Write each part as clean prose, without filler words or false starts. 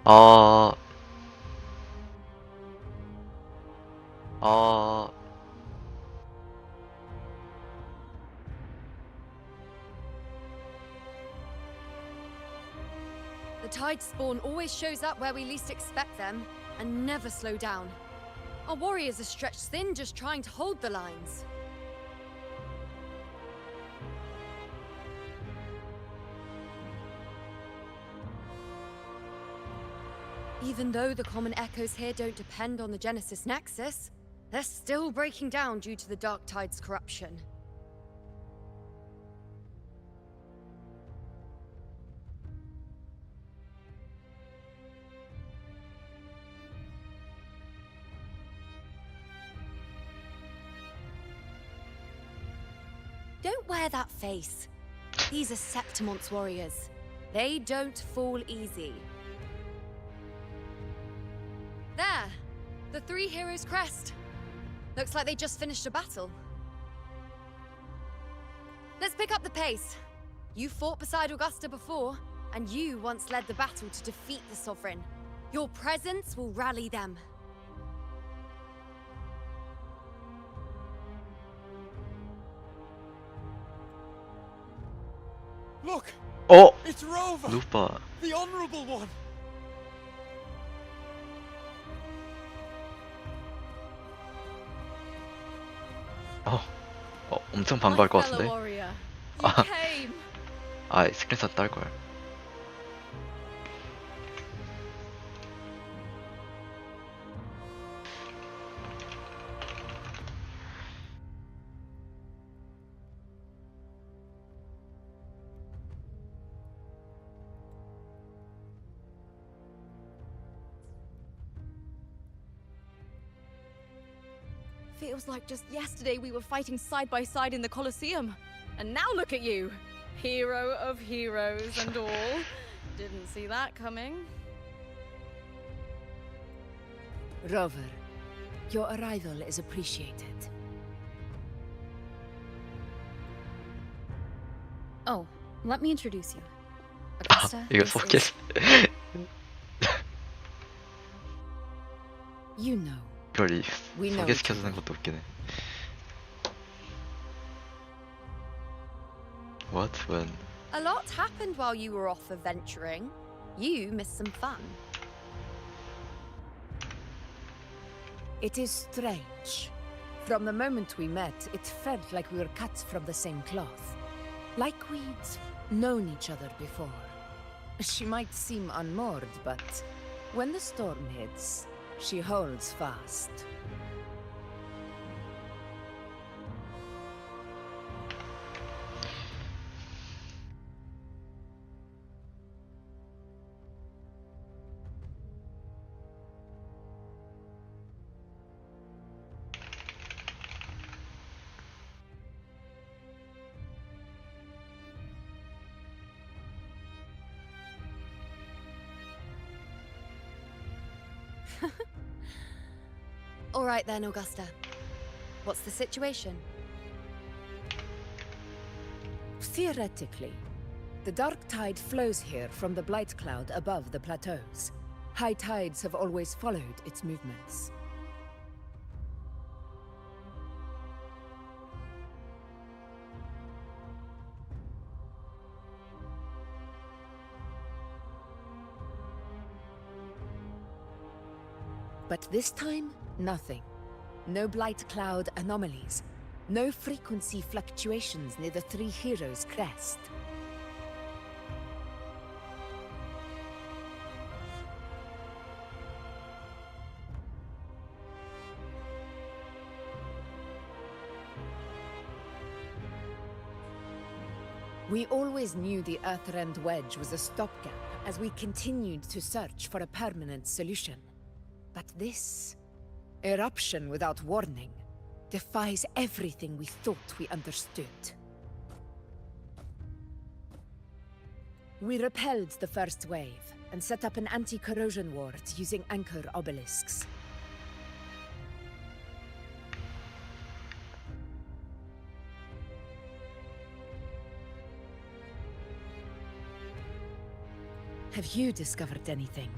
어, 어, The tide spawn always shows up where we least expect them, and never slow down. Our warriors are stretched thin just trying to hold the lines. Even though the common echoes here don't depend on the Genesis Nexus, they're still breaking down due to the Dark Tide's corruption. Don't wear that face. These are Septimont's warriors. They don't fall easy. There! The Three Heroes' crest. Looks like they just finished a battle. Let's pick up the pace. You fought beside Augusta before, and you once led the battle to defeat the Sovereign. Your presence will rally them. Look! 어, It's Rover! 루파. The honorable one! 어, 엄청 반가울 것 같은데. warrior, you Ah. came. 아, 스크린샷 딸 걸. Feels like just yesterday we were fighting side by side in the Colosseum. And now look at you. Hero of heroes and all. Didn't see that coming. Rover, your arrival is appreciated. Oh, let me introduce you. 아, Augusta, 이거 this 소개. is... You know, 이걸 we know. 소개시켜주는 것도 웃기네. What? When? A lot happened while you were off adventuring. You missed some fun. It is strange. From the moment we met, it felt like we were cut from the same cloth. Like we'd known each other before. She might seem unmoored, but when the storm hits, she holds fast. All right then, Augusta. What's the situation? Theoretically, the dark tide flows here from the blight cloud above the plateaus. High tides have always followed its movements. But this time, nothing. No blight cloud anomalies. No frequency fluctuations near the Three Heroes' crest. We always knew the Earthrend Wedge was a stopgap as we continued to search for a permanent solution. But this eruption without warning defies everything we thought we understood. We repelled the first wave and set up an anti-corrosion ward using anchor obelisks. Have you discovered anything?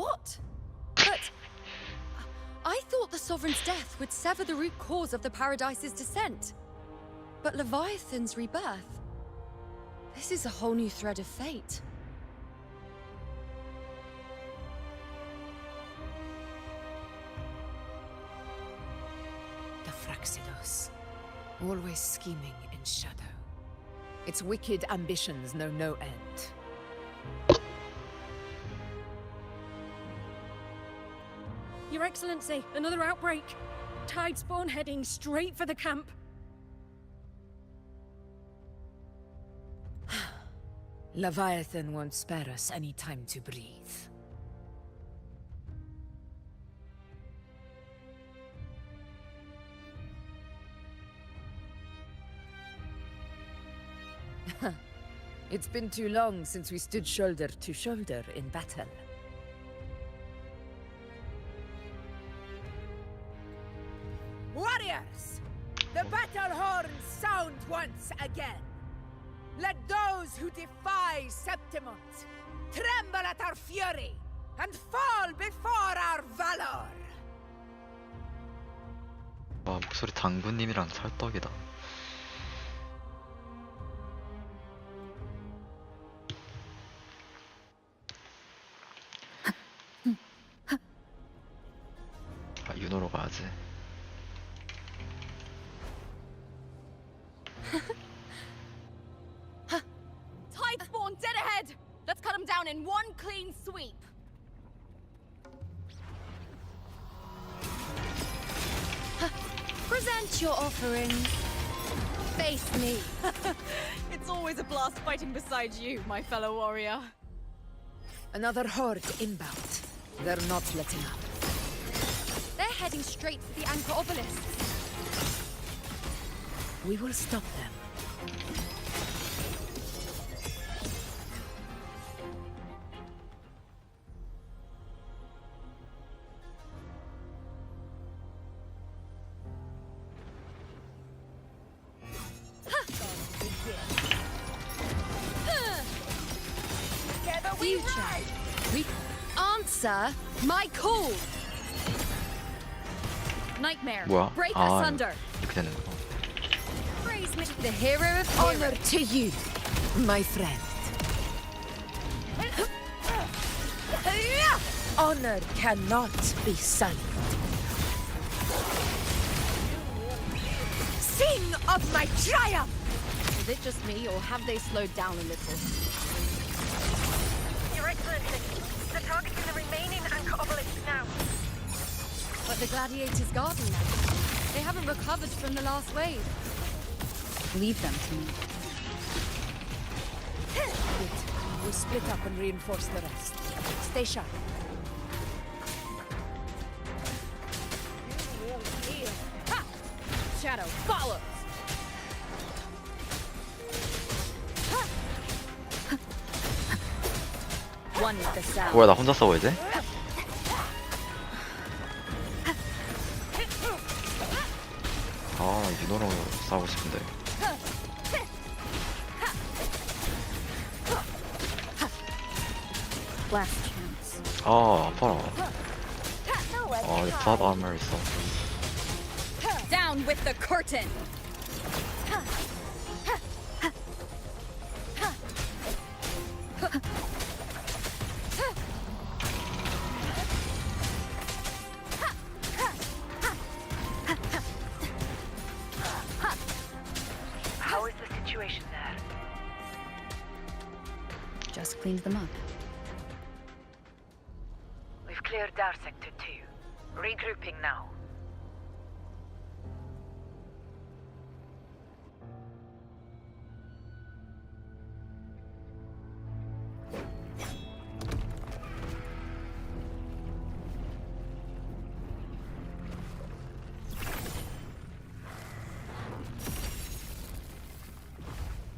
What? But I thought the Sovereign's death would sever the root cause of the Paradise's descent. But Leviathan's rebirth? This is a whole new thread of fate. The Fraxidos. Always scheming in shadow. Its wicked ambitions know no end. Your Excellency, another outbreak. Tide spawn heading straight for the camp. Leviathan won't spare us any time to breathe. It's been too long since we stood shoulder to shoulder in battle. Warriors! The battle horns sound once again! Let those who defy Septimont tremble at our fury and fall before our valor! 와, 목소리 당구님이랑 찰떡이다. 아, 윤호로 가야지. Tide spawn dead ahead! Let's cut them down in one clean sweep. Present your offerings. Face me. It's always a blast fighting beside you, my fellow warrior. Another horde inbound. They're not letting up. They're heading straight for the anchor obelisks. We will stop them. Future. We answer my call. Nightmare. 뭐야? Break 아, asunder. 이렇게 되는 거. Praise me, the hero of Honor heroes. to you, my friend. Honor cannot be sullied. Sing of my triumph! Is it just me, or have they slowed down a little? Your Excellency, they're targeting the remaining anchor obelisk now. But the gladiators guarding them. They haven't recovered from the last wave. Leave them to me. Good. We'll split up and reinforce the rest. Stay sharp. Shadow follows. One with the sound. 뭐야, 나 혼자 싸워 이제? 아, 윤호로 싸우고 싶은데. Last chance. 아, 아파라. 아, 이 플랫 아머 있어. Down with the curtain. How is the situation there? Just cleaned them up. We've cleared our sector 2. Regrouping now.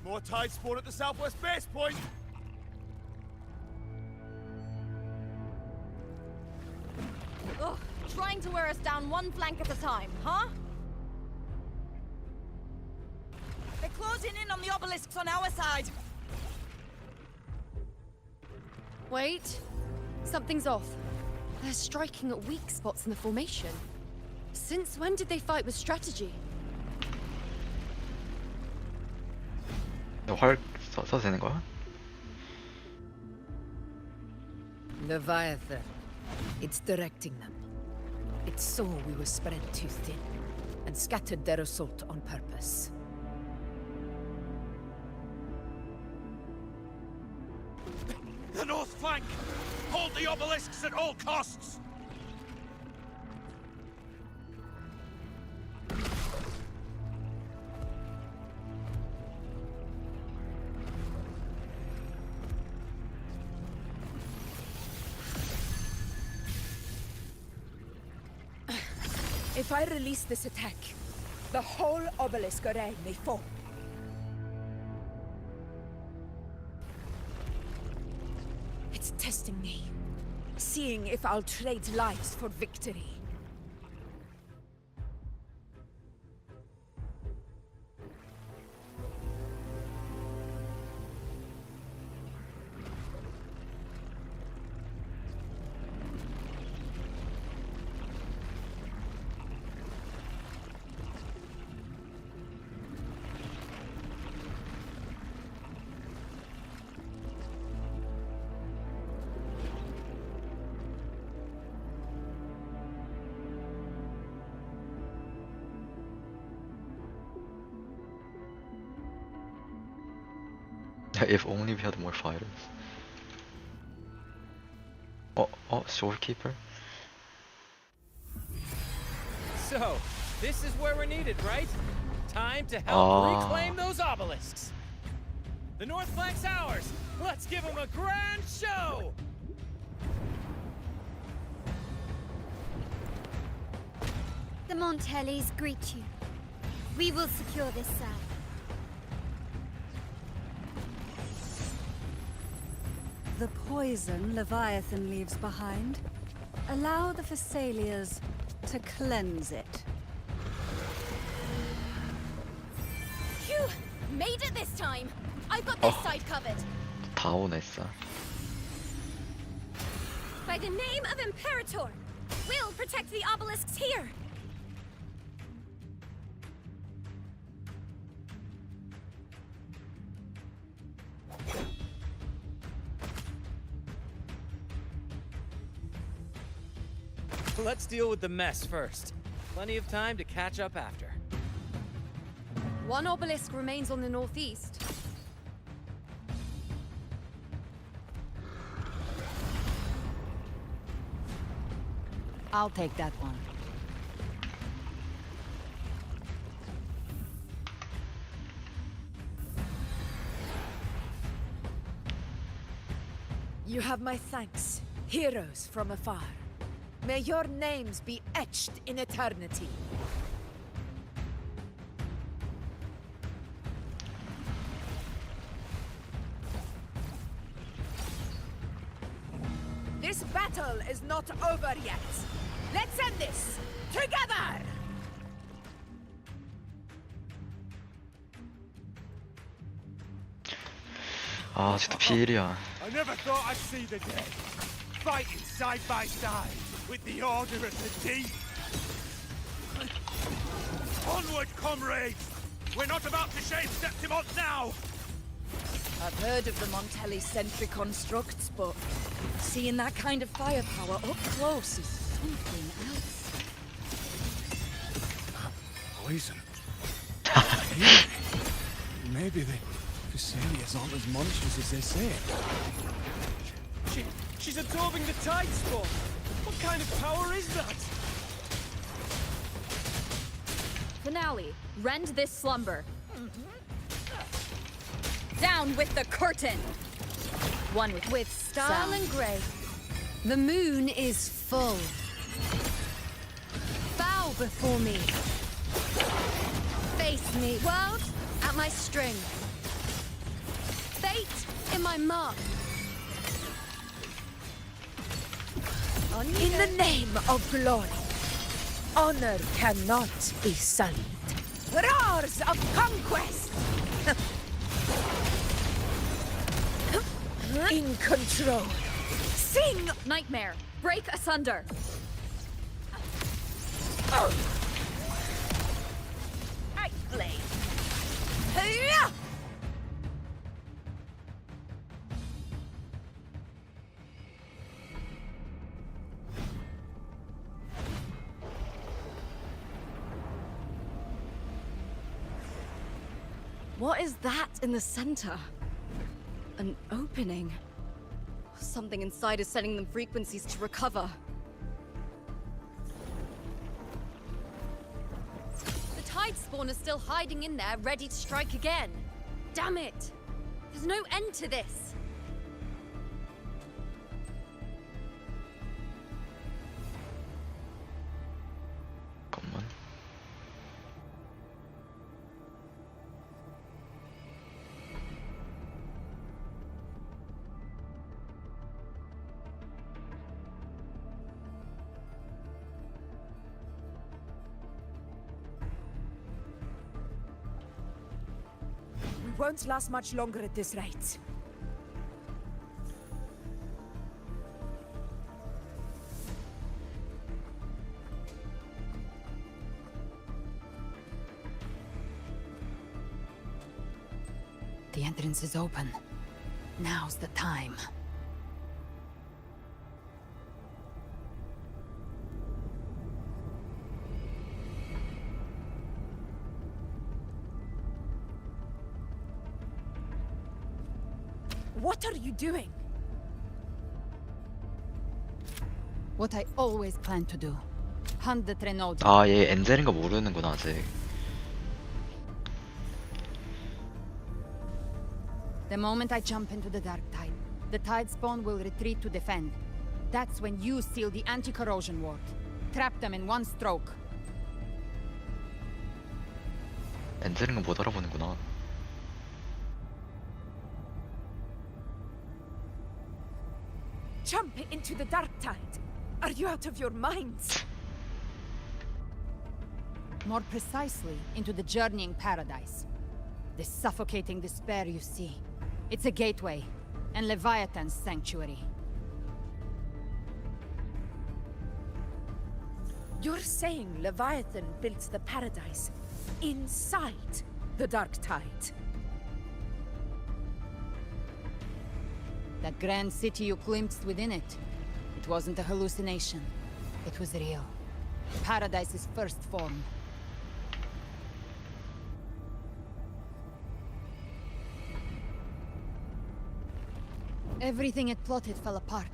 More tide spawn at the southwest base point. Ugh, trying to wear us down one flank at a time, huh? They're closing in on the obelisks on our side. Wait. Something's off. They're striking at weak spots in the formation. Since when did they fight with strategy? 활 써도 되는 거야? Leviathan. It's directing them. It saw we were spread too thin, and scattered their assault on purpose. The north flank! Hold the obelisks at all costs! If I release this attack, the whole obelisk array may fall. It's testing me, seeing if I'll trade lives for victory. If only we had more fighters. Oh, Storekeeper. So, this is where we're needed, right? Time to help Ah. reclaim those obelisks. The north flank's ours. Let's give them a grand show. The Montellis greet you. We will secure this side. The poison Leviathan leaves behind, allow the Thessalians to cleanse it. Phew! Made it this time! I've got this side covered. 다 오네 진짜. By the name of Imperator, we'll protect the obelisks here. Let's deal with the mess first. Plenty of time to catch up after. One obelisk remains on the northeast. I'll take that one. You have my thanks, heroes from afar. May your names be etched in eternity. This battle is not over yet. Let's end this together! 아, 진짜 피일이야. I never thought I'd see the day. Fighting side by side with the Order of the Deep. Onward, comrades! We're not about to shave Septimont now! I've heard of the Montelli sentry constructs, but seeing that kind of firepower up close is something else. Poison. Maybe the Thessalians aren't as monstrous as they say. She's absorbing the tide spawn. What kind of power is that? Finale, rend this slumber. Down with the curtain! One with Style and grey. The moon is full. Bow before me. Face me, world, at my string. Fate in my mark. In the name of glory, honor cannot be sullied. Roars of conquest! In control, Sing! Nightmare, break asunder. I play. Hey-ya! What is that in the center? An opening. Something inside is sending them frequencies to recover. The tide spawner's still hiding in there, ready to strike again. Damn it! There's no end to this. 잠깐만. We won't last much longer at this rate. The entrance is open. Now's the time. What are you doing? What I always planned to do. Hunt the Trenodi. 아, 얘 엔젤인 거 모르는구나 아직. The moment I jump into the dark tide, the tide spawn will retreat to defend. That's when you seal the anti-corrosion ward. Trap them in one stroke. 엔젤인 거 못 알아보는구나. Jump into the dark tide. Are you out of your minds? More precisely, into the journeying paradise. The suffocating despair you see. It's a gateway, and Leviathan's sanctuary. You're saying Leviathan built the paradise inside the dark tide? That grand city you glimpsed within it, it wasn't a hallucination. It was real. Paradise's first form. Everything it plotted fell apart.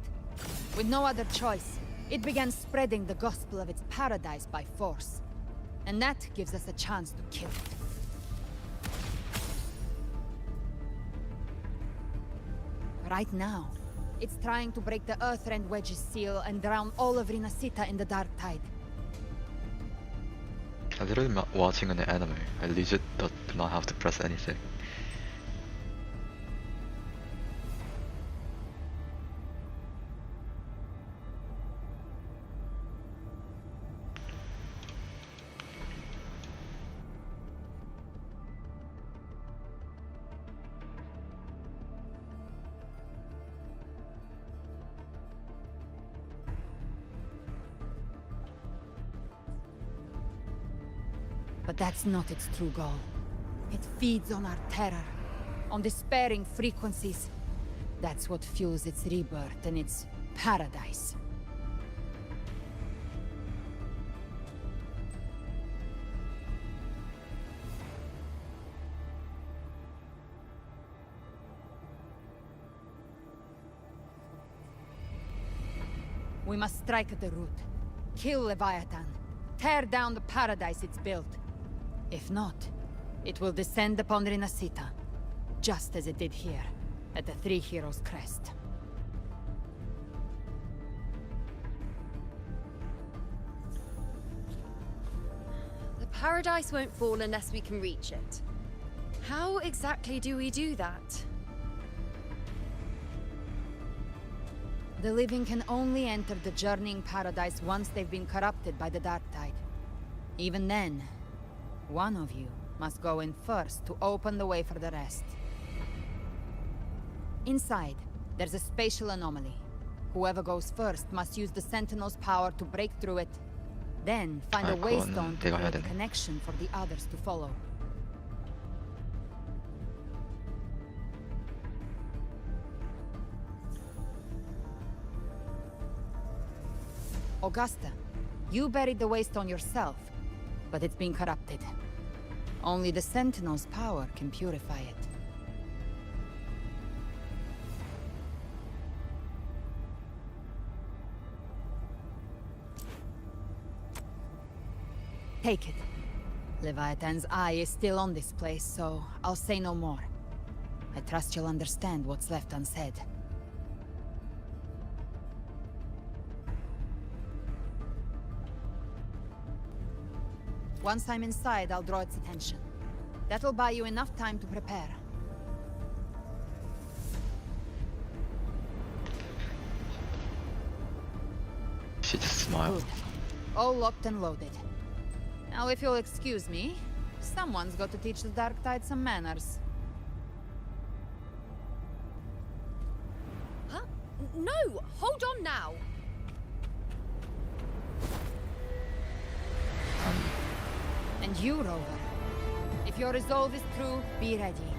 With no other choice, it began spreading the gospel of its paradise by force. And that gives us a chance to kill it. Right now, it's trying to break the Earthrend Wedge's seal and drown all of Rinasita in the dark tide. I literally watching an anime. I legit do not have to press anything. But that's not its true goal. It feeds on our terror, on despairing frequencies. That's what fuels its rebirth and its paradise. We must strike at the root. Kill Leviathan. Tear down the paradise it's built. If not, it will descend upon Rinasita, just as it did here, at the Three Heroes' Crest. The paradise won't fall unless we can reach it. How exactly do we do that? The living can only enter the journeying paradise once they've been corrupted by the Dark Tide. Even then, one of you must go in first to open the way for the rest. Inside, there's a spatial anomaly. Whoever goes first must use the Sentinel's power to break through it. Then find a 아, waystone 그거는 to 내가 해야 create a 되네. connection for the others to follow. Augusta, you buried the waystone yourself, but it's been corrupted. Only the Sentinel's power can purify it. Take it. Leviathan's eye is still on this place, so I'll say no more. I trust you'll understand what's left unsaid. Once I'm inside, I'll draw its attention. That'll buy you enough time to prepare. She just smiled. Good. All locked and loaded. Now, if you'll excuse me, someone's got to teach the Dark Tide some manners. Huh? No! Hold on now! And you, Rover. If your resolve is true, be ready.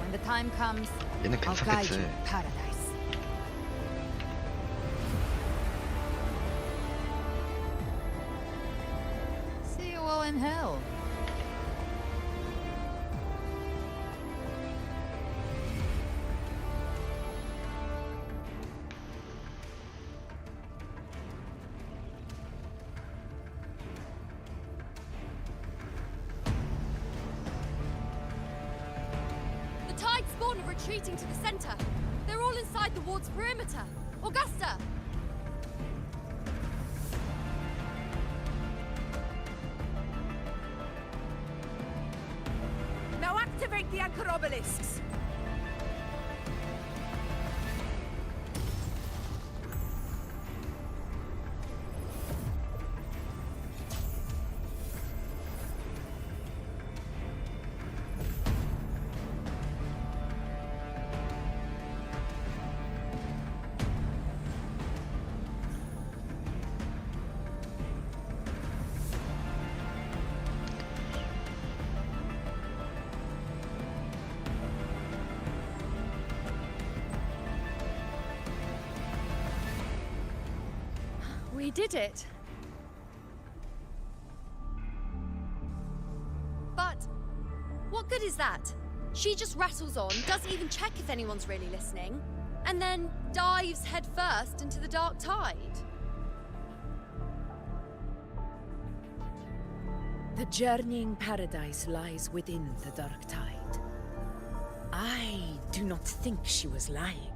When the time comes, 얘는 I'll guide you 괜찮겠지. to paradise. See you all in hell. The Tide spawn are retreating to the center. They're all inside the ward's perimeter. Augusta! Now activate the anchor obelisks! We did it. But what good is that? She just rattles on, doesn't even check if anyone's really listening, and then dives headfirst into the Dark Tide. The journeying paradise lies within the Dark Tide. I do not think she was lying.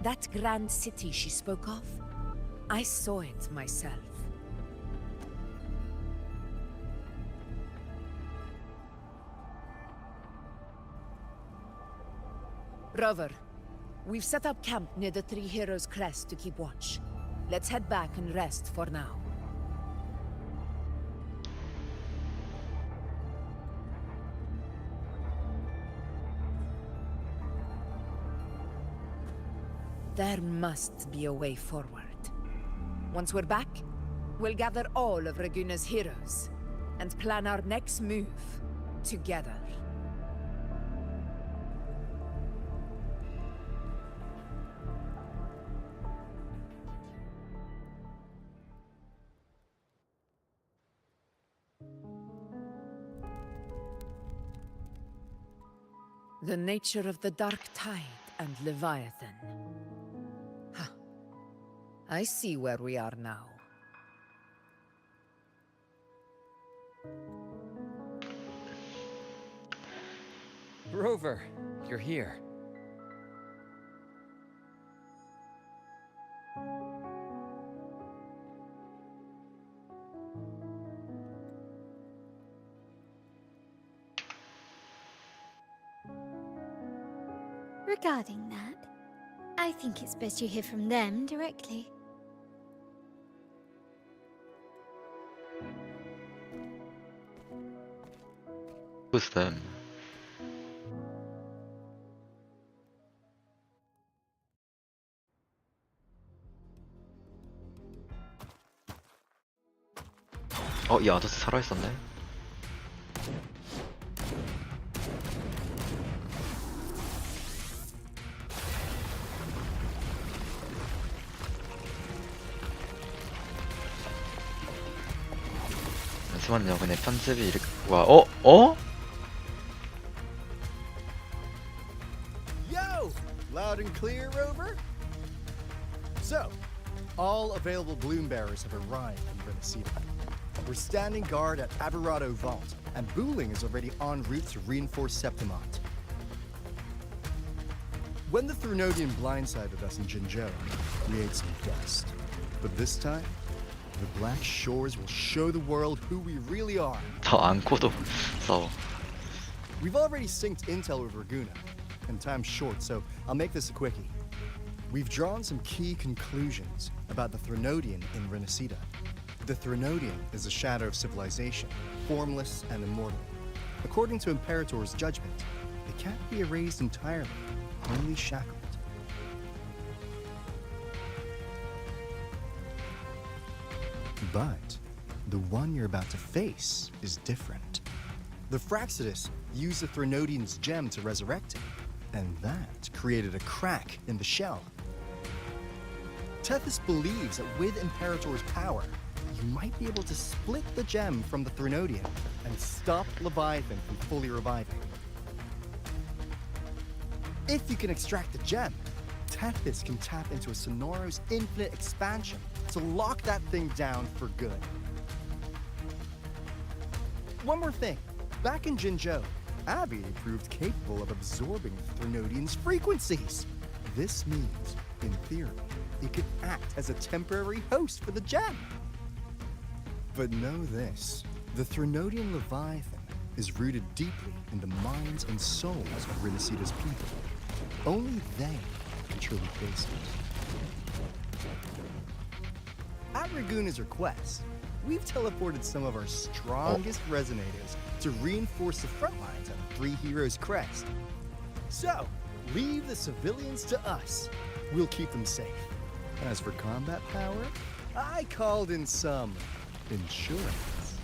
That grand city she spoke of, I saw it myself. Rover, we've set up camp near the Three Heroes Crest to keep watch. Let's head back and rest for now. There must be a way forward. Once we're back, we'll gather all of Raguna's heroes and plan our next move together. The nature of the Dark Tide and Leviathan. I see where we are now. Rover, you're here. Regarding that, I think it's best you hear from them directly. Who's them? 이 아저씨 살아있었네. 잠시만요, 그냥 편집이 이렇게, 와, 어? Yo! Loud and clear, Rover? So, all available bloom bearers have arrived in Renacida. We're standing guard at Averado Vault, and Booling is already en route to reinforce Septimont. When the Threnodian blindsided us in Jinzhou, we ate some dust. But this time, the Black Shores will show the world who we really are. 저 안고도 싸워. We've already synced intel with Raguna, and time's short, so I'll make this a quickie. We've drawn some key conclusions about the Threnodian in Renacida. The Threnodian is a shadow of civilization, formless and immortal. According to Imperator's judgment, it can't be erased entirely, only shackled. But the one you're about to face is different. The Fraxidus used the Threnodian's gem to resurrect him, and that created a crack in the shell. Tethys believes that with Imperator's power, you might be able to split the gem from the Threnodian and stop Leviathan from fully reviving. If you can extract the gem, Tethys can tap into a Sonoro's infinite expansion to lock that thing down for good. One more thing. Back in Jinzhou, Abby proved capable of absorbing the Threnodian's frequencies. This means, in theory, it could act as a temporary host for the gem. But know this, the Threnodian Leviathan is rooted deeply in the minds and souls of Renacida's people. Only they can truly face it. At Raguna's request, we've teleported some of our strongest resonators to reinforce the front lines at the Three Heroes Crest. So, leave the civilians to us. We'll keep them safe. As for combat power, I called in some insurance.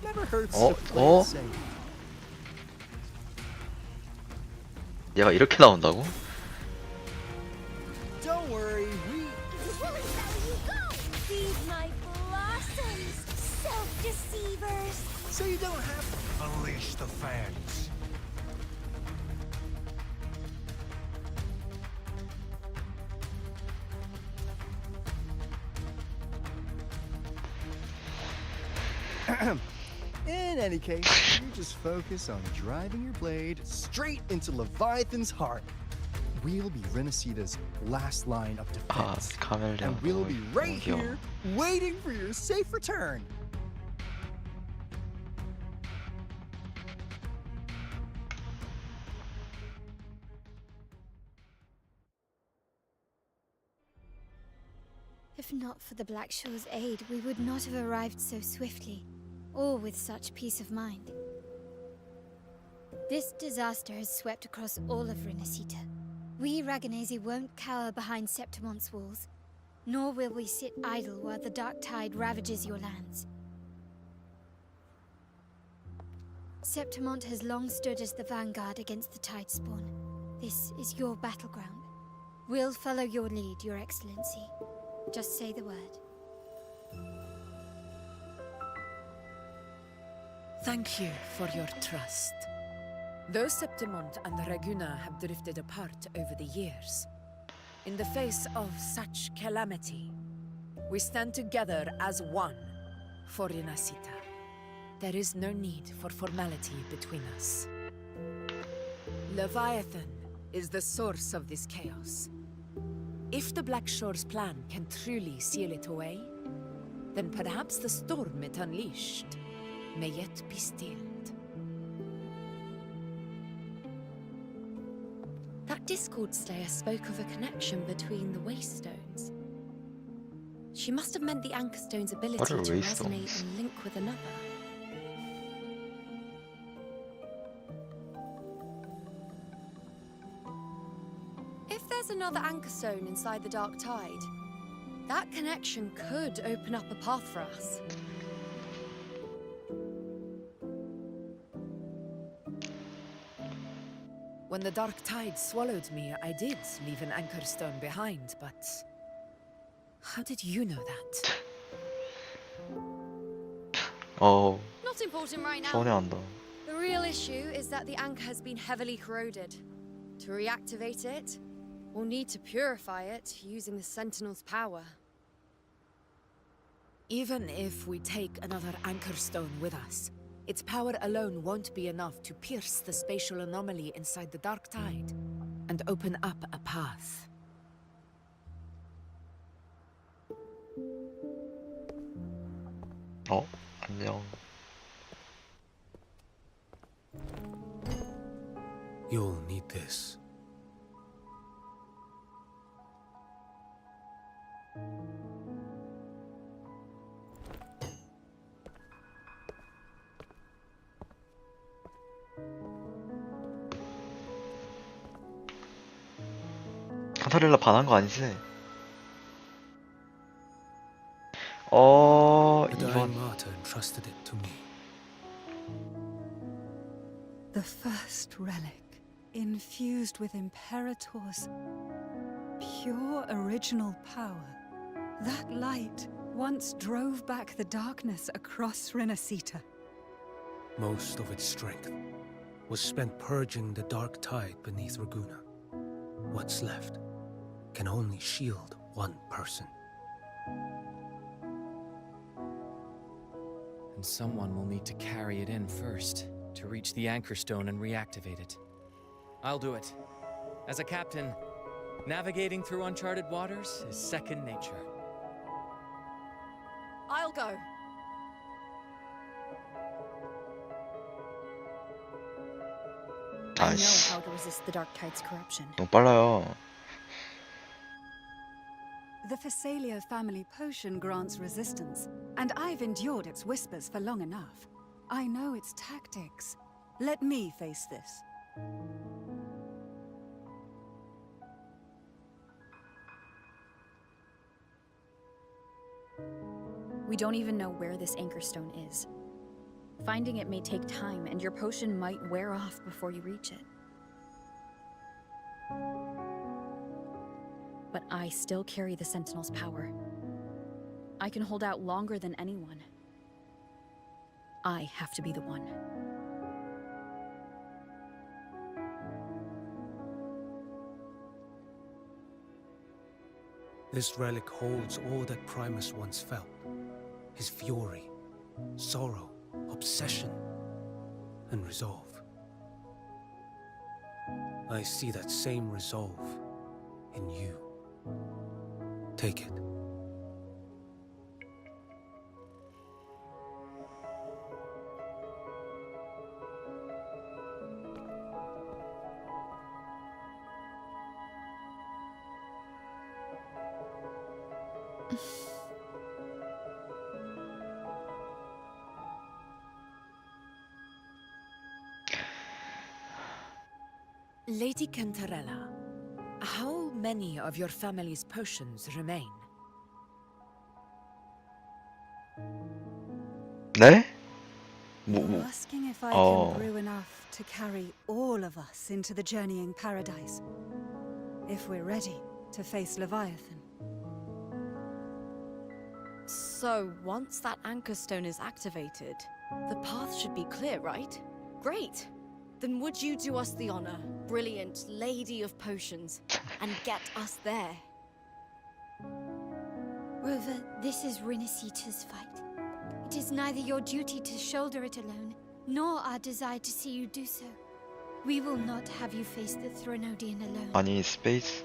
Never hurts to play it safe. 얘가 이렇게 나온다고? Don't worry, we... Feed my blossoms, self-deceivers! So you don't have to... Unleash the fangs. In any case, you just focus on driving your blade straight into Leviathan's heart. We'll be Renacida's last line of defense. And we'll be right here, waiting for your safe return. If not for the Black Shore's aid, we would not have arrived so swiftly, or with such peace of mind. This disaster has swept across all of Renacita. We Raganese won't cower behind Septimont's walls, nor will we sit idle while the dark tide ravages your lands. Septimont has long stood as the vanguard against the tide spawn. This is your battleground. We'll follow your lead, Your Excellency. Just say the word. Thank you for your trust. Though Septimont and Raguna have drifted apart over the years, in the face of such calamity, we stand together as one for Renacita. There is no need for formality between us. Leviathan is the source of this chaos. If the Black Shore's plan can truly seal it away, then perhaps the storm it unleashed may yet be stilled. That Discord Slayer spoke of a connection between the Waystones. She must have meant the Anchor Stone's ability What are to Waystones? resonate and link with another. If there's another Anchor Stone inside the Dark Tide, that connection could open up a path for us. When the dark tide swallowed me, I did leave an anchor stone behind, but... How did you know that? Oh, Not important right now. 서운해한다. The real issue is that the anchor has been heavily corroded. To reactivate it, we'll need to purify it using the Sentinel's power. Even if we take another anchor stone with us, its power alone won't be enough to pierce the spatial anomaly inside the dark tide and open up a path. 안녕. You'll need this. 카타릴라 반한 거 아니지? The 이건 dying martyr entrusted it to me. The first relic, infused with Imperator's pure original power. That light once drove back the darkness across Renacita. Most of its strength was spent purging the dark tide beneath Raguna. What's left can only shield one person. And someone will need to carry it in first, to reach the anchor stone and reactivate it. I'll do it. As a captain, navigating through uncharted waters is second nature. I'll go. I know 아이씨, how to resist the dark tide's corruption. 너무 빨라요. The Phasalia family potion grants resistance, and I've endured its whispers for long enough. I know its tactics. Let me face this. We don't even know where this anchor stone is. Finding it may take time, and your potion might wear off before you reach it. But I still carry the Sentinel's power. I can hold out longer than anyone. I have to be the one. This relic holds all that Primus once felt. His fury, sorrow, obsession, and resolve. I see that same resolve in you. Take it. Lady Cantarella, how many of your family's potions remain? 네? You're asking if I Oh. can brew enough to carry all of us into the journeying paradise. If we're ready to face Leviathan. So, once that anchor stone is activated, the path should be clear, right? Great! Then would you do us the honor, brilliant Lady of Potions, and get us there? Rover, this is Renacita's fight. It is neither your duty to shoulder it alone, nor our desire to see you do so. We will not have you face the Threnodian alone. 아니, 스페이스.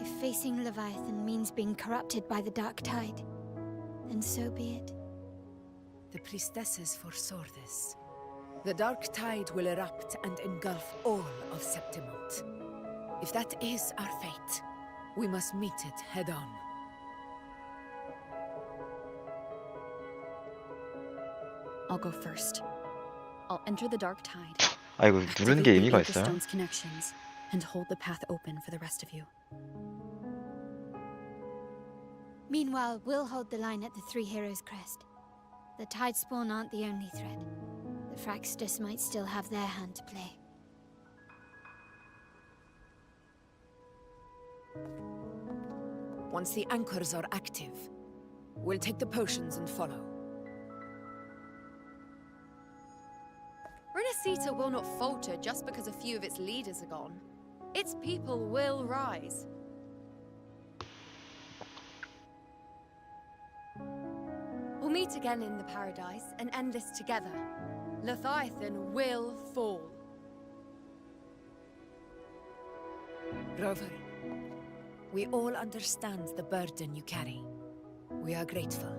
If facing Leviathan means being corrupted by the dark tide, then so be it. The priestesses foresaw this. The dark tide will erupt and engulf all of Septimont. If that is our fate, we must meet it head-on. I'll go first. I'll enter the dark tide. 아, 이거 누르는 게 activate the 의미가 Anchor 있어요? Stone's connections, and hold the path open for the rest of you. Meanwhile, we'll hold the line at the Three Heroes Crest. the Tidespawn aren't the only threat. The Fraxters might still have their hand to play. Once the anchors are active, we'll take the potions and follow. Renacita will not falter just because a few of its leaders are gone. Its people will rise. We'll meet again in the Paradise and end this together. Leviathan will fall. Rover, we all understand the burden you carry. We are grateful.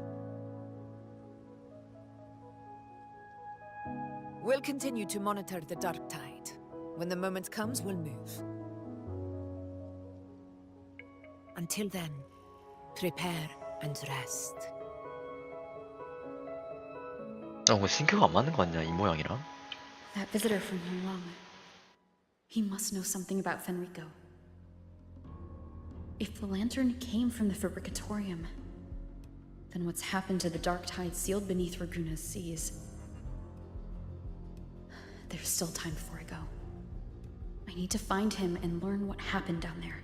We'll continue to monitor the dark tide. When the moment comes, we'll move. Until then, prepare and rest. 뭐 싱크가 안 맞는 거 같냐 이 모양이랑? That visitor from Long. He must know something about Fenrico. If the lantern came from the Fabricatorium, then what's happened to the dark tide sealed beneath Raguna's seas? There's still time before I go. I need to find him and learn what happened down there.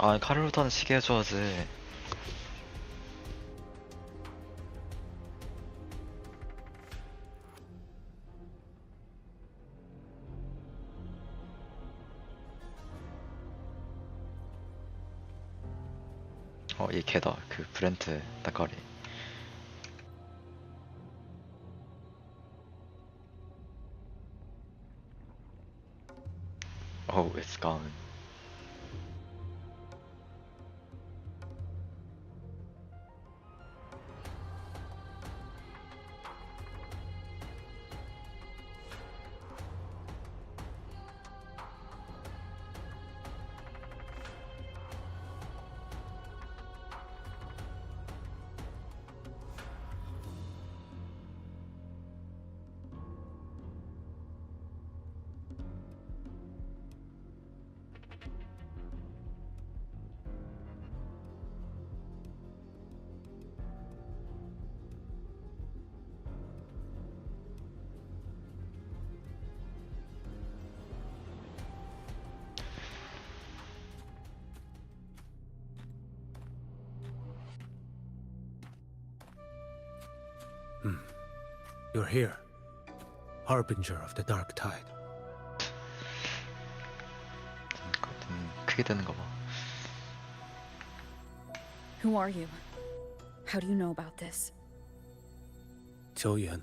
아 카르로타는 시계 해줘야지. 얘 걔다. 그 브렌트 따까리. Oh, it's gone. You're here, harbinger of the dark tide. 크게 되는 거 봐. Who are you? How do you know about this? Zhou Yuan.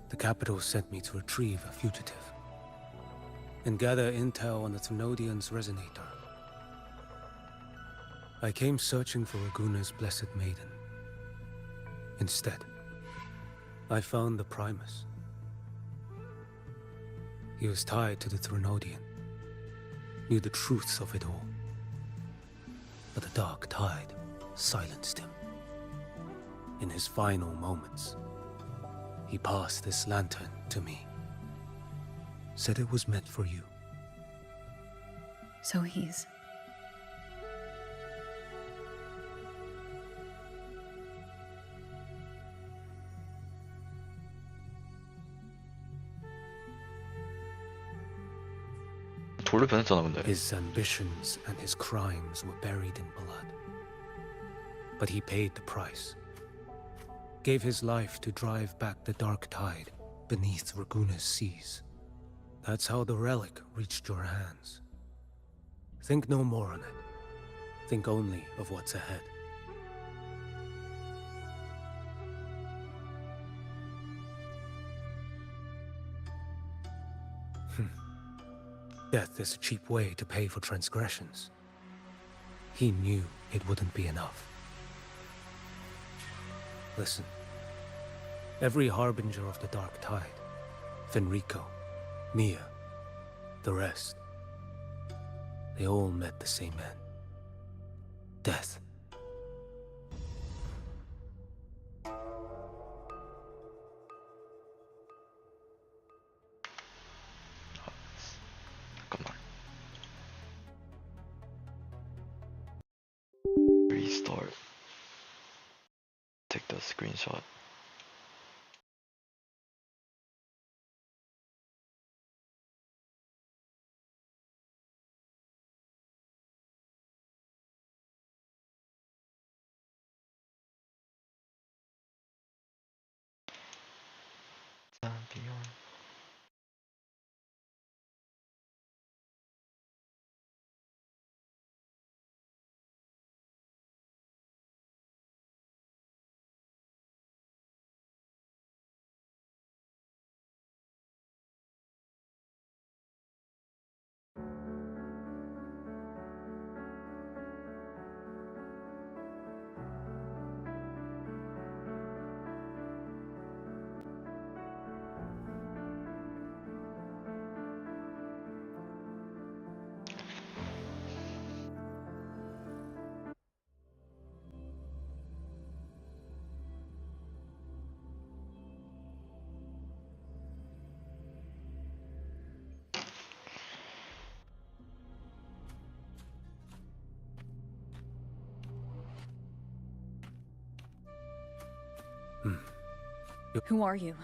The capital sent me to retrieve a fugitive and gather intel on the Thenodian's resonator. I came searching for Raguna's blessed maiden. Instead, I found the Primus. He was tied to the Thenodian, knew the truths of it all. But the dark tide silenced him. In his final moments, he passed this lantern to me. Said it was meant for you. So he's... 돌로 변했잖아 근데. His ambitions and his crimes were buried in blood. But he paid the price. Gave his life to drive back the dark tide beneath Raguna's seas. That's how the relic reached your hands. Think no more on it. Think only of what's ahead. Death is a cheap way to pay for transgressions. He knew it wouldn't be enough. Listen. Every harbinger of the Dark Tide, Fenrico, Mia, the rest, they all met the same end. Death. 잠깐만. Restart. Take the screenshot. Champion. Who are you?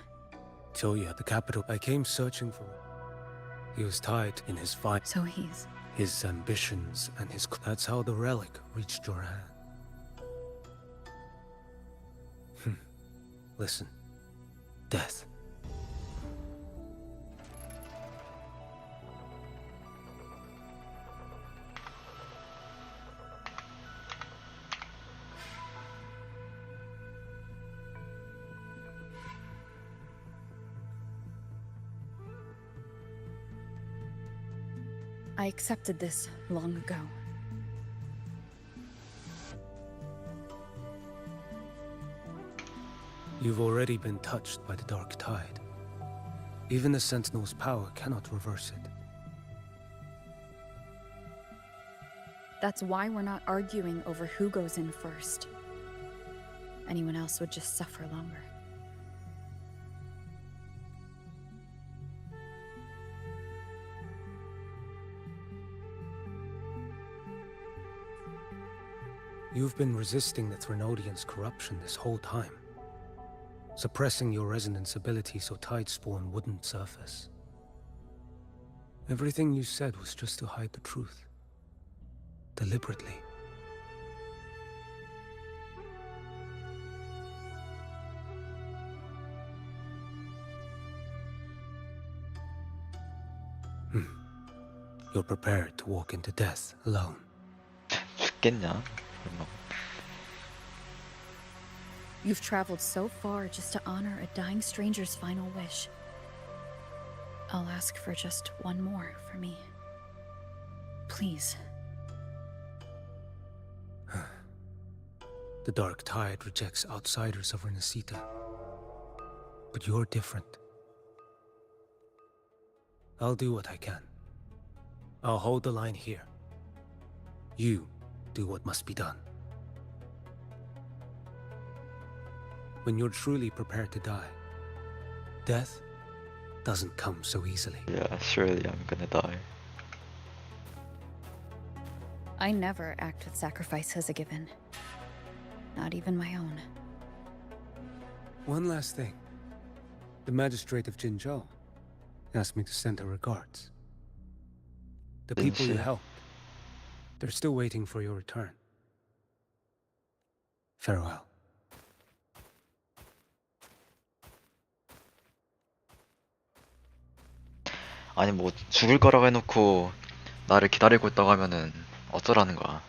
Choya, the capital. I came searching for him. He was tied in his fight. So he's... His ambitions and his... That's how the relic reached your hand. Listen. Death. I accepted this long ago. You've already been touched by the Dark Tide. Even the Sentinel's power cannot reverse it. That's why we're not arguing over who goes in first. Anyone else would just suffer longer. You've been resisting the Threnodians' corruption this whole time. Suppressing your resonance ability so Tidespawn wouldn't surface. Everything you said was just to hide the truth. Deliberately. You're prepared to walk into death alone. 죽겠냐? You've traveled so far just to honor a dying stranger's final wish. I'll ask for just one more for me. Please. The Dark Tide rejects outsiders of Renacita. But you're different. I'll do what I can. I'll hold the line here. You do what must be done. When you're truly prepared to die, death doesn't come so easily. Yeah, surely I'm gonna die. I never act with sacrifice as a given. Not even my own. One last thing. The magistrate of Jinzhou asked me to send her regards. The people you helped, they're still waiting for your return. Farewell. 아니 뭐 죽을 거라고 해놓고 나를 기다리고 있다고 하면은 어쩌라는 거야.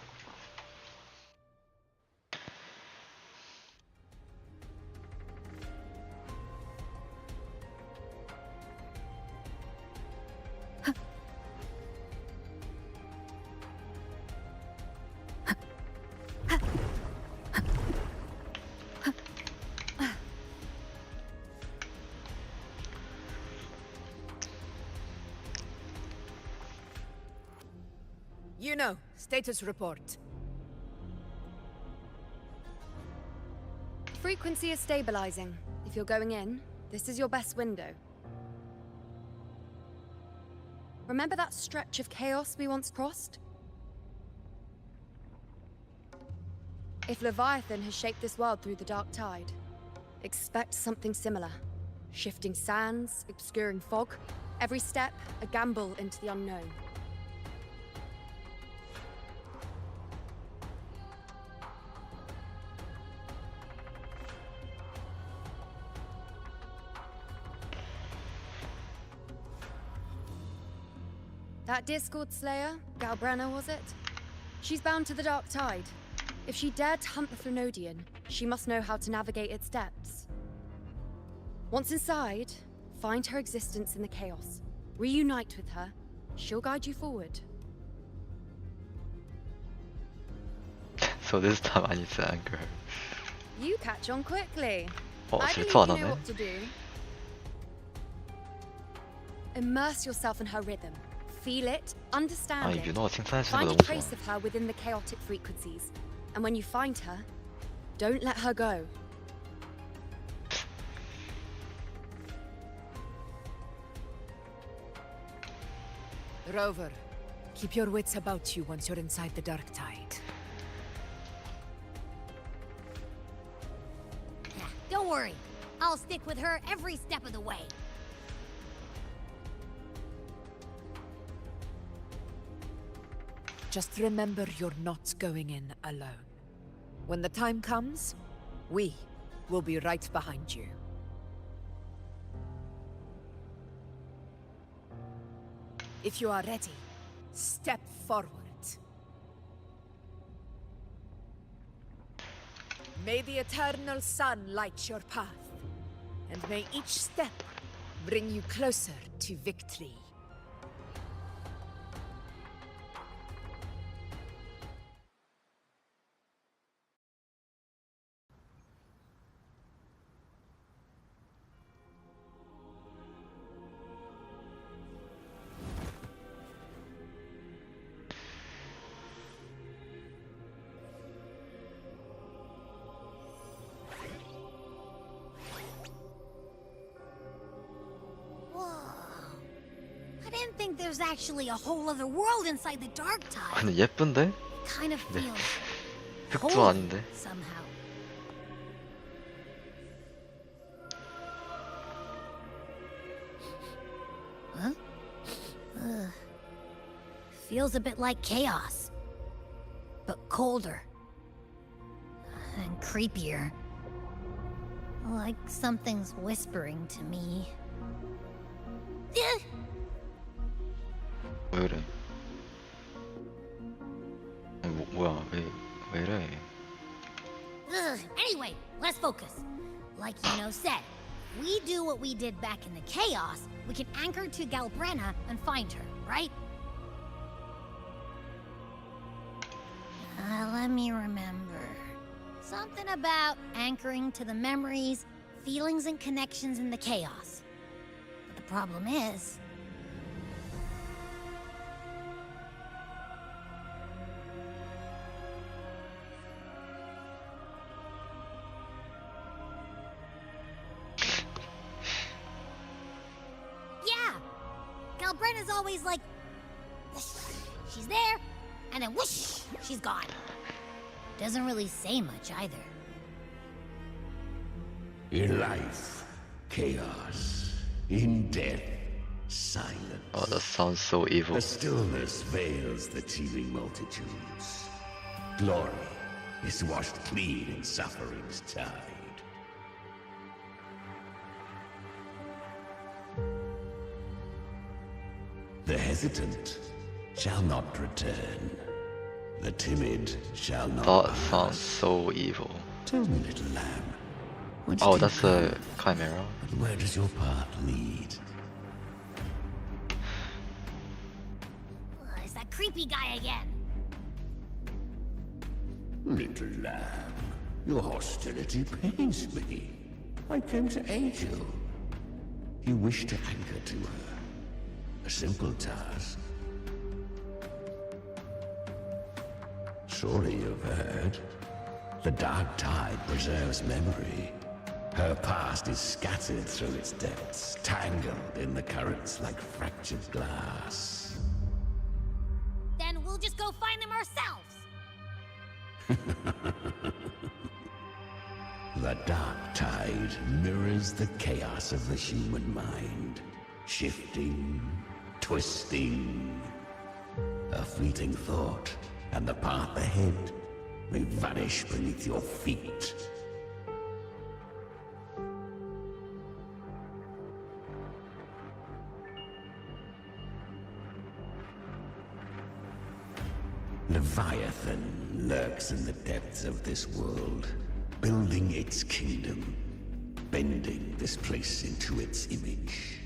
status report. Frequency is stabilizing. If you're going in, this is your best window. Remember that stretch of chaos we once crossed? If Leviathan has shaped this world through the dark tide, expect something similar. Shifting sands, obscuring fog, every step a gamble into the unknown. That Discord Slayer, Galbrenna was it? She's bound to the dark tide. If she dared to hunt the Threnodian, she must know how to navigate its depths. Once inside, find her existence in the chaos. Reunite with her. She'll guide you forward. So this time I need to anchor her. You catch on quickly. 어, I believe 질투 안 you know 하네. what to do. Immerse yourself in her rhythm. Feel it, understand 아니 it. 윤호가 칭찬해주는 거 Find a 너무 좋아. trace of her within the chaotic frequencies. And when you find her, don't let her go. Rover, keep your wits about you once you're inside the dark tide. Don't worry. I'll stick with her every step of the way. Just remember you're not going in alone. When the time comes, we will be right behind you. If you are ready, step forward. May the eternal sun light your path, and may each step bring you closer to victory. I didn't think there's actually a whole other world inside the dark tide. 근데 예쁜데? Kind of 네. feels 흑도 cold 아닌데. somehow. Huh? Ugh. Feels a bit like chaos, but colder and creepier. Like something's whispering to me. 왜 이래? 뭐야? 왜 이래? Ugh. Anyway, let's focus. Like Yuno said, if we do what we did back in the chaos, we can anchor to Galbrenna and find her, right? Let me remember. Something about anchoring to the memories, feelings, and connections in the chaos. But the problem is... Yeah! Galbrenna's always like... she's there, and then whoosh, she's gone. Doesn't really say much either. In life, chaos. In death, silence. Oh, that sounds so evil. The stillness veils the teeming multitudes. Glory is washed clean in suffering's tide. The hesitant shall not return. The timid shall not That pass. sounds so evil. Tell me, little lamb. whence Oh, do you that's a come, chimera. and where does your path lead? It's that creepy guy again. Little lamb, your hostility pains me. I came to aid you. You wish to anchor to her. A simple task. Surely you've heard. The dark tide preserves memory. Her past is scattered through its depths, tangled in the currents like fractured glass. Then we'll just go find them ourselves. The dark tide mirrors the chaos of the human mind, shifting, twisting. A fleeting thought, and the path ahead may vanish beneath your feet. Leviathan lurks in the depths of this world, building its kingdom, bending this place into its image.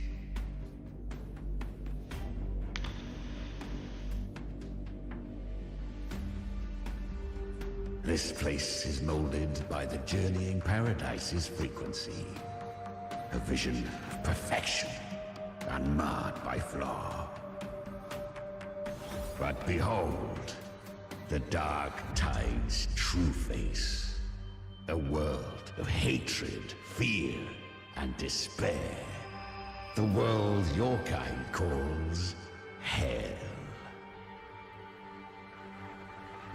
This place is molded by the journeying paradise's frequency, a vision of perfection, unmarred by flaw. But behold, the dark tide's true face. A world of hatred, fear, and despair. The world your kind calls Hell.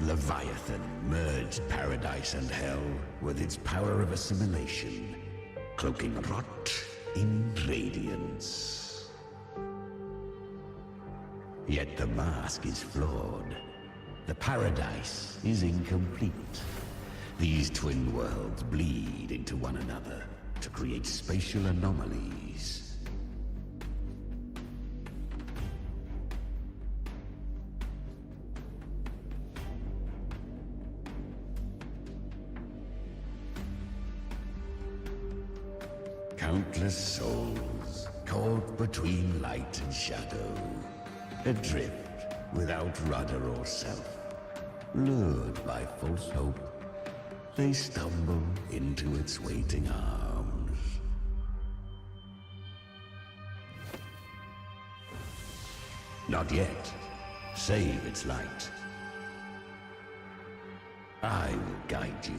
Leviathan merged paradise and hell with its power of assimilation, cloaking rot in radiance. Yet the mask is flawed. The paradise is incomplete. These twin worlds bleed into one another to create spatial anomalies. Countless souls caught between light and shadow, adrift without rudder or self, lured by false hope. They stumble into its waiting arms. Not yet. Save its light. I will guide you.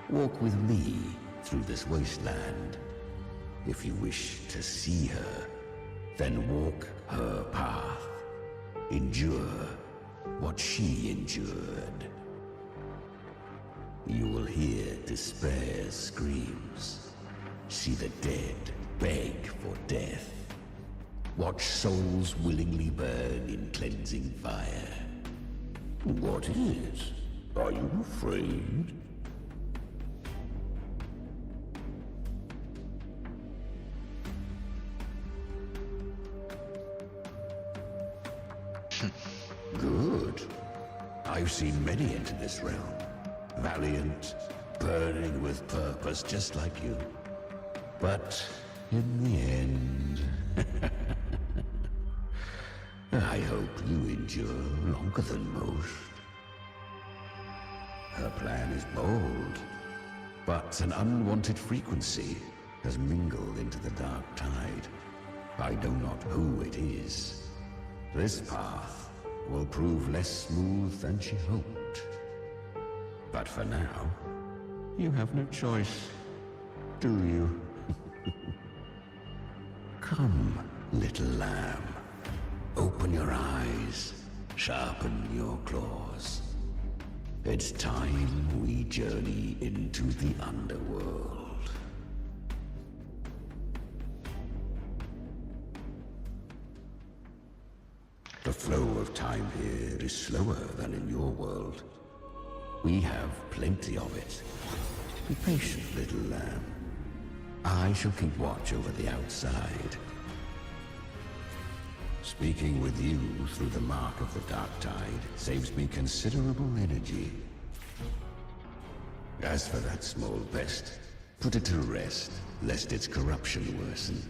Walk with me through this wasteland. If you wish to see her, then walk her path. Endure what she endured. You will hear despair's screams, see the dead beg for death, watch souls willingly burn in cleansing fire. What is it? Are you afraid? Good. I've seen many enter this realm. Valiant, burning with purpose, just like you. But in the end, I hope you endure longer than most. Her plan is bold, but an unwanted frequency has mingled into the dark tide. I know not who it is. This path will prove less smooth than she hoped. But for now, you have no choice, do you? Come, little lamb. Open your eyes, sharpen your claws. It's time we journey into the underworld. The flow of time here is slower than in your world. We have plenty of it. Be patient, little lamb. I shall keep watch over the outside. Speaking with you through the mark of the dark tide saves me considerable energy. As for that small pest, put it to rest, lest its corruption worsen.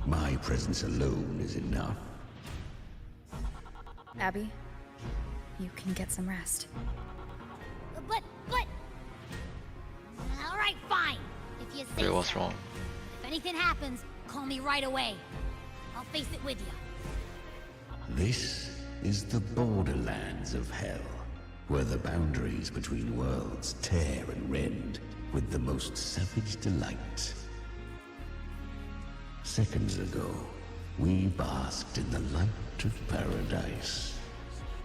My presence alone is enough. Abby, you can get some rest. But... All right, fine. If you say Wait, what's so. wrong? If anything happens, call me right away. I'll face it with you. This is the borderlands of hell. where the boundaries between worlds tear and rend with the most savage delight. Seconds ago, we basked in the light of paradise.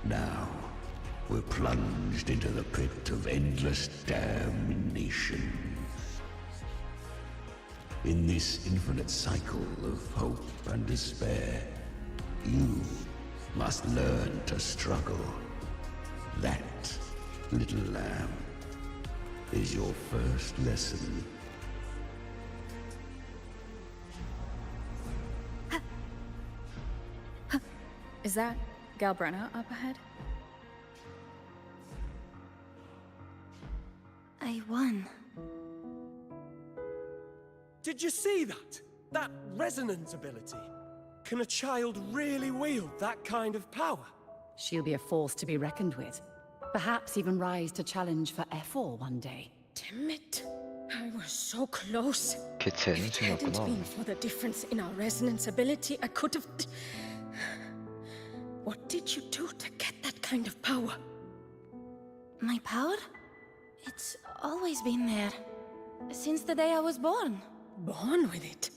Now, we're plunged into the pit of endless damnation. In this infinite cycle of hope and despair, you must learn to struggle. That, little lamb, is your first lesson. Is that Galbrenna up ahead? I won. Did you see that? That resonance ability? Can a child really wield that kind of power? She'll be a force to be reckoned with. Perhaps even rise to challenge for F4 one day. Damn it. I was so close. 걔 If it hadn't 재능충이었구나. been for the difference in our resonance ability, I could have... What did you do to get that kind of power? My power? It's always been there. Since the day I was born. Born with it?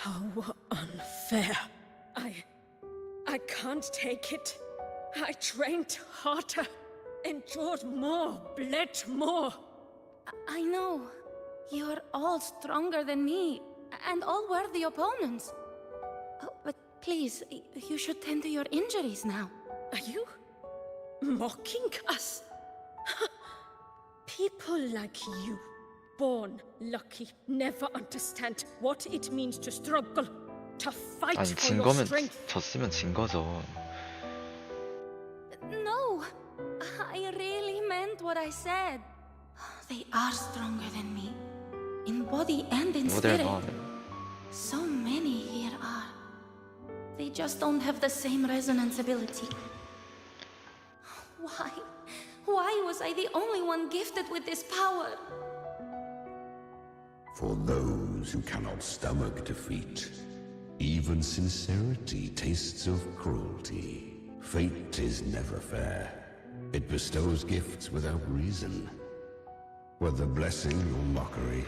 How unfair. I can't take it. I trained harder, endured more, bled more. I know. You're all stronger than me, and all worthy opponents. But please, you should tend to your injuries now. Are you mocking us? People like you, born lucky, never understand what it means to struggle, to fight 아니 for 진 your 거면 strength. 졌으면 진 거죠. No, I really meant what I said. They are stronger than me, in body and in No, they're spirit. not. So many here are. They just don't have the same resonance ability. Why? Why was I the only one gifted with this power? For those who cannot stomach defeat, even sincerity tastes of cruelty. Fate is never fair. It bestows gifts without reason. Whether blessing or mockery,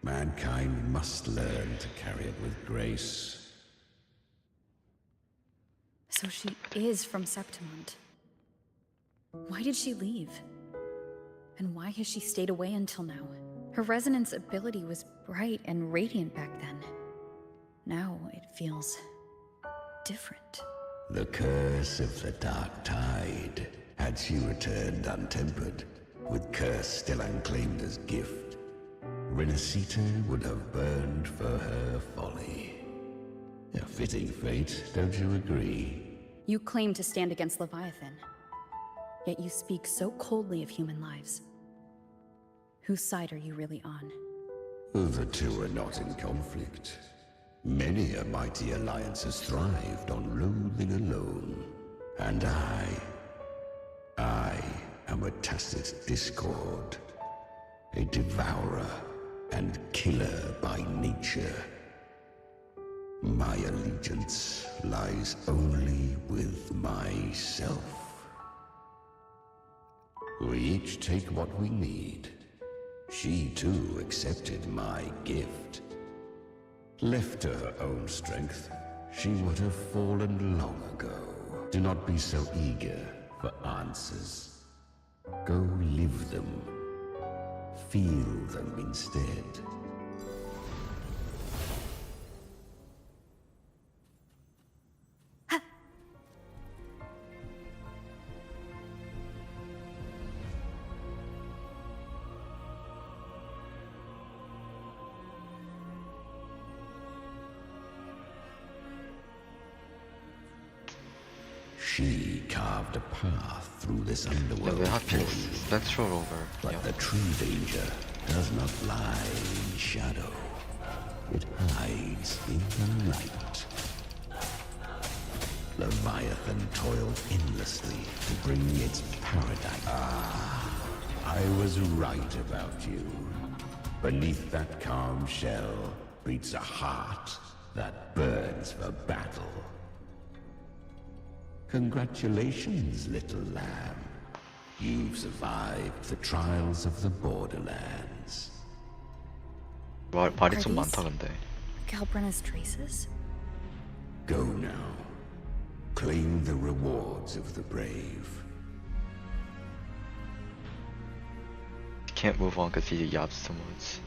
mankind must learn to carry it with grace. So she is from Septimont. Why did she leave? And why has she stayed away until now? Her resonance ability was bright and radiant back then. Now it feels different. The curse of the dark tide. Had she returned untempered, with curse still unclaimed as gift, Renacita would have burned for her folly. A fitting fate, don't you agree? You claim to stand against Leviathan, yet you speak so coldly of human lives. Whose side are you really on? The two are not in conflict. Many a mighty alliance has thrived on loathing alone. And I am a tacit discord. A devourer and killer by nature. My allegiance lies only with myself. We each take what we need. She too accepted my gift. Left to her own strength, she would have fallen long ago. Do not be so eager for answers. Go live them. Feel them instead. She carved a path through this underworld 왜 하필 for you. 스펙트럴 오버. But the true danger does not lie in shadow. It hides in the light. Leviathan toiled endlessly to bring its paradise. I was right about you. Beneath that calm shell beats a heart that burns for battle. Congratulations, little lamb. You've survived the trials of the Borderlands. 말이 좀 많다 근데. Galbrenna's traces? Go now. Claim the rewards of the brave. Can't move on because he yaps so much.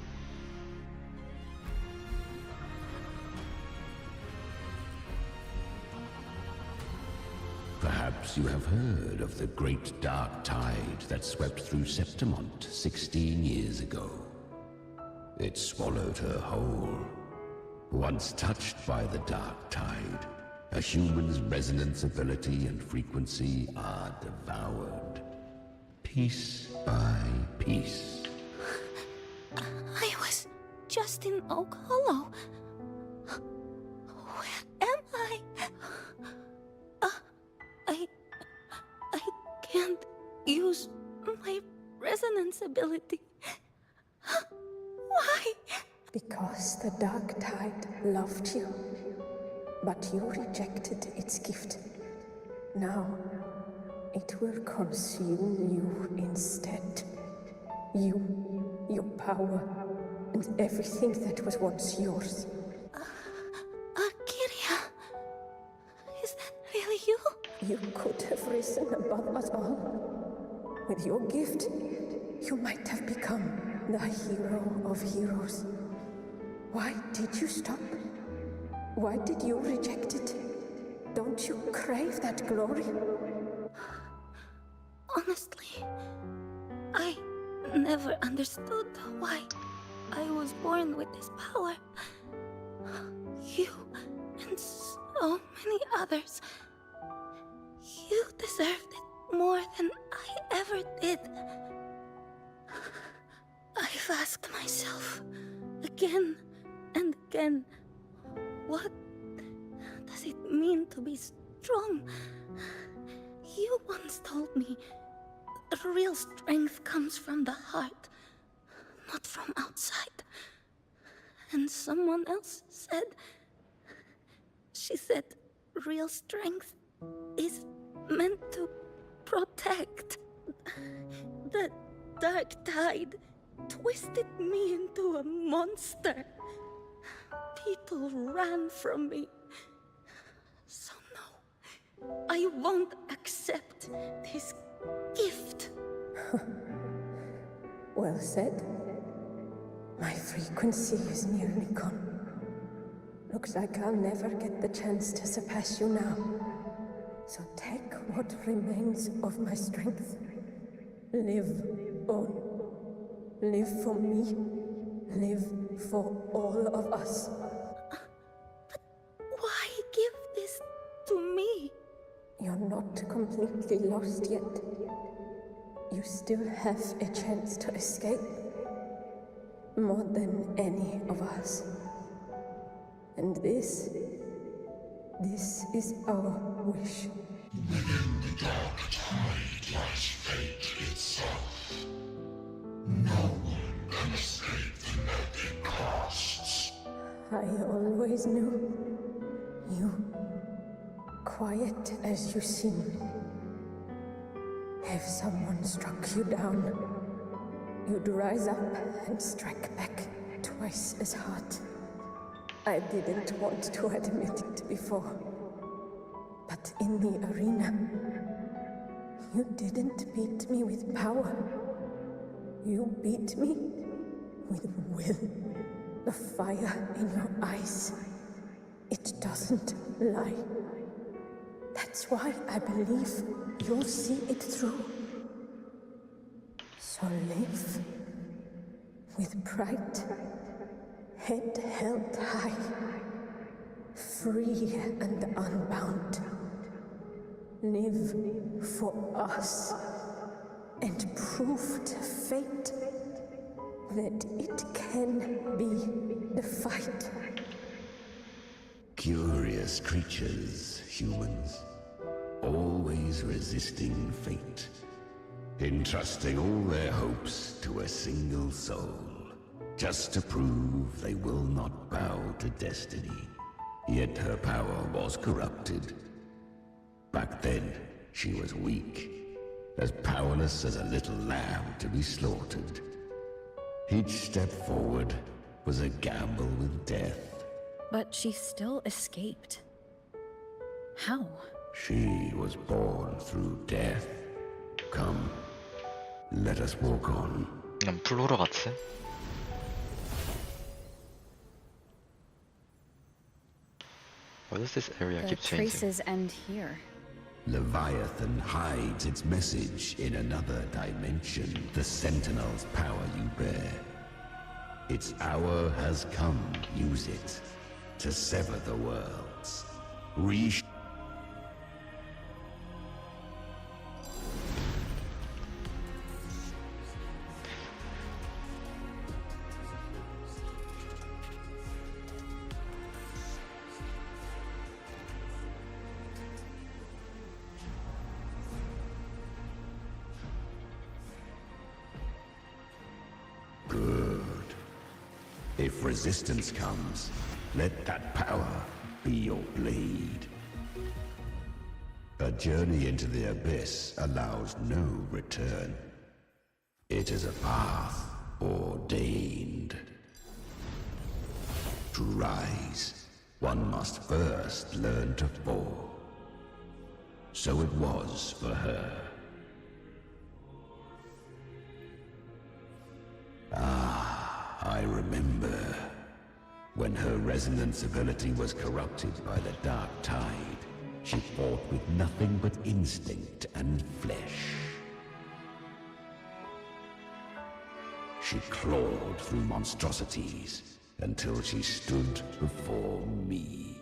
Perhaps you have heard of the great dark tide that swept through Septimont 16 years ago. It swallowed her whole. Once touched by the dark tide, a human's resonance ability and frequency are devoured. Piece by piece. I was just in Oak Hollow. Where am I? I can't use my resonance ability. Why? Because the dark tide loved you, but you rejected its gift. Now, it will consume you instead. You, your power, and everything that was once yours. Arkiria, is that really you? You could have risen above us all. With your gift, you might have become the hero of heroes. Why did you stop? Why did you reject it? Don't you crave that glory? Honestly, I never understood why I was born with this power. You and so many others. You deserved it more than I ever did. I've asked myself again and again, what does it mean to be strong? You once told me real strength comes from the heart, not from outside. And someone else said, she said, real strength is meant to protect. The dark tide twisted me into a monster. People ran from me. So no, I won't accept this gift. Well said. My frequency is nearly gone. Looks like I'll never get the chance to surpass you now. So take what remains of my strength. Live on. Live for me. Live for all of us. But why give this to me? You're not completely lost yet. You still have a chance to escape. More than any of us. And this is our wish. Within the dark tide lies fate itself. No one can escape the net it casts. I always knew you, quiet as you seem. If someone struck you down, you'd rise up and strike back twice as hard. I didn't want to admit it before, but in the arena, you didn't beat me with power. You beat me with will. The fire in your eyes, it doesn't lie. That's why I believe you'll see it through. So live with pride, head held high, free and unbound. Live for us and prove to fate that it can be defied. Curious creatures, humans, always resisting fate, entrusting all their hopes to a single soul, just to prove they will not bow to destiny. Yet her power was corrupted. Back then, she was weak, as powerless as a little lamb to be slaughtered. Each step forward was a gamble with death. But she still escaped. How? She was born through death. Come, let us walk on. 그냥 플로러 같아. Why does this area The keep changing? traces end here. Leviathan hides its message in another dimension. The Sentinel's power you bear. Its hour has come. Use it to sever the worlds. If resistance comes, let that power be your blade. A journey into the abyss allows no return. It is a path ordained. To rise, one must first learn to fall. So it was for her. I remember when her resonance ability was corrupted by the dark tide. She fought with nothing but instinct and flesh. She clawed through monstrosities until she stood before me.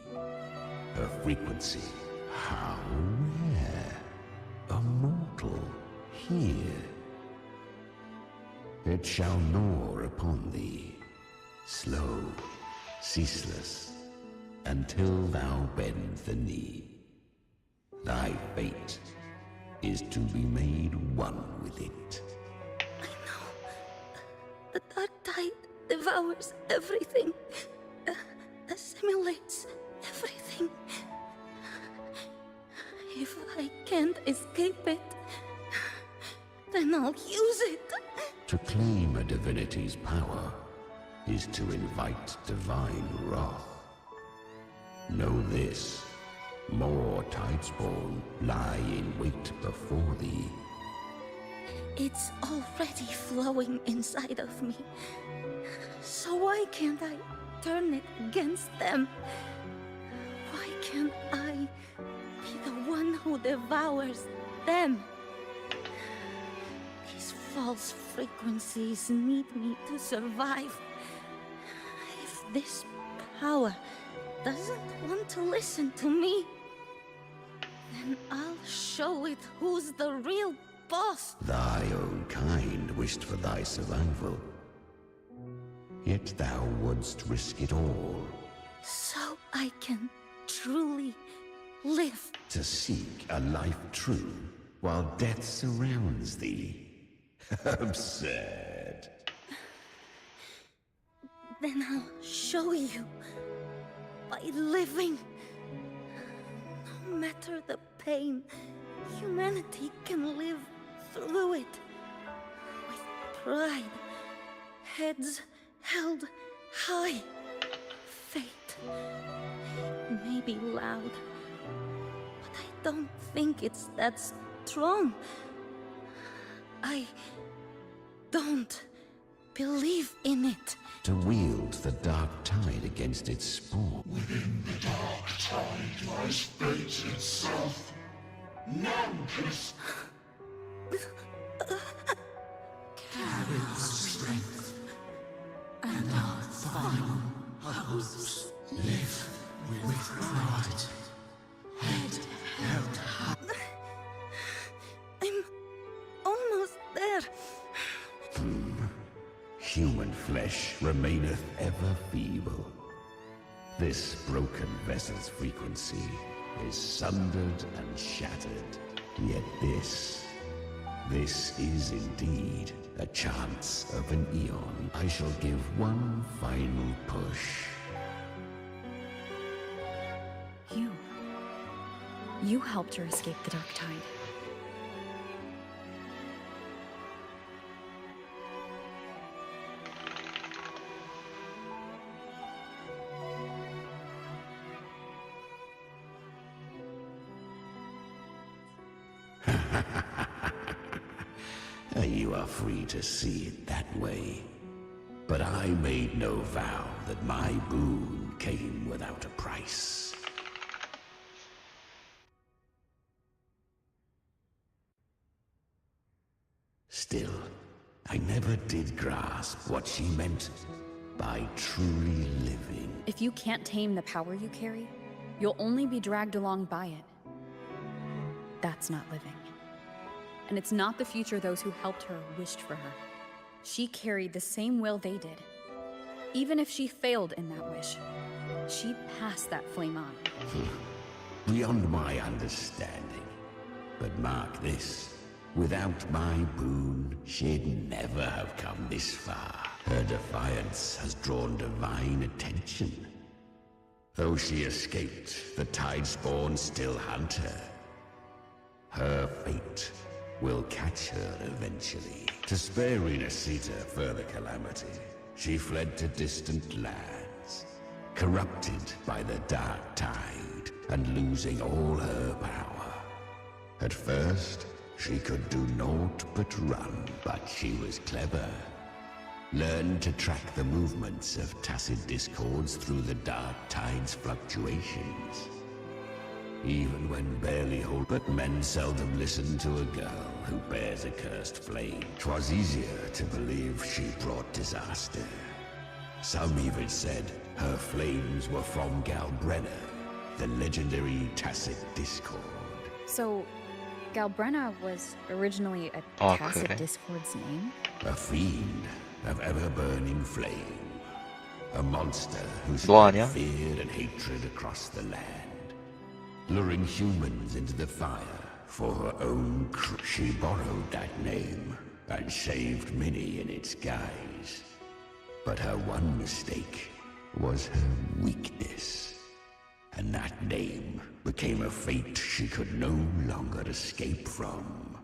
Her frequency, how rare. A mortal here. It shall gnaw upon thee, slow, ceaseless, until thou bend the knee. Thy fate is to be made one with it. The dark tide devours everything, assimilates everything. If I can't escape it, then I'll use it. To claim a divinity's power is to invite divine wrath. Know this, more Tidespawn lie in wait before thee. It's already flowing inside of me. So why can't I turn it against them? Why can't I be the one who devours them? These false frequencies need me to survive. If this power doesn't want to listen to me, then I'll show it who's the real boss. Thy own kind wished for thy survival. Yet thou wouldst risk it all. So I can truly live. To seek a life true while death surrounds thee. Absurd. Then I'll show you. By living. No matter the pain, humanity can live through it. With pride. Heads held high. Fate may be loud, but I don't think it's that strong. I don't believe in it. To wield the dark tide against its spawn. Within the dark tide lies fate itself. None can Carry our strength and our final hopes. Live with pride. Head held high. I'm almost there. Human flesh remaineth ever feeble. This broken vessel's frequency is sundered and shattered. Yet this is indeed a chance of an eon. I shall give one final push. You helped her escape the Dark Tide. You are free to see it that way. But I made no vow that my boon came without a price. Still, I never did grasp what she meant by truly living. If you can't tame the power you carry, you'll only be dragged along by it. That's not living. And it's not the future those who helped her wished for her. She carried the same will they did. Even if she failed in that wish, she passed that flame on. Beyond my understanding. But mark this. Without my boon, she'd never have come this far. Her defiance has drawn divine attention. Though she escaped, the Tidespawn still hunt her. Her fate will catch her eventually. To spare Renacita further calamity, she fled to distant lands, corrupted by the Dark Tide and losing all her power. At first, she could do naught but run, but she was clever. Learned to track the movements of tacit discords through the Dark Tide's fluctuations. Even when barely whole, but men seldom listen to a girl who bears a cursed flame. 'Twas easier to believe she brought disaster. Some even said her flames were from Galbrenna, the legendary tacit discord. So, Galbrenna was originally a Oh, tacit okay. discord's name? A fiend of ever-burning flame. A monster who 뭐 spread 하냐? fear and hatred across the land. Luring humans into the fire for her own She borrowed that name and saved many in its guise. But her one mistake was her weakness. And that name became a fate she could no longer escape from.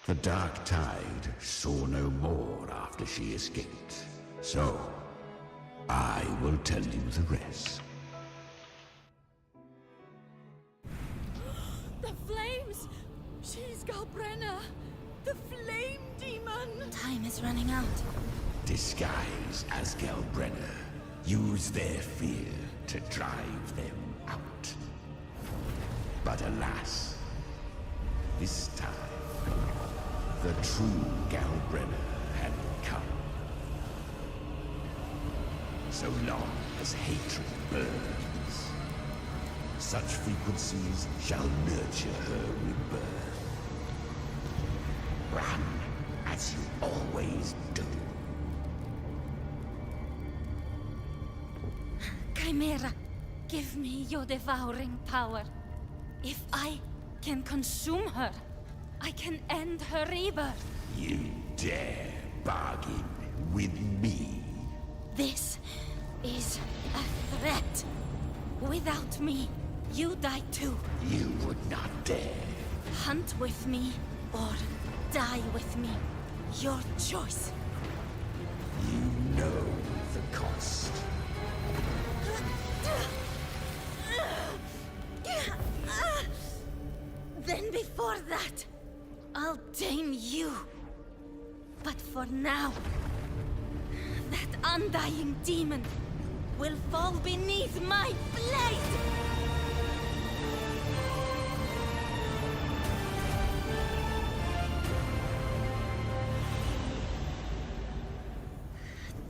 The Dark Tide saw no more after she escaped. So, I will tell you the rest. The flames! She's Galbrenna! The flame demon! Time is running out. Disguise as Galbrenna. Use their fear to drive them out. But alas, this time, the true Galbrenna had come. So long as hatred burns, such frequencies shall nurture her rebirth. Run as you always do. Chimera, give me your devouring power. If I can consume her, I can end her rebirth. You dare bargain with me? This is a threat. Without me, you die too. You would not dare. Hunt with me or die with me. Your choice. You know the cost. Then before that, I'll tame you. But for now, that undying demon will fall beneath my blade!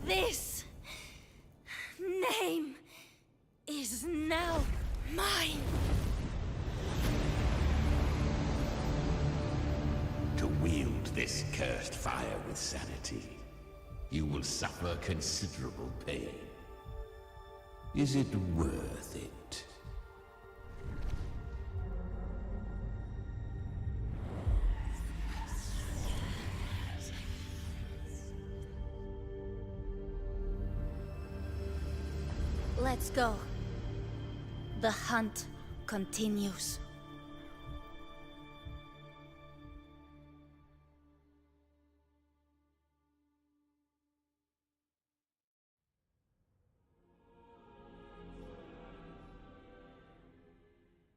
This name is now mine. To wield this cursed fire with sanity, you will suffer considerable pain. Is it worth it? Let's go. The hunt continues.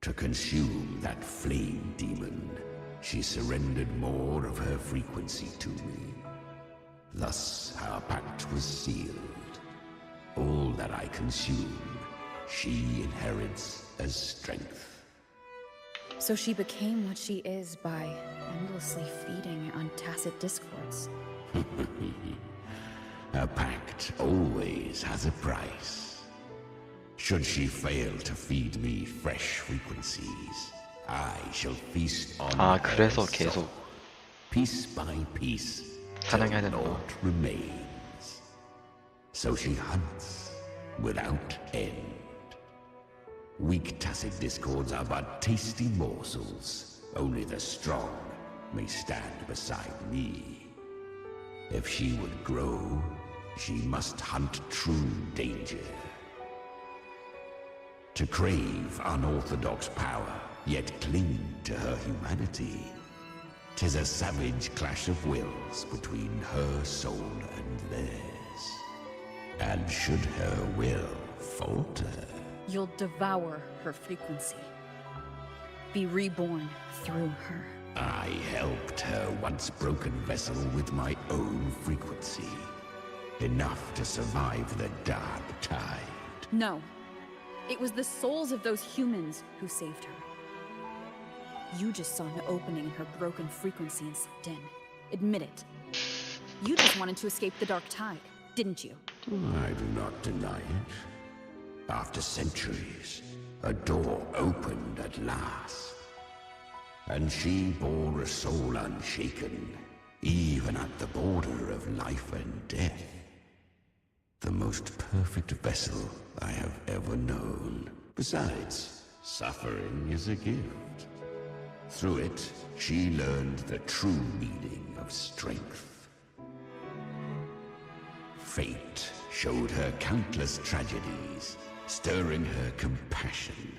To consume that flame demon, she surrendered more of her frequency to me. Thus our pact was sealed. All that I consume, she inherits as strength. So she became what she is by endlessly feeding on tacit discords. A pact always has a price. Should she fail to feed me fresh frequencies, I shall feast on 아, her 그래서 soul, 계속 piece by piece, till 사냥해야 되는 거야. naught remains. So she hunts without end. Weak tacit discords are but tasty morsels. Only the strong may stand beside me. If she would grow, she must hunt true danger. To crave unorthodox power, yet cling to her humanity, 'tis a savage clash of wills between her soul and theirs. And should her will falter, You'll devour her frequency. Be reborn through her. I helped her once broken vessel with my own frequency. Enough to survive the dark tide. No. It was the souls of those humans who saved her. You just saw an opening in her broken frequency and slipped in. Admit it. You just wanted to escape the dark tide, didn't you? I do not deny it. After centuries, a door opened at last. And she bore a soul unshaken, even at the border of life and death. The most perfect vessel I have ever known. Besides, suffering is a gift. Through it, she learned the true meaning of strength. Fate showed her countless tragedies, stirring her compassion,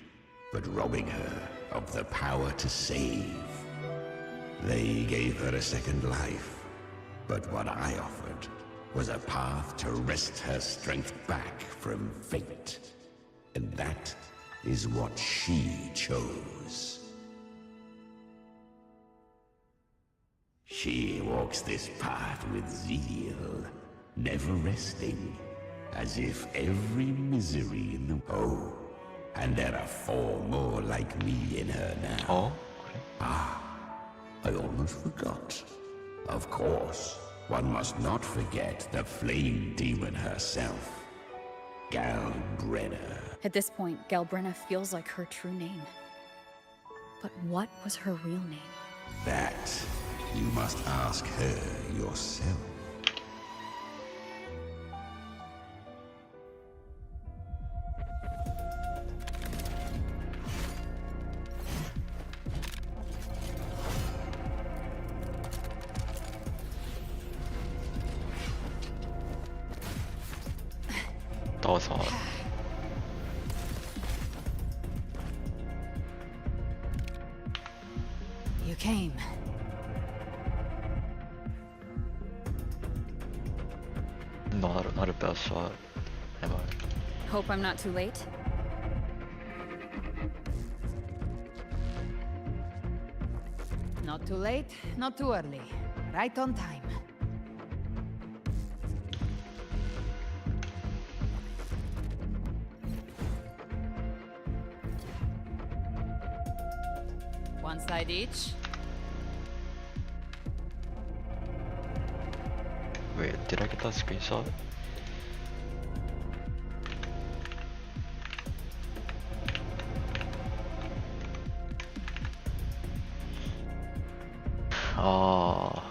but robbing her of the power to save. They gave her a second life, but what I offered was a path to wrest her strength back from fate. And that is what she chose. She walks this path with zeal, never resting, as if every misery in the... Oh, and there are 4 more like me in her now. Oh? Ah, I almost forgot. Of course, one must not forget the flame demon herself, Galbrenna. At this point, Galbrenna feels like her true name. But what was her real name? That you must ask her yourself. 떠서 You came. 나를 빼앗아. 해봐. Hope I'm not too late. Not too late, not too early. Right on time. One side each. Wait, did I get that screenshot? Ah.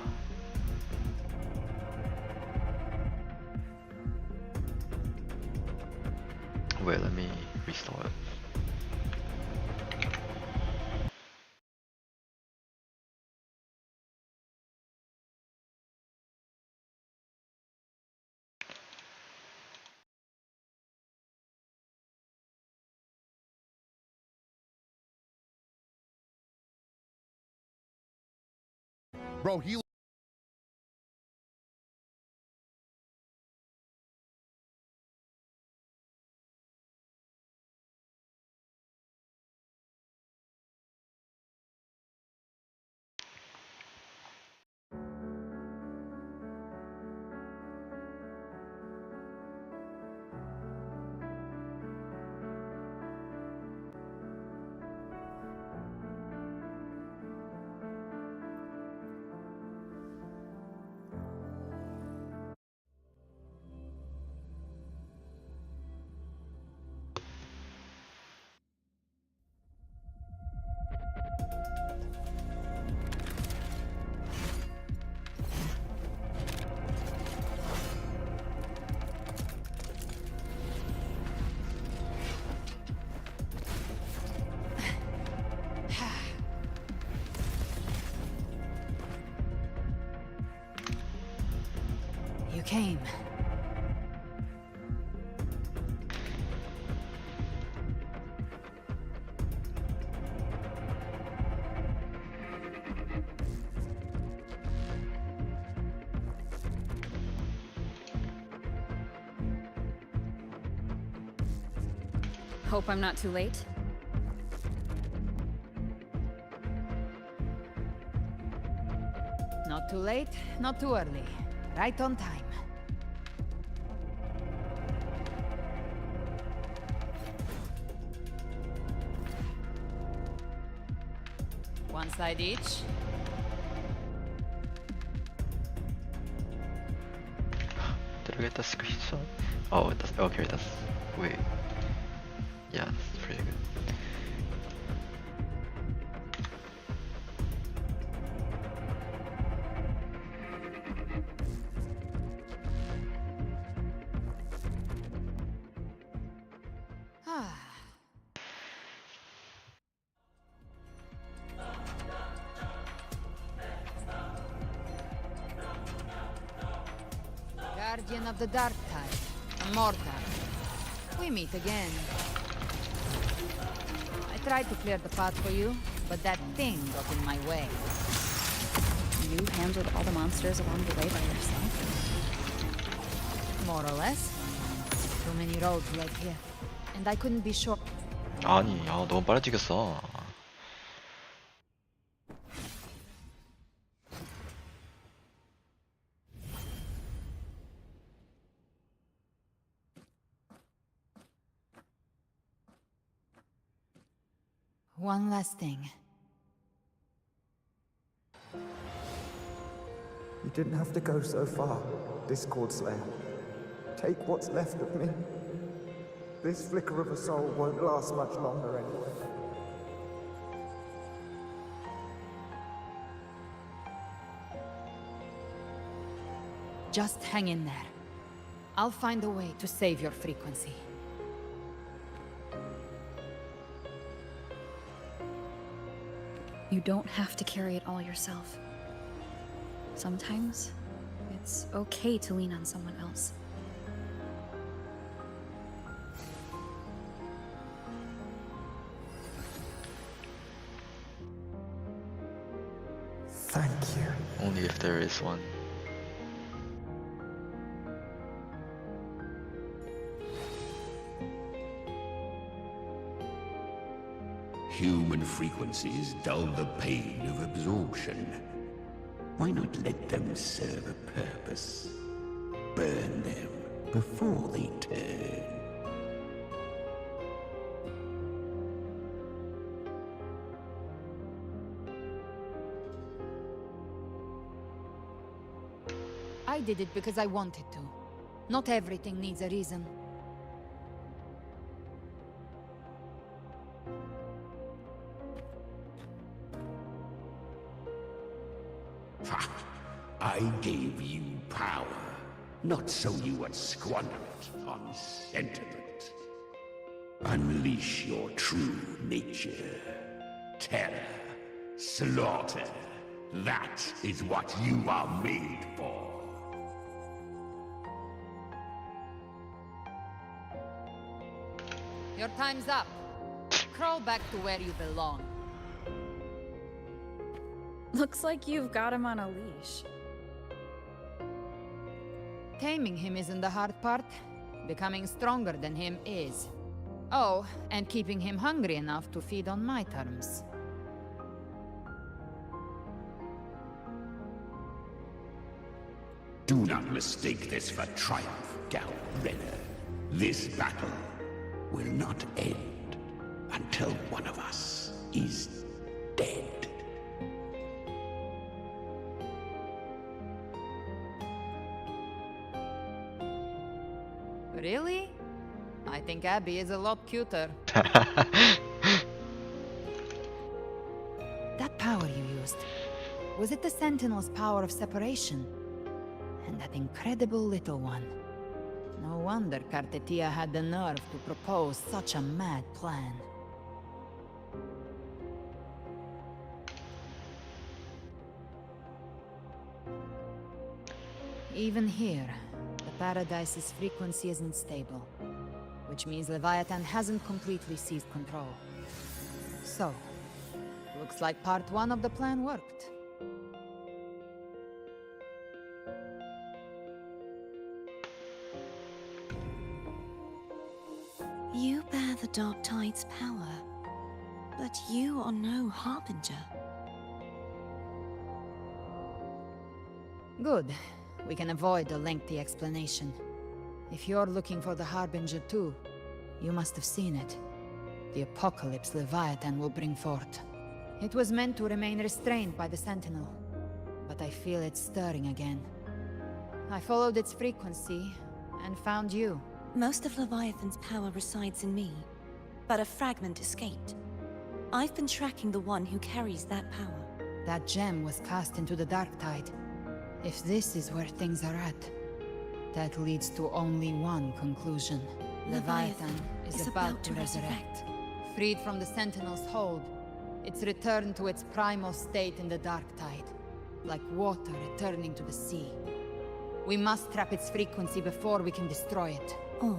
Wait, let me restart. Bro, he You came. Hope I'm not too late. Not too late, not too early. Right on time. One side each. Did we get the screenshot? Oh, that's okay. That's wait. Yeah, that's pretty good. Guardian of the Dark Tide, Immortal. We meet again. I tried to clear the path for you, but that thing got in my way. You handled all the monsters along the way by yourself? More or less. Too many roads led here, and I couldn't be sure. 아니, 너무 빨리 찍었어. One last thing. You didn't have to go so far, Discord Slayer. Take what's left of me. This flicker of a soul won't last much longer anyway. Just hang in there. I'll find a way to save your frequency. You don't have to carry it all yourself. Sometimes, it's okay to lean on someone else. Thank you. Only if there is one. Human frequencies dull the pain of absorption. Why not let them serve a purpose? Burn them before they turn. I did it because I wanted to. Not everything needs a reason. Ha! I gave you power, not so you would squander it on sentiment. Unleash your true nature. Terror, slaughter. That is what you are made for. Your time's up. Crawl back to where you belong. Looks like you've got him on a leash. Taming him isn't the hard part. Becoming stronger than him is. Oh, and keeping him hungry enough to feed on my terms. Do not mistake this for triumph, Galbrenna. This battle will not end until one of us is dead. Really? I think Abby is a lot cuter. That power you used, was it the Sentinel's power of separation? And that incredible little one. No wonder Cartetia had the nerve to propose such a mad plan. Even here, the Paradise's frequency isn't stable, which means Leviathan hasn't completely seized control. So, looks like part 1 of the plan worked. You bear the Dark Tide's power, but you are no Harbinger. Good. We can avoid a lengthy explanation. If you're looking for the Harbinger too, you must have seen it. The apocalypse Leviathan will bring forth. It was meant to remain restrained by the Sentinel, but I feel it stirring again. I followed its frequency, and found you. Most of Leviathan's power resides in me, but a fragment escaped. I've been tracking the one who carries that power. That gem was cast into the Dark Tide. If this is where things are at, that leads to only one conclusion. Leviathan is about to resurrect. Freed from the Sentinel's hold, it's returned to its primal state in the Dark Tide, like water returning to the sea. We must trap its frequency before we can destroy it. Or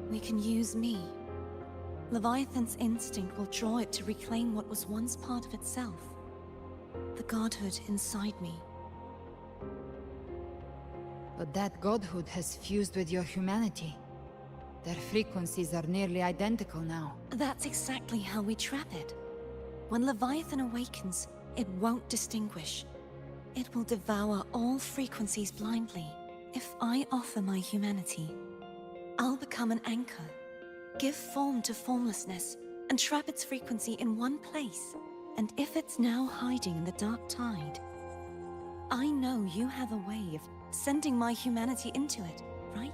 we can use me. Leviathan's instinct will draw it to reclaim what was once part of itself. The godhood inside me. But that godhood has fused with your humanity. Their frequencies are nearly identical now. That's exactly how we trap it. When Leviathan awakens, it won't distinguish. It will devour all frequencies blindly. If I offer my humanity, I'll become an anchor, give form to formlessness, and trap its frequency in one place. And if it's now hiding in the Dark Tide, I know you have a way of sending my humanity into it, right?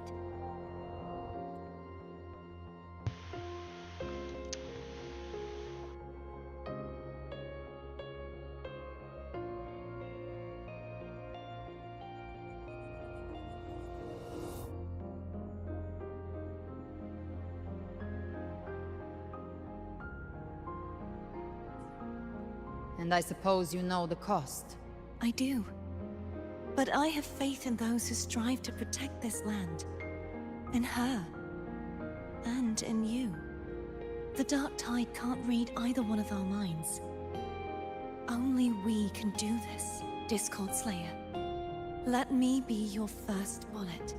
And I suppose you know the cost. I do. But I have faith in those who strive to protect this land. In her. And in you. The Dark Tide can't read either one of our minds. Only we can do this, Discord Slayer. Let me be your first bullet.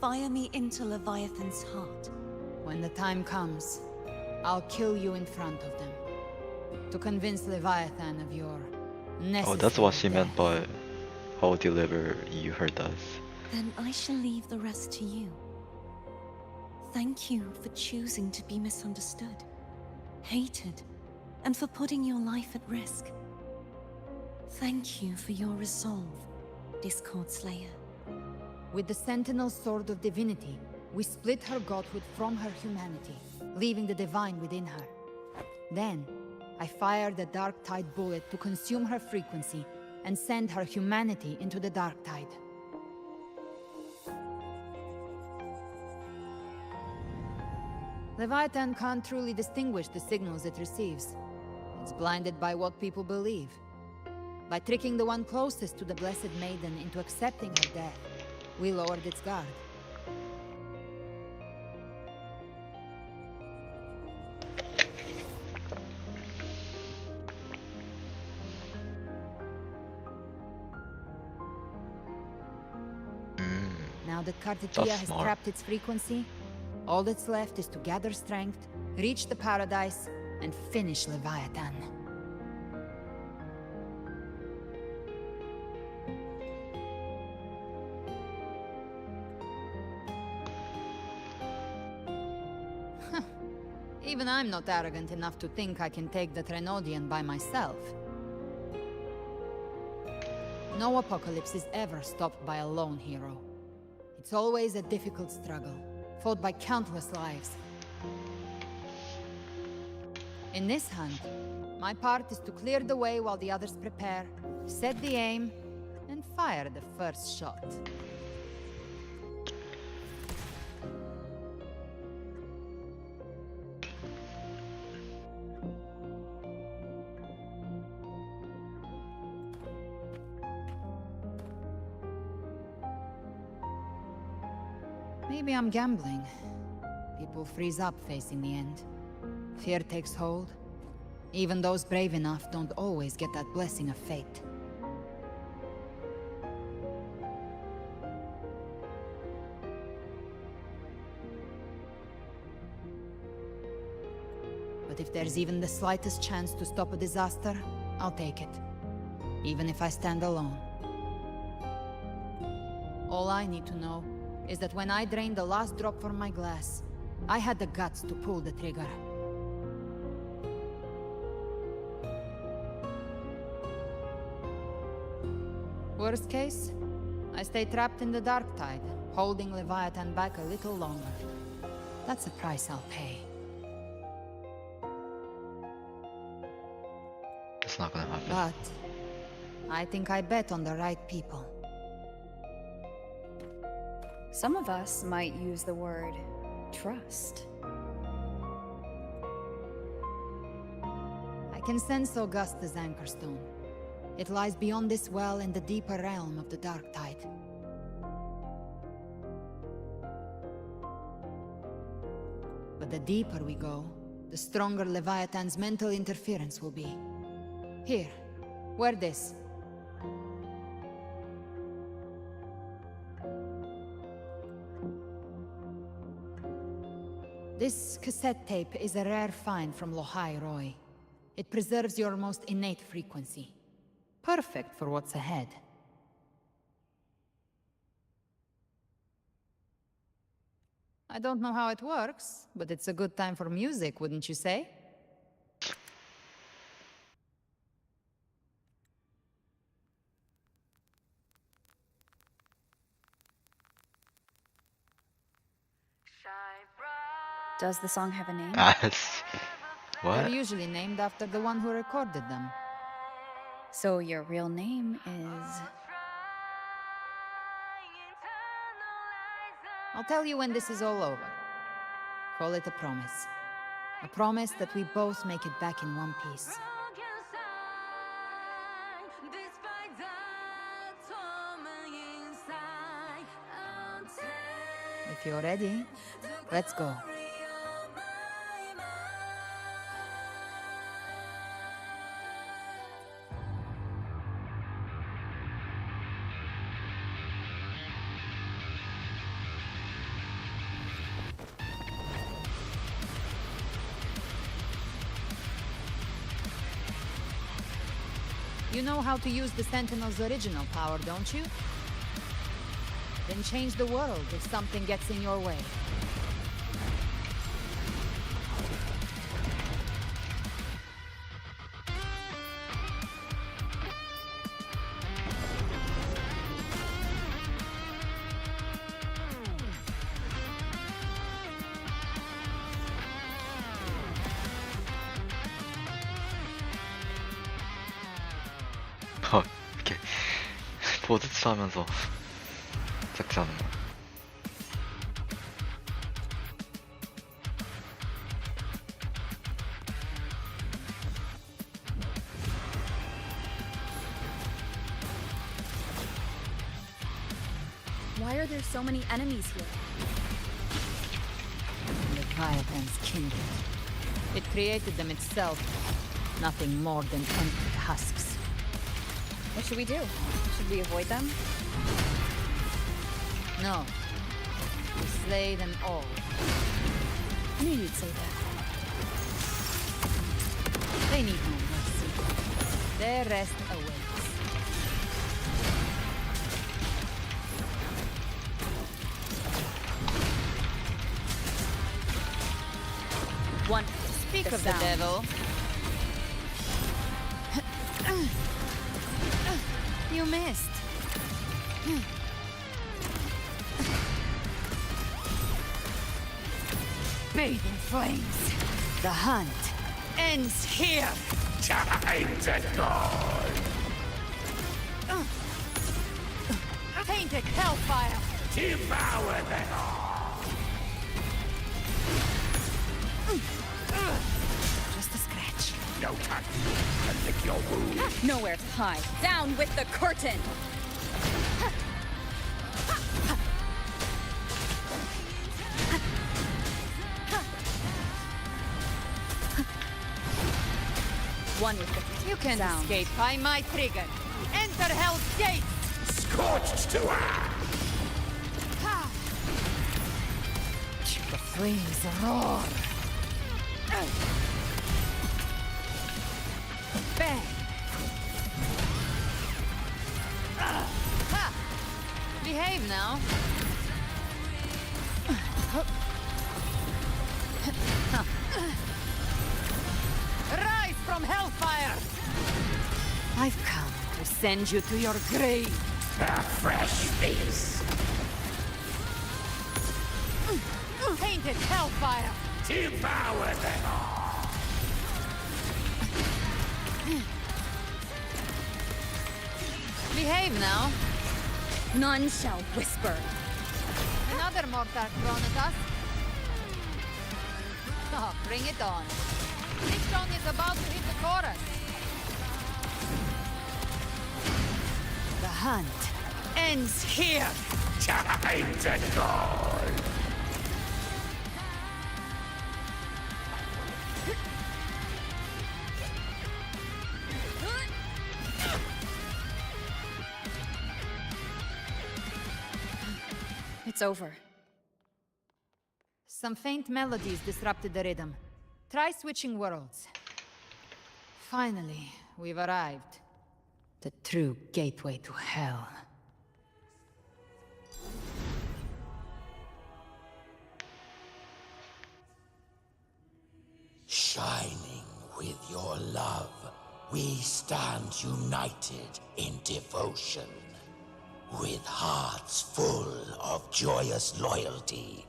Fire me into Leviathan's heart. When the time comes, I'll kill you in front of them. To convince Leviathan of your necessary Oh, that's what she death. meant by I'll deliver you her death. Then I shall leave the rest to you. Thank you for choosing to be misunderstood, hated, and for putting your life at risk. Thank you for your resolve, Discord Slayer. With the Sentinel Sword of Divinity, we split her godhood from her humanity, leaving the divine within her. Then, I fired a Dark Tide bullet to consume her frequency and send her humanity into the Dark Tide. Leviathan can't truly distinguish the signals it receives. It's blinded by what people believe. By tricking the one closest to the Blessed Maiden into accepting her death, we lowered its guard. that Kartikia That's has smart. trapped its frequency, all that's left is to gather strength, reach the paradise, and finish Leviathan. Even I'm not arrogant enough to think I can take the Trenodian by myself. No apocalypse is ever stopped by a lone hero. It's always a difficult struggle, fought by countless lives. In this hunt, my part is to clear the way while the others prepare, set the aim, and fire the first shot. Maybe I'm gambling. People freeze up facing the end. Fear takes hold. Even those brave enough don't always get that blessing of fate. But if there's even the slightest chance to stop a disaster, I'll take it. Even if I stand alone. All I need to know is that when I drained the last drop from my glass, I had the guts to pull the trigger. Worst case, I stay trapped in the dark tide, holding Leviathan back a little longer. That's the price I'll pay. It's not gonna happen. But I think I bet on the right people. Some of us might use the word trust. I can sense Augusta's Anchorstone. It lies beyond this well in the deeper realm of the Dark Tide. But the deeper we go, the stronger Leviathan's mental interference will be. Here, wear this. This cassette tape is a rare find from Lohai Roy. It preserves your most innate frequency. Perfect for what's ahead. I don't know how it works, but it's a good time for music, wouldn't you say? Does the song have a name? What? They're usually named after the one who recorded them. So your real name is... I'll tell you when this is all over. Call it a promise. A promise that we both make it back in one piece. If you're ready, let's go. You know how to use the Sentinel's original power, don't you? Then change the world if something gets in your way. 이렇게 보드츠 하면서 작지하는 거. Why are there so many enemies here? Leviathan's kindred. It created them itself. Nothing more than empty husks. What should we do? Should we avoid them? No. slay them all. I knew you'd say that. They need no mercy. Their rest awaits. One. Speak of the devil. You missed. Bathe in flames. The hunt ends here. Time to go. Tainted hellfire. Devour them all. Just a scratch. No time to lick your wound. Nowhere to hide. Down with the curtain. One with the you can escape by my trigger. Enter Hell's Gate. Scorched to earth. The flames roar. Bang. Ha! Behave now. Rise from hellfire! I've come to send you to your grave. A fresh face. Tainted hellfire! Devour them all. Behave now. None shall whisper. Another mortar thrown at us. Oh, bring it on. This song is about to hit the chorus. The hunt ends here. Time to go. It's over. Some faint melodies disrupted the rhythm. Try switching worlds. Finally, we've arrived. The true gateway to hell. Shining with your love, we stand united in devotion. With hearts full of joyous loyalty,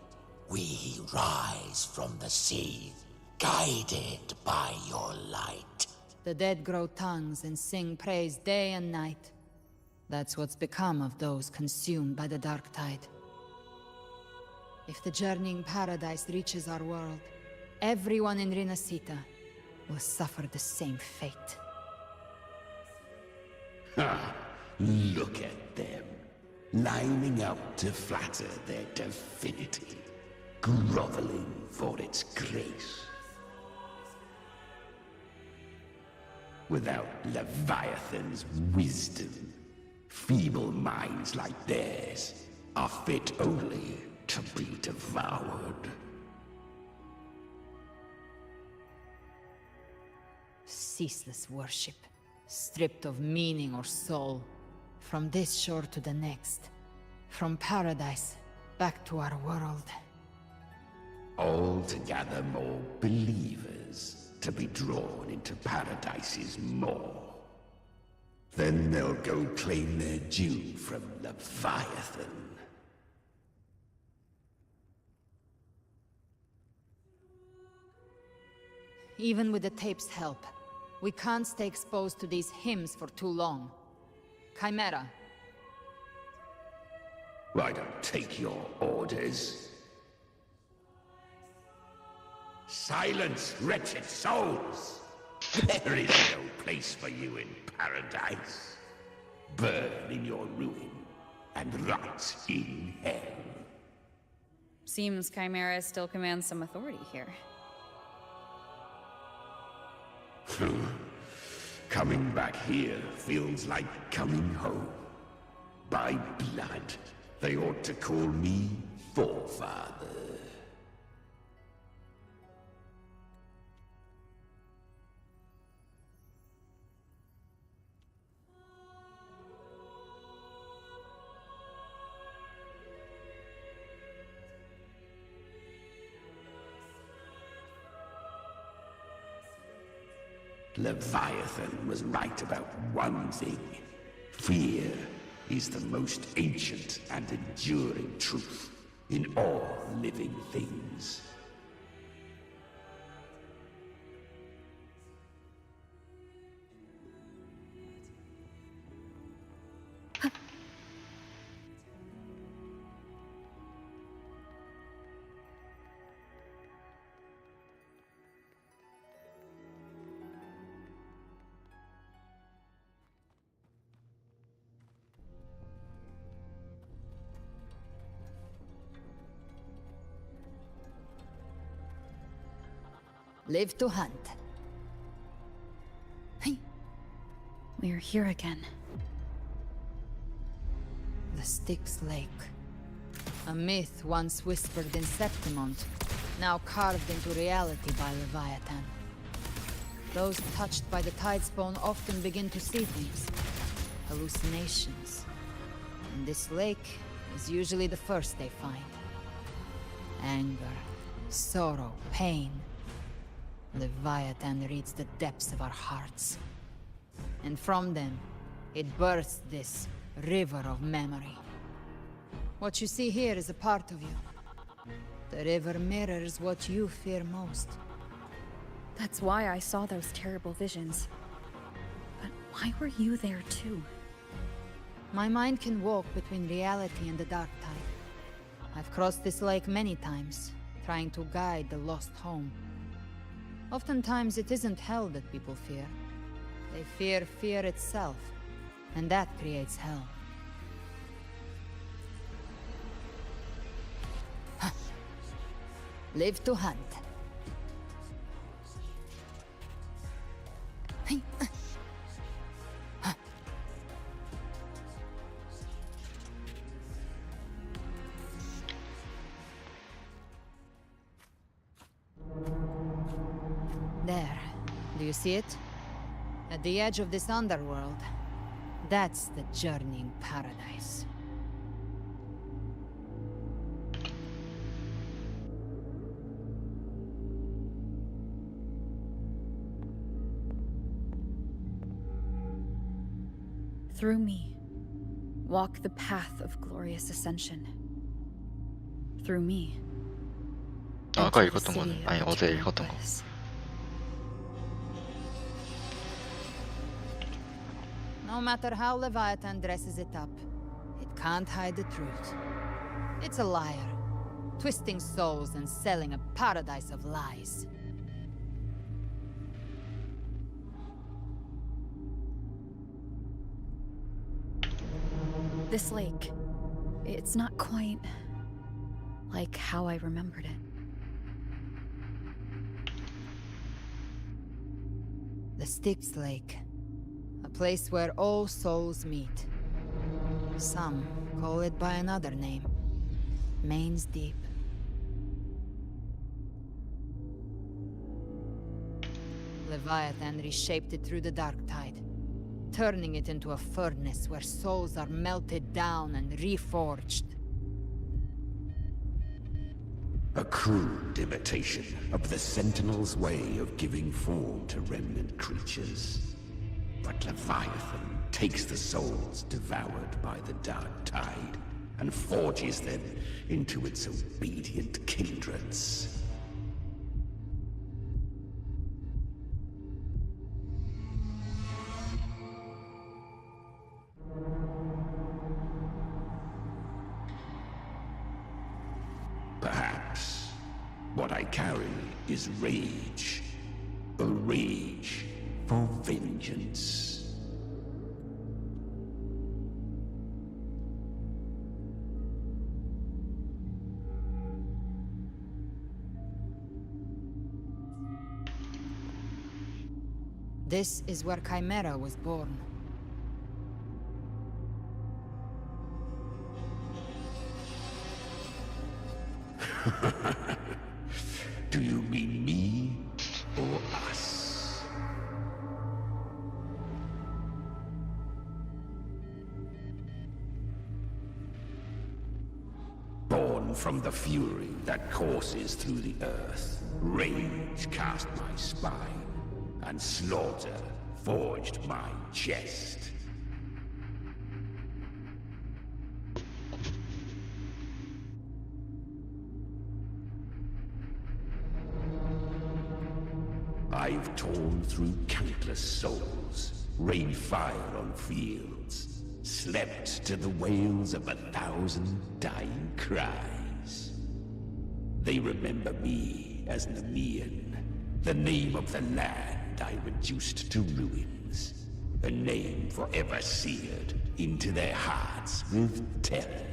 we rise from the sea, guided by your light. The dead grow tongues and sing praise day and night. That's what's become of those consumed by the dark tide. If the journeying paradise reaches our world, everyone in Rinasita will suffer the same fate. Ha! Look at them, lining up to flatter their divinity, groveling for its grace. Without Leviathan's wisdom, feeble minds like theirs are fit only to be devoured. Ceaseless worship, stripped of meaning or soul. From this shore to the next. From paradise back to our world. All to gather more believers to be drawn into Paradise's maw. Then they'll go claim their due from Leviathan. Even with the tape's help, we can't stay exposed to these hymns for too long. Chimera. I don't take your orders. Silence, wretched souls! There is no place for you in paradise. Burn in your ruin and rot in hell. Seems Chimera still commands some authority here. Coming back here feels like coming home. By blood, they ought to call me forefather. Leviathan was right about one thing. Fear is the most ancient and enduring truth in all living things. Live to hunt. We're here again. The Styx Lake. A myth once whispered in Septimont, now carved into reality by Leviathan. Those touched by the Tidespawn often begin to see things. Hallucinations. And this lake is usually the first they find. Anger, sorrow, pain. Leviathan reads the depths of our hearts. And from them, it births this river of memory. What you see here is a part of you. The river mirrors what you fear most. That's why I saw those terrible visions. But why were you there too? My mind can walk between reality and the dark tide. I've crossed this lake many times, trying to guide the lost home. Oftentimes it isn't hell that people fear. They fear fear itself, and that creates hell. Live to hunt. There. Do you see it? At the edge of this underworld. That's the journeying paradise. Through me, walk the path of glorious ascension. Through me. 아까 읽었던 거는 아니 어제 읽었던 거. No matter how Leviathan dresses it up, it can't hide the truth. It's a liar, twisting souls and selling a paradise of lies. This lake, it's not quite like how I remembered it. The Styx Lake. A place where all souls meet. Some call it by another name. Main's Deep. Leviathan reshaped it through the dark tide, turning it into a furnace where souls are melted down and reforged. A crude imitation of the Sentinel's way of giving form to remnant creatures. But Leviathan takes the souls devoured by the dark tide and forges them into its obedient kindreds. Perhaps what I carry is rage. A rage for vengeance. This is where Chimera was born. Do you mean me or us? Born from the fury that courses through the earth, rage cast my spine, and slaughter forged my chest. I've torn through countless souls, rained fire on fields, slept to the wails of 1,000 dying cries. They remember me as Nemean, the name of the land I reduced to ruins, a name forever seared into their hearts with terror.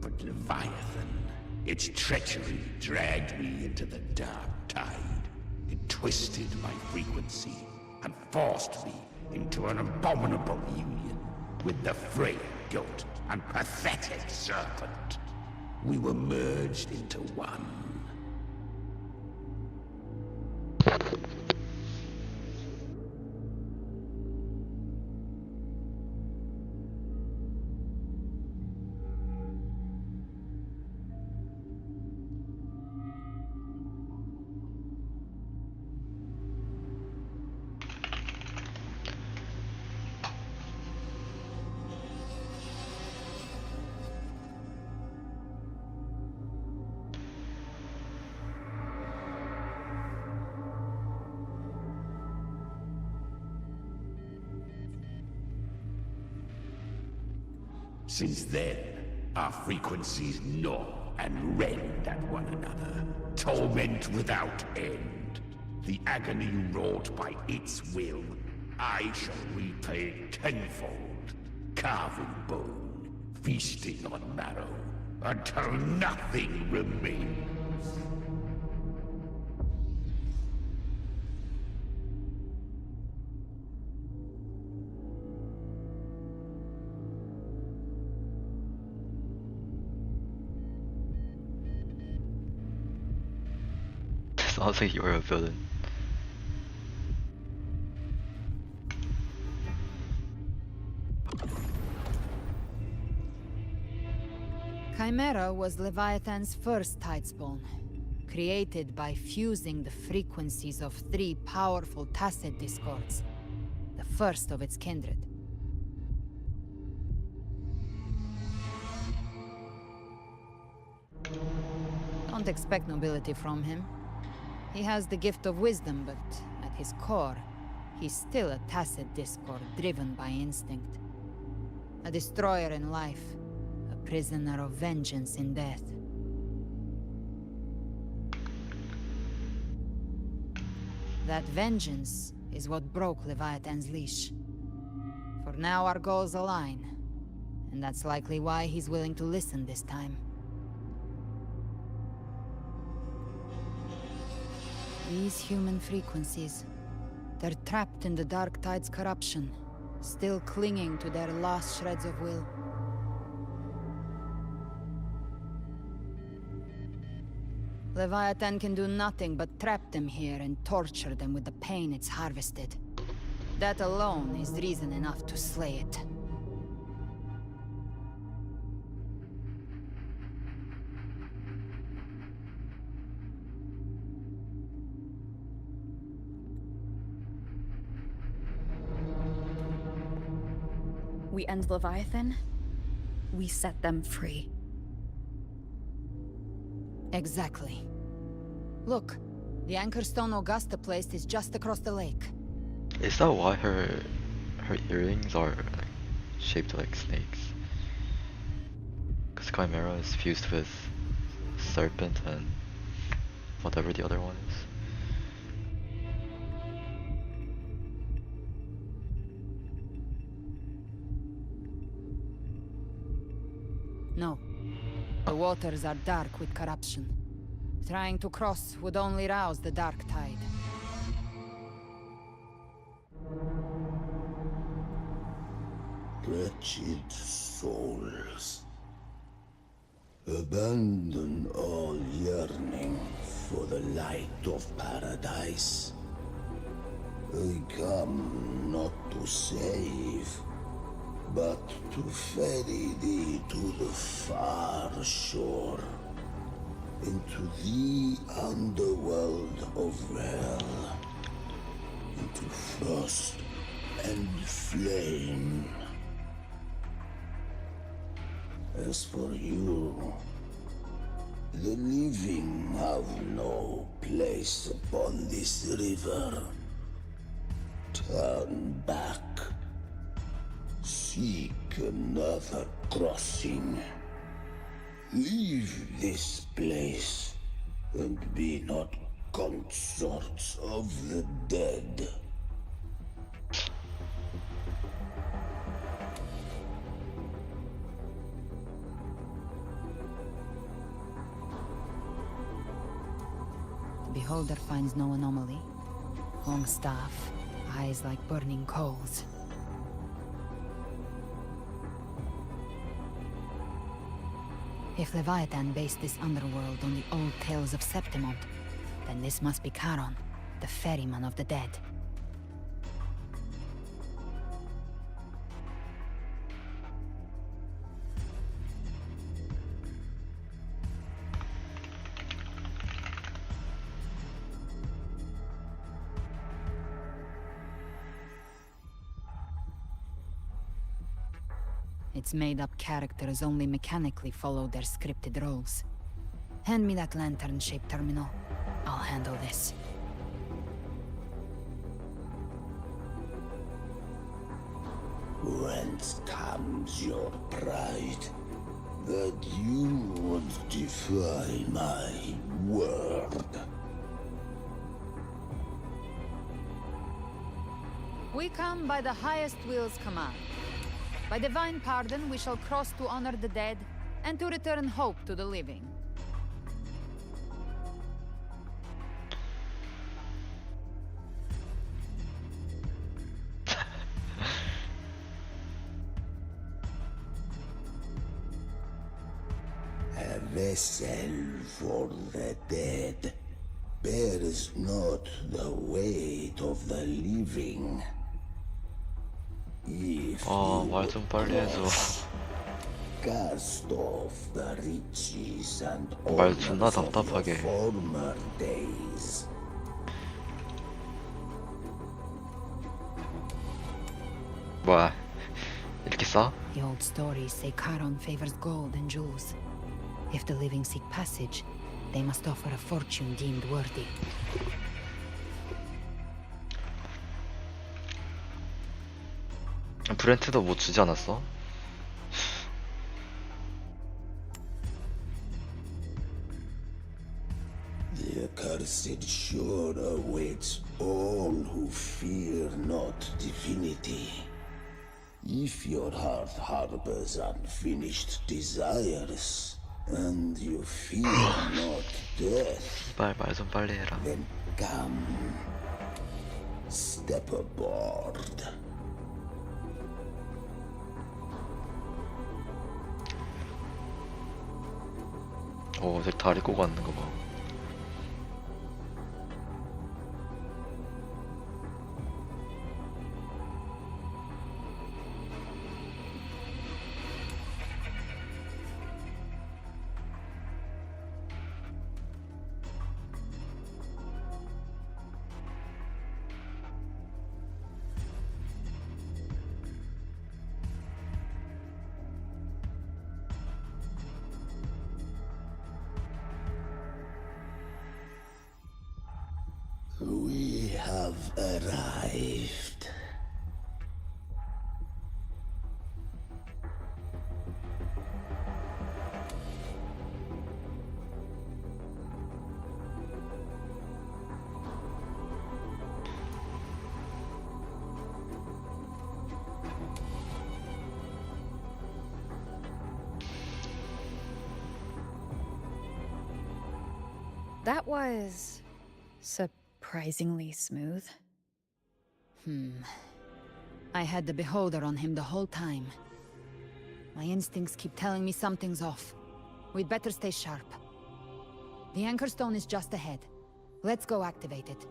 But Leviathan, its treachery dragged me into the dark tide. It twisted my frequency and forced me into an abominable union with the frail goat and pathetic serpent. We were merged into one. Since then, our frequencies gnaw and rend at one another, torment without end. The agony wrought by its will, I shall repay tenfold, carving bone, feasting on marrow, until nothing remains. Sounds like you're a villain. Chimera was Leviathan's first tidespawn, created by fusing the frequencies of 3 powerful tacet discords, the first of its kindred. Don't expect nobility from him. He has the gift of wisdom, but at his core, he's still a tacet discord driven by instinct. A destroyer in life, a prisoner of vengeance in death. That vengeance is what broke Leviathan's leash. For now our goals align, and that's likely why he's willing to listen this time. These human frequencies, they're trapped in the Dark Tide's corruption, still clinging to their last shreds of will. Leviathan can do nothing but trap them here and torture them with the pain it's harvested. That alone is reason enough to slay it. We end Leviathan, we set them free. Exactly. Look, the Anchorstone Augusta placed is just across the lake. Is that why her earrings are like, shaped like snakes? Because Chimera is fused with Serpent and whatever the other one is. No. The waters are dark with corruption. Trying to cross would only rouse the Dark Tide. wretched souls. Abandon all yearning for the light of paradise. I come not to save, but to ferry thee to the far shore, into the underworld of hell, into frost and flame. As for you, the living have no place upon this river. Turn back. Seek another crossing. Leave this place, and be not consorts of the dead. The beholder finds no anomaly. Long staff, eyes like burning coals. If Leviathan based this underworld on the old tales of Septimont, then this must be Charon, the ferryman of the dead. Its made-up characters only mechanically follow their scripted roles. Hand me that lantern-shaped terminal. I'll handle this. Whence comes your pride? That you would defy my word? We come by the highest will's command. By divine pardon, we shall cross to honor the dead, and to return hope to the living. A vessel for the dead bears not the weight of the living. 말 좀 빨리 해줘. Cast off the riches and 말 존나 honors of the 답답하게. former days. 뭐야? 이렇게 써? The old stories say Charon favors gold and jewels. If the living seek passage, they must offer a fortune deemed worthy. 브렌트도 뭐 주지 않았어? The accursed shore awaits all who fear not divinity. If your heart harbors unfinished desires, and you fear not death, 말 좀 빨리 해라. then come, step aboard. 저 다리 꼬고 앉는 거 봐. We have arrived. That was surprisingly smooth. I had the beholder on him the whole time. My instincts keep telling me something's off. We'd better stay sharp. The Anchor Stone is just ahead. Let's go activate it.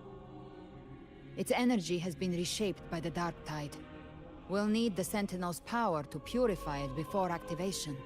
Its energy has been reshaped by the Dark Tide. We'll need the Sentinel's power to purify it before activation.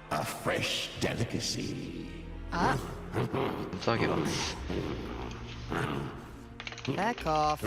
A fresh delicacy. 깜짝이야. Back off.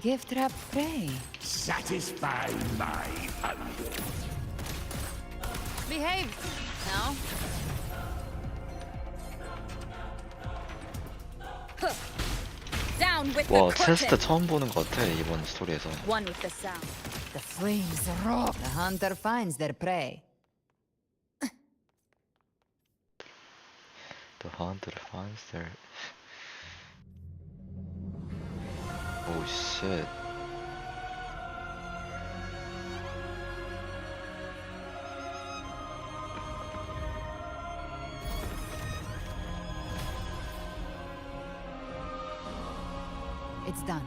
Gift wrap prey. Satisfy my hunger. Behave. No. Down with 와, the curtain. 체스트 처음 보는 것 같아, 이번 스토리에서. One with the sound. The flames roar. The hunter finds their prey. The hunter finds their... Oh shit. It's done.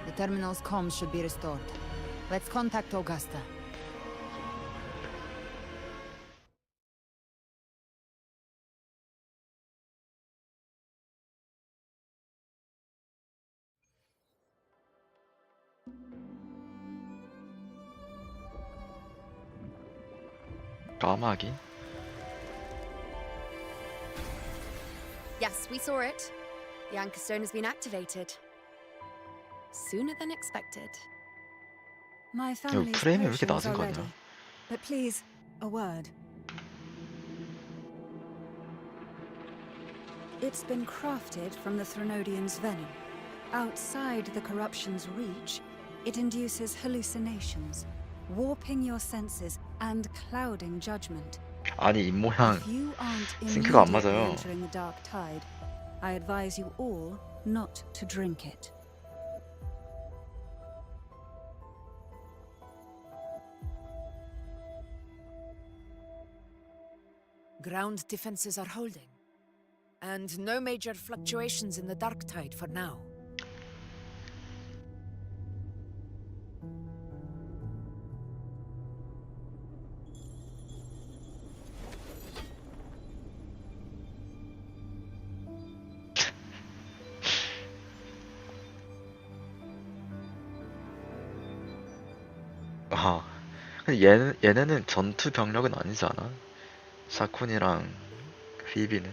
The terminal's comms should be restored. Let's contact Augusta. 까마귀? Yes, we saw it. The Anchor Stone has been activated. Sooner than expected. My family's 프레임이 왜 이렇게 potions 낮은 are 거 ready. 아니야? But please, a word. It's been crafted from the Threnodian's venom. Outside the corruption's reach, it induces hallucinations, warping your senses and clouding judgment. 아니, 입모양 If you aren't 싱크가 안 immediately 맞아요. entering the dark tide, I advise you all not to drink it. Ground defenses are holding. And no major fluctuations in the dark tide for now. 아, 근데 얘네는 전투 병력은 아니지 않아? 샤쿤이랑 피비는?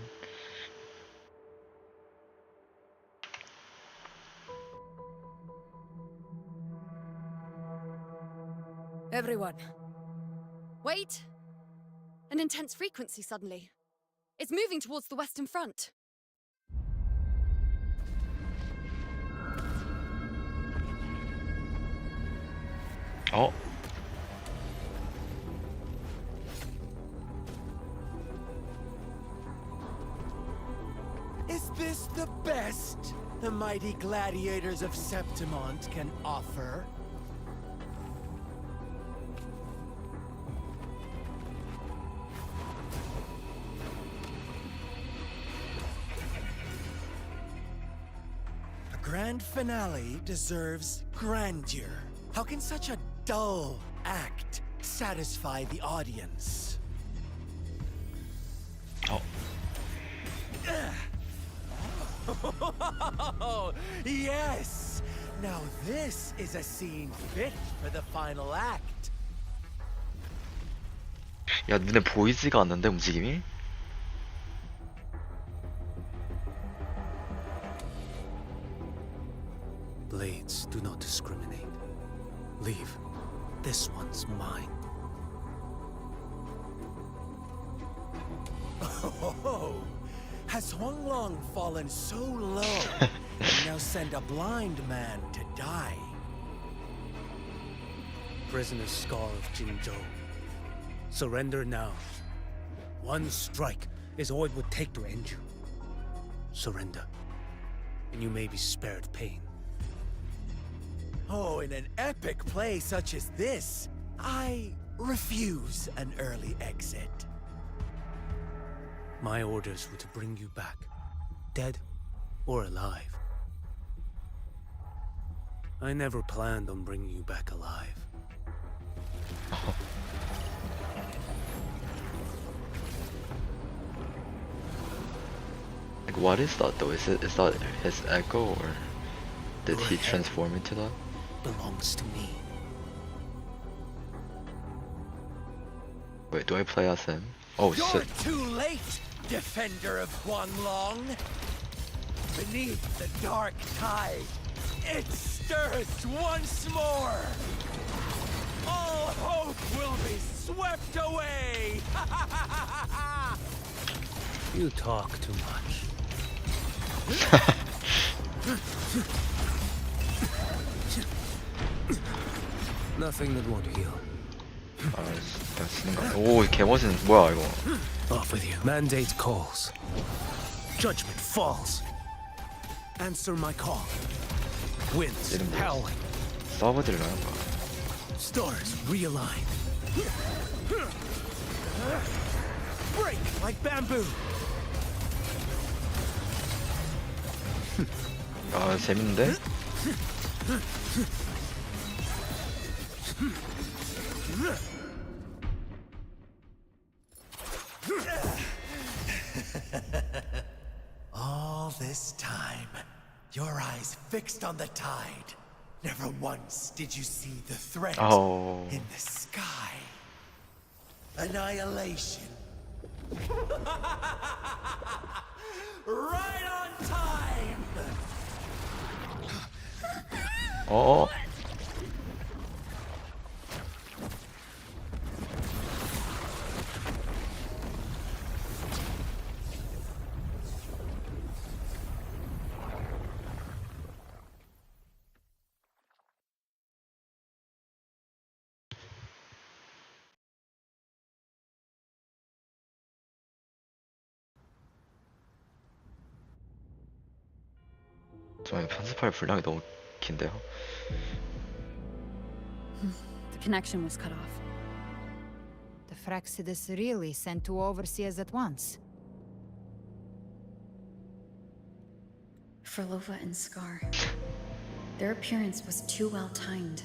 Everyone. Wait! An intense frequency suddenly. It's moving towards the Western Front. 어? Is this the best the mighty gladiators of Septimont can offer? A grand finale deserves grandeur. How can such a dull act satisfy the audience? Oh. Oh, yes! Now this is a scene fit for the final act. 야, 눈에 보이지가 않는데 움직임이? Blades do not discriminate. Leave. This one's mine. Oh, has Huanglong fallen so low and now send a blind man to die? Prisoner Scar of Jinzhou. Surrender now. One strike is all it would take to end you. Surrender, and you may be spared pain. Oh, in an epic play such as this, I refuse an early exit. My orders were to bring you back, dead or alive. I never planned on bringing you back alive. Like, what is that though? Is that his echo, or did he transform into that? Belongs to me. Wait, do I play as him? Oh You're shit. too late, defender of Huanglong. Beneath the dark tide, it stirs once more. All hope will be swept away. You talk too much. Nothing that won't heal. 오, 개멋있는 뭐야 이거? Off with you. Mandate calls. Judgment falls. Answer my call. Winds howling. 서버들이라는 거. Stars realign. Break like bamboo. 아, 재밌는데? All this time, your eyes fixed on the tide. Never once did you see the threat in the sky. Annihilation. Right on time! 어. 저 편집할 분량이 너무 긴데요. The connection was cut off. The Fraxidus really sent two overseers at once. Frolova and Scar. Their appearance was too well timed,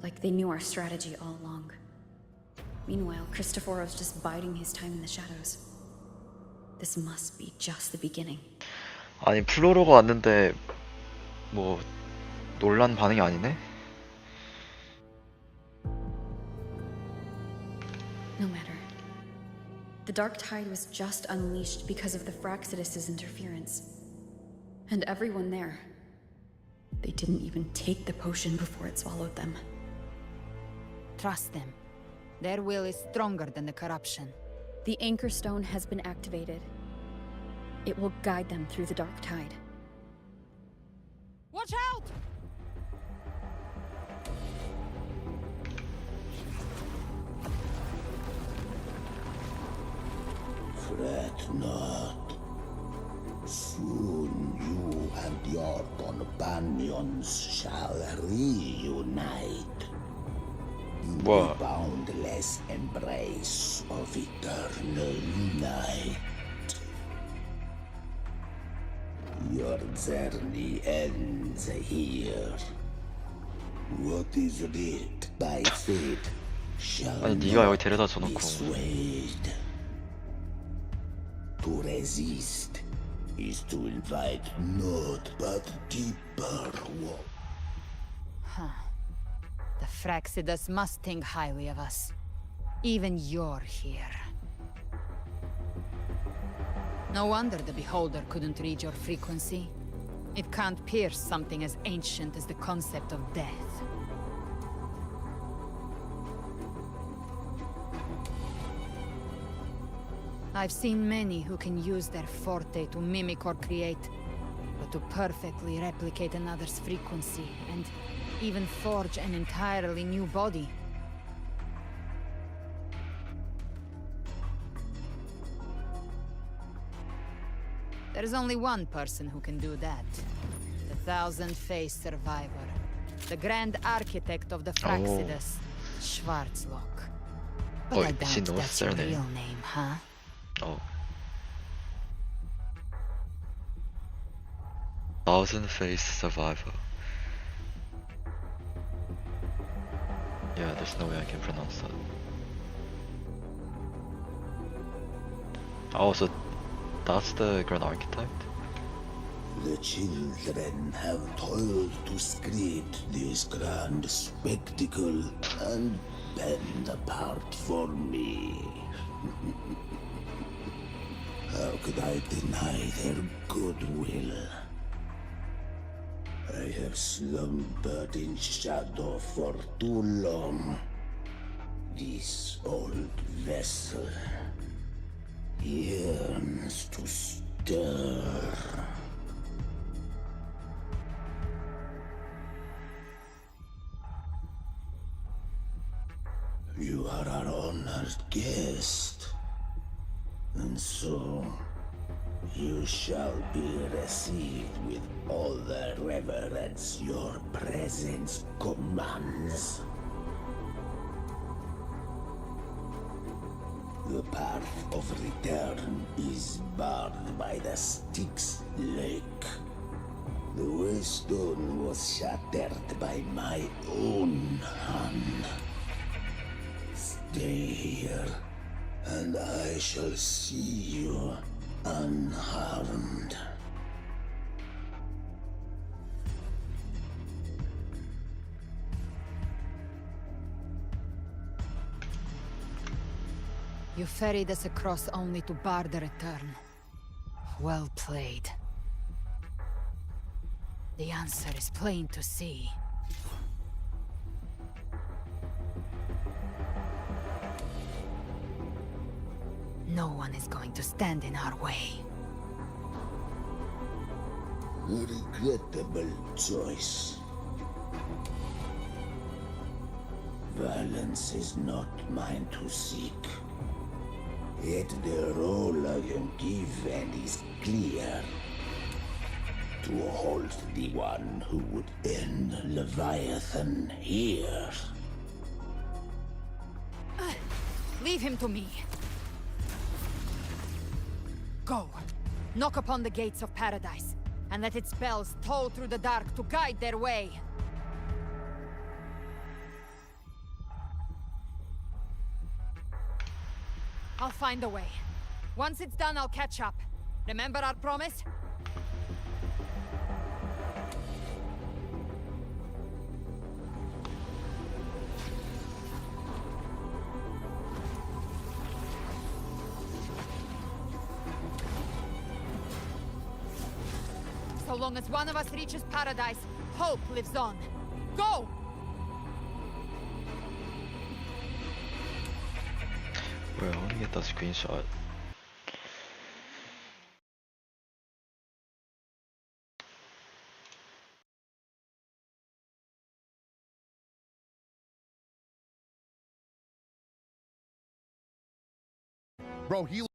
like they knew our strategy all along. Meanwhile, Christophoros just biding his time in the shadows. This must be just the beginning. 아니, 플로로가 왔는데 뭐 놀란 반응이 아니네? No matter. The dark tide was just unleashed because of the Fraxidus' interference. And everyone there, they didn't even take the potion before it swallowed them. Trust them. Their will is stronger than the corruption. The Anchor Stone has been activated. It will guide them through the dark tide. Watch out! Fret not. Soon you and your companions shall reunite in the boundless embrace of eternal night. Your journey ends here. What is writ by fate shall 아니 네가 여기 not 데려다 be 줘놓고 swayed. To resist is to invite naught but deeper war. Huh. The Fraxidus must think highly of us. Even you're here. No wonder the Beholder couldn't read your frequency. It can't pierce something as ancient as the concept of death. I've seen many who can use their forte to mimic or create, but to perfectly replicate another's frequency, and even forge an entirely new body. There's only one person who can do that. The Thousand-Faced Survivor. The Grand Architect of the Fraxidus, Schwarzlock. But I doubt that's your real name, huh? Oh. Thousand-Faced Survivor. Yeah, there's no way I can pronounce that. Oh, so that's the Grand Architect? The children have toiled to script this grand spectacle and bend apart for me. How could I deny their goodwill? I have slumbered in shadow for too long. This old vessel yearns to stir. You are our honored guest, and so you shall be received with all the reverence your presence commands. The path of return is barred by the Styx Lake. The waystone was shattered by my own hand. Stay here, and I shall see you unharmed. You ferried us across only to bar the return. Well played. The answer is plain to see. No one is going to stand in our way. A regrettable choice. Violence is not mine to seek. Yet the role I am given is clear. To halt the one who would end Leviathan here. Leave him to me. Go. Knock upon the gates of paradise, and let its bells toll through the dark to guide their way. I'll find a way. Once it's done, I'll catch up. Remember our promise? So long as one of us reaches paradise, hope lives on. Go! Wait, I want to get that screenshot. Bro, he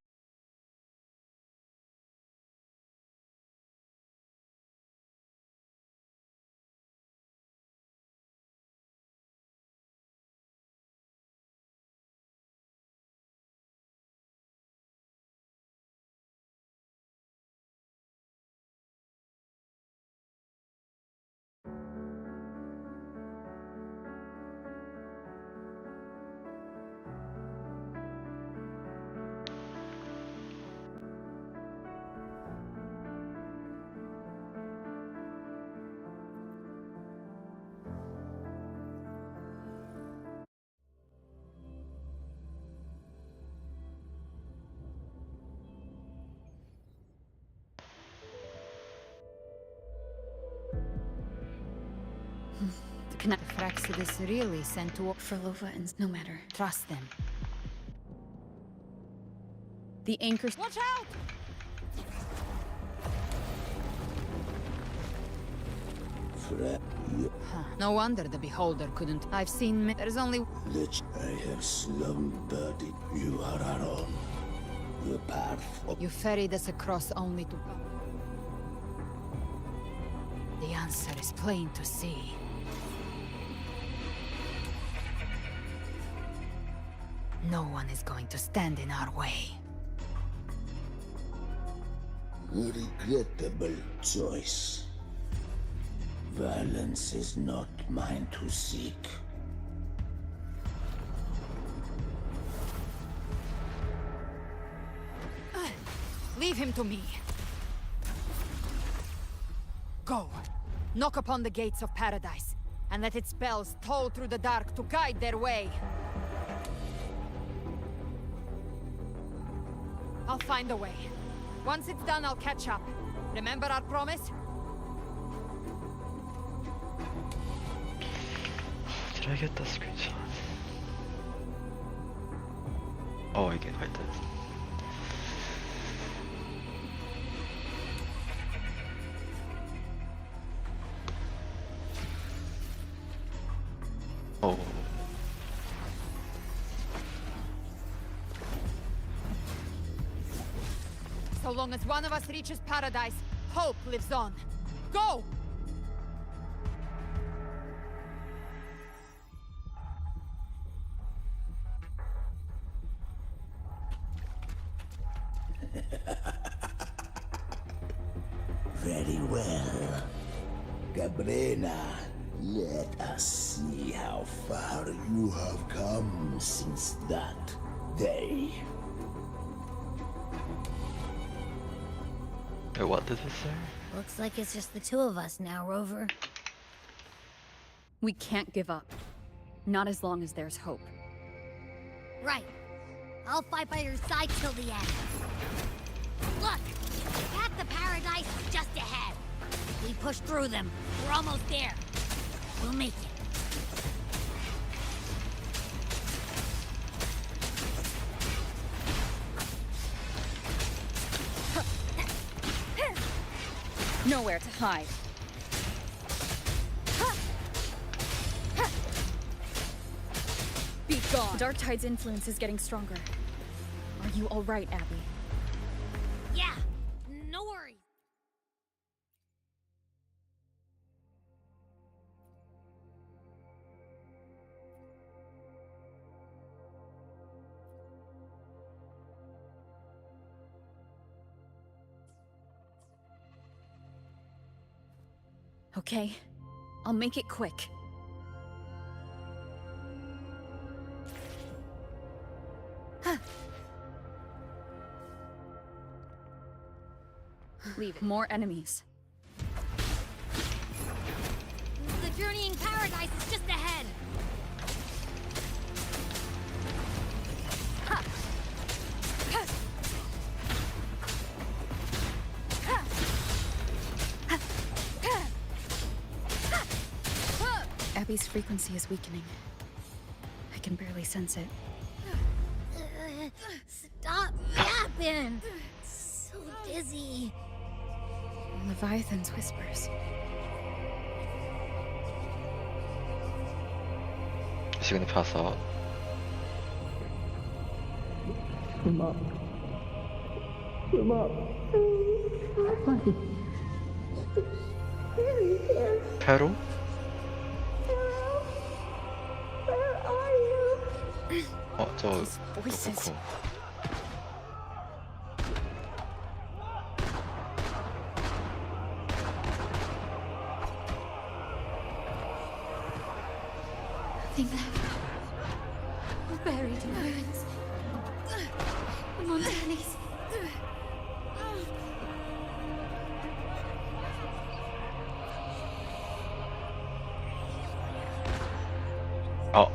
The Fraxidus really sent to... For Lova and no matter. Trust them. The anchors... Watch out! No wonder the Beholder couldn't. I've seen... There's only... I have slumbered. You are our own. The path of... You ferried us across only to... The answer is plain to see. No one is going to stand in our way. Regrettable choice. Violence is not mine to seek. Leave him to me. Go. Knock upon the gates of paradise, and let its bells toll through the dark to guide their way. I'll find a way. Once it's done, I'll catch up. Remember our promise? Did I get the screenshot? Oh, I did. Oh. So long as one of us reaches paradise, hope lives on. Go! Very well. Gabrena, let us see how far you have come since that day. Wait, what did it say? Looks like it's just the two of us now, Rover. We can't give up. Not as long as there's hope. Right. I'll fight by your side till the end. Look! The path to paradise is just ahead. If we push through them, we're almost there. We'll make it. Nowhere to hide. Be gone! Dark Tide's influence is getting stronger. Are you alright, Abby? Yeah, no worries. Okay, I'll make it quick. Leave it. More enemies. The journeying paradise is just ahead. Abby's frequency is weakening. I can barely sense it. Stop yapping. So dizzy. Leviathan's whispers. Is she gonna pass out? Come up. Come up. Pedal? Where are you? Oh, 저 voices. Nothing left. We're buried in ruins. The Montanis. Oh,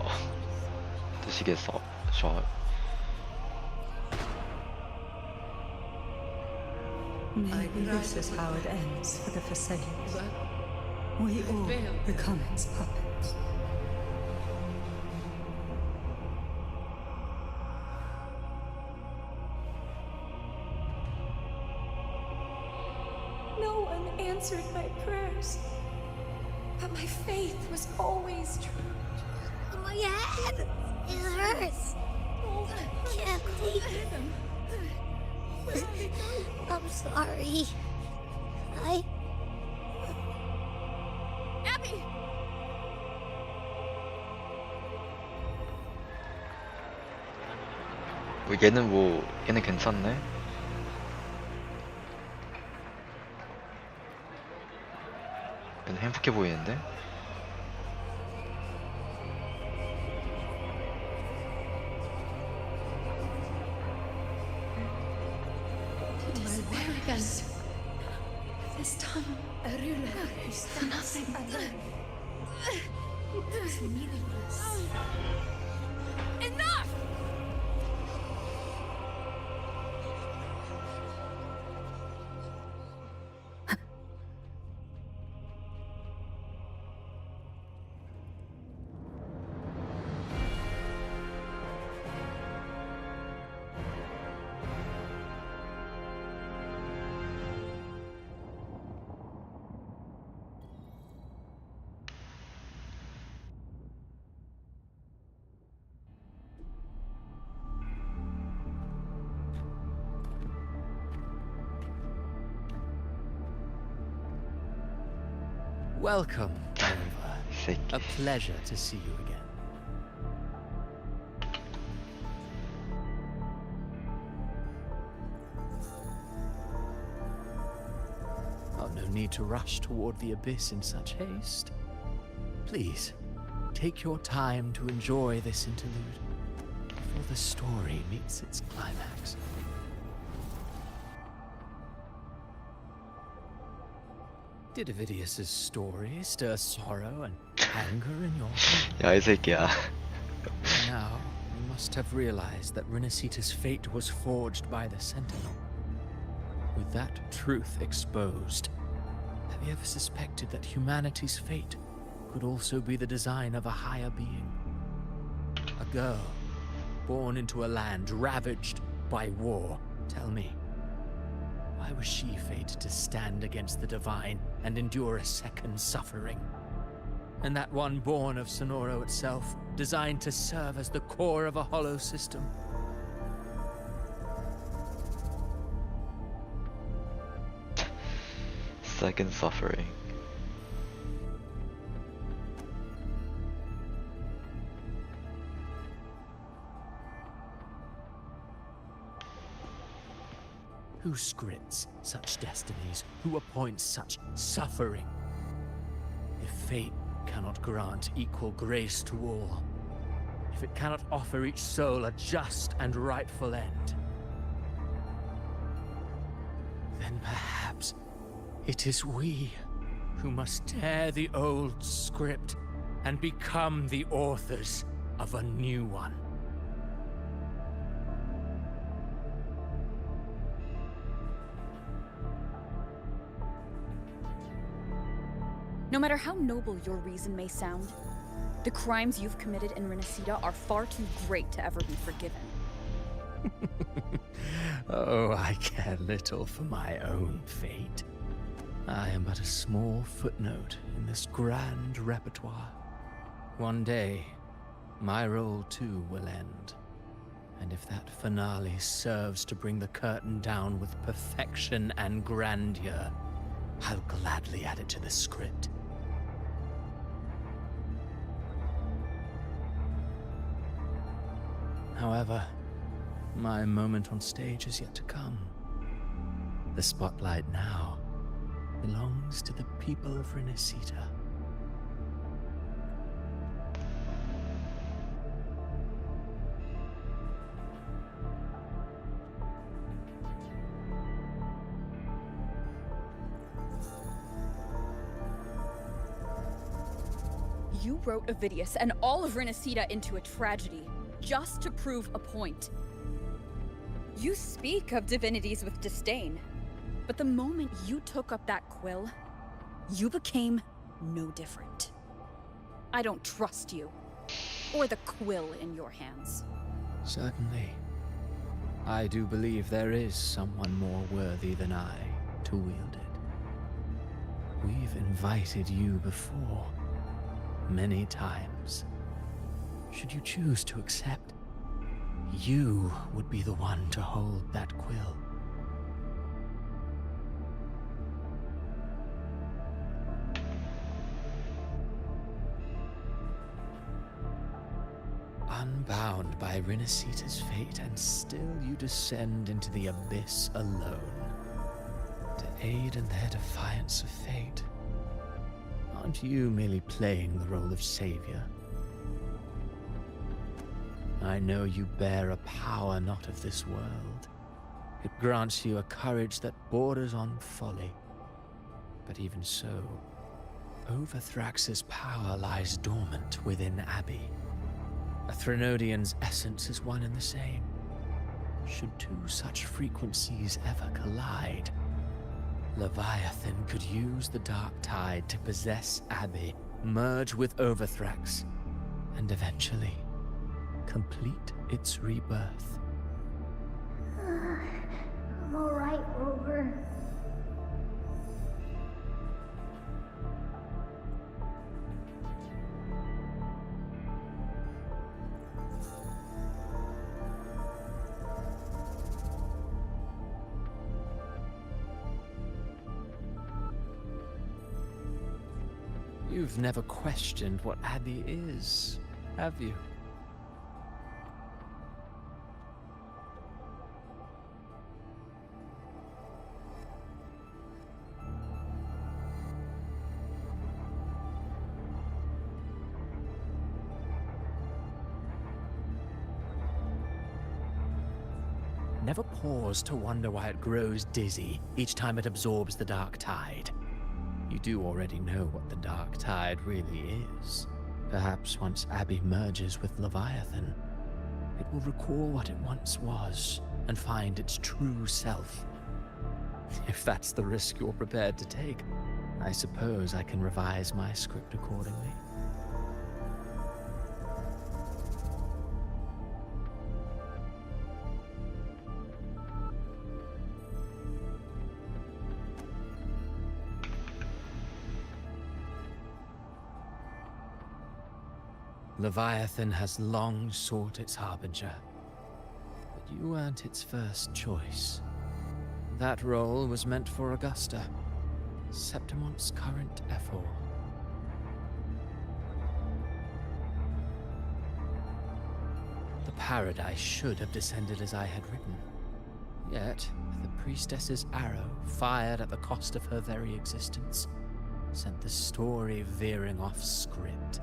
did she get shot? Maybe this is how it ends for the Forsaken. We all become its puppets. No one answered my prayers. But my faith was always true. My head! It hurts! I can't take it. I'm sorry. Abby! 얘는 괜찮네. 얘는 행복해 보이는데? Disappear again. This time, for nothing. It was meaningless. Enough! Welcome, Nova. A pleasure to see you again. Oh, no need to rush toward the abyss in such haste. Please, take your time to enjoy this interlude before the story meets its climax. Did Avidius's story stir sorrow and anger in your heart? 야, 이 새끼야. Now, you must have realized that Renacita's fate was forged by the Sentinel. With that truth exposed, have you ever suspected that humanity's fate could also be the design of a higher being? A girl, born into a land ravaged by war. Tell me, why was she fated to stand against the divine and endure a second suffering? And that one born of Sonoro itself, designed to serve as the core of a hollow system? Second suffering. Who scripts such destinies? Who appoints such suffering? If fate cannot grant equal grace to all, if it cannot offer each soul a just and rightful end, then perhaps it is we who must tear the old script and become the authors of a new one. No matter how noble your reason may sound, the crimes you've committed in Renacita are far too great to ever be forgiven. Oh, I care little for my own fate. I am but a small footnote in this grand repertoire. One day, my role too will end. And if that finale serves to bring the curtain down with perfection and grandeur, I'll gladly add it to the script. However, my moment on stage is yet to come. The spotlight now belongs to the people of Renacita. You wrote Avidius and all of Renacita into a tragedy, just to prove a point. You speak of divinities with disdain, but the moment you took up that quill, you became no different. I don't trust you. Or the quill in your hands. Certainly. I do believe there is someone more worthy than I to wield it. We've invited you before, many times. Should you choose to accept, you would be the one to hold that quill. Unbound by Rinasita's fate, and still you descend into the abyss alone, to aid in their defiance of fate. Aren't you merely playing the role of savior? I know you bear a power not of this world. It grants you a courage that borders on folly. But even so, Overthrax's power lies dormant within Abbey. A Threnodian's essence is one and the same. Should two such frequencies ever collide, Leviathan could use the dark tide to possess Abbey, merge with Overthrax, and eventually complete its rebirth. I'm alright, Rover. You've never questioned what Abbey is, have you? Never pause to wonder why it grows dizzy each time it absorbs the dark tide. You do already know what the dark tide really is. Perhaps once Abbey merges with Leviathan, it will recall what it once was and find its true self. If that's the risk you're prepared to take, I suppose I can revise my script accordingly. Leviathan has long sought its harbinger, but you weren't its first choice. That role was meant for Augusta, Septimon's current Ephor. The paradise should have descended as I had written. Yet, the priestess's arrow, fired at the cost of her very existence, sent the story veering off script.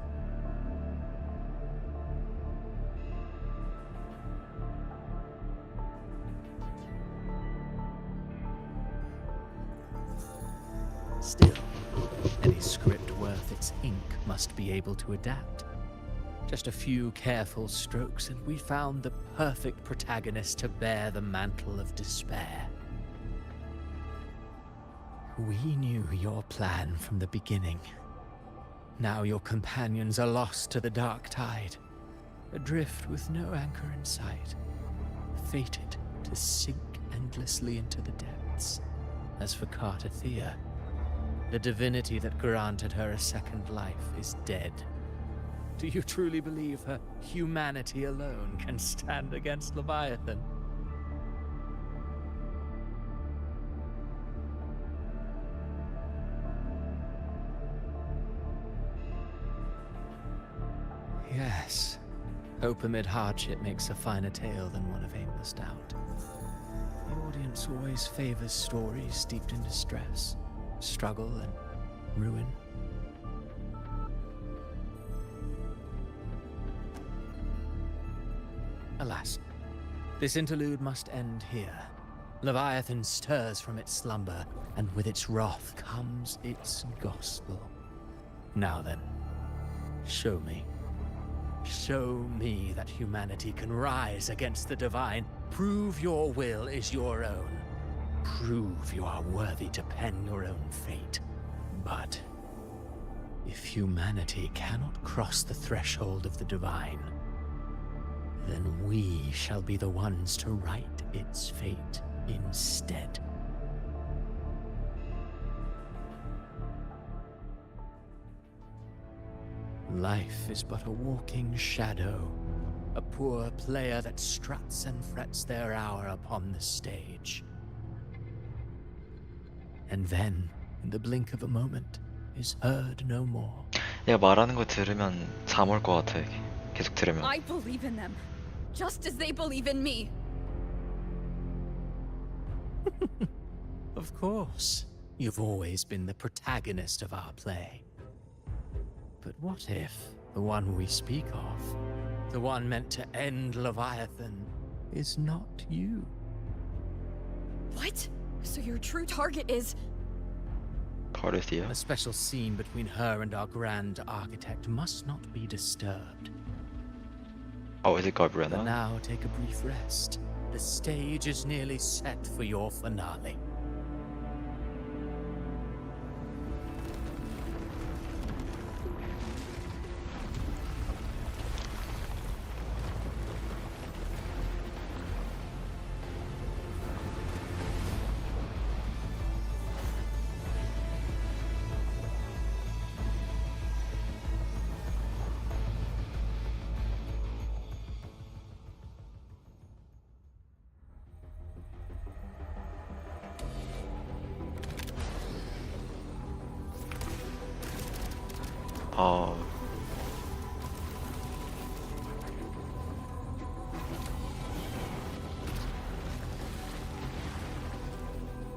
Still, any script worth its ink must be able to adapt. Just a few careful strokes and we found the perfect protagonist to bear the mantle of despair. We knew your plan from the beginning. Now your companions are lost to the dark tide, adrift with no anchor in sight, fated to sink endlessly into the depths. As for Cartathea, the divinity that granted her a second life is dead. Do you truly believe her humanity alone can stand against Leviathan? Yes. Hope amid hardship makes a finer tale than one of aimless doubt. The audience always favors stories steeped in distress, struggle, and ruin. Alas, this interlude must end here. Leviathan stirs from its slumber, and with its wrath comes its gospel. Now then, show me. Show me that humanity can rise against the divine. Prove your will is your own. Prove you are worthy to pen your own fate. But If humanity cannot cross the threshold of the divine, then we shall be the ones to right its fate instead. Life is but a walking shadow, a poor player that struts and frets their hour upon the stage. And then, in the blink of a moment, is heard no more. 얘가 말하는 거 들으면 잠 올 것 같아. 계속 들으면. I believe in them, just as they believe in me. Of course, you've always been the protagonist of our play. But what if the one we speak of, the one meant to end Leviathan, is not you? What? So your true target is... Carithia? A special scene between her and our grand architect must not be disturbed. Oh, is it But Gabriella? now take a brief rest. The stage is nearly set for your finale.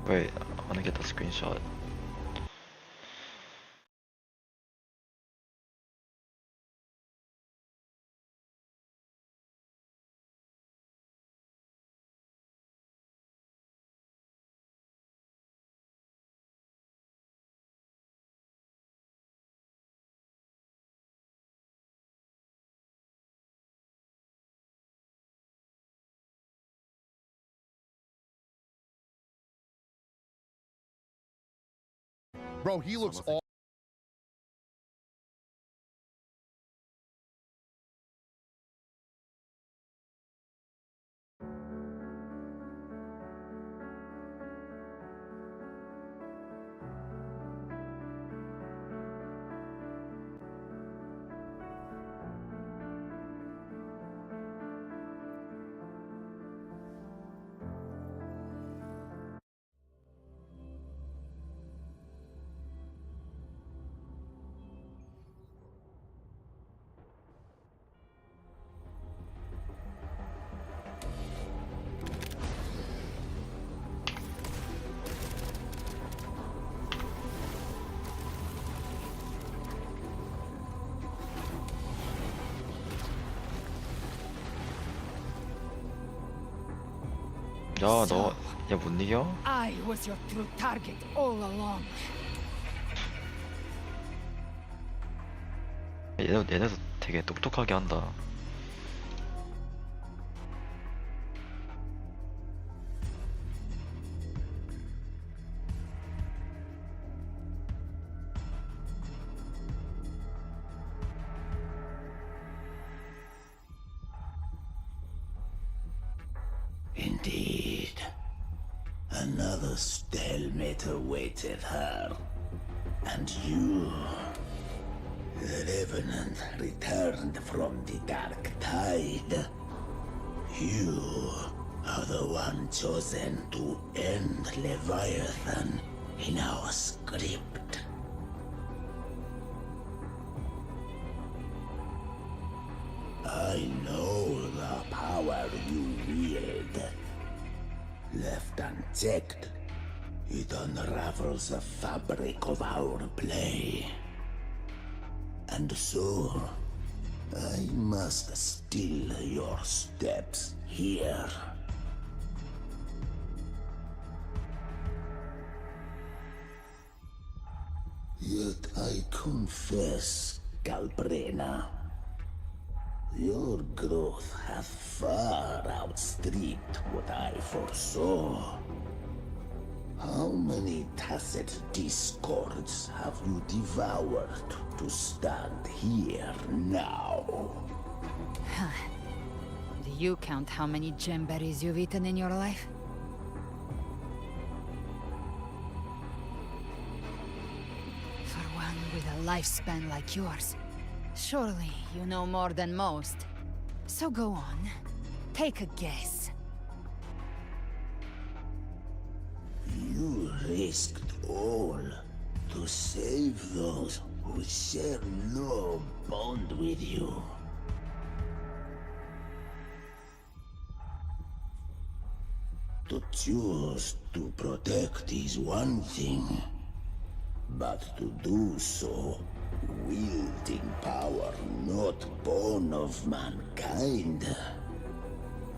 Wait, I wanna get the screenshot. Bro, he looks all. 야, 너, 얘 못 이겨? I was your true target all along. 얘네도 되게 똑똑하게 한다. Indeed. Another stalemate awaited her. And you, the Revenant returned from the Dark Tide. You are the one chosen to end Leviathan in our script. I know the power you wield. Left unchecked, it unravels the fabric of our play. And so, I must still your steps here. Yet I confess, Galbrena, your growth hath far outstripped what I foresaw. How many tacit discords have you devoured to stand here now? Do you count how many gemberries you've eaten in your life? For one with a lifespan like yours, surely you know more than most. So go on, take a guess. You risked all to save those who share no bond with you. To choose to protect is one thing, but to do so wielding power not born of mankind,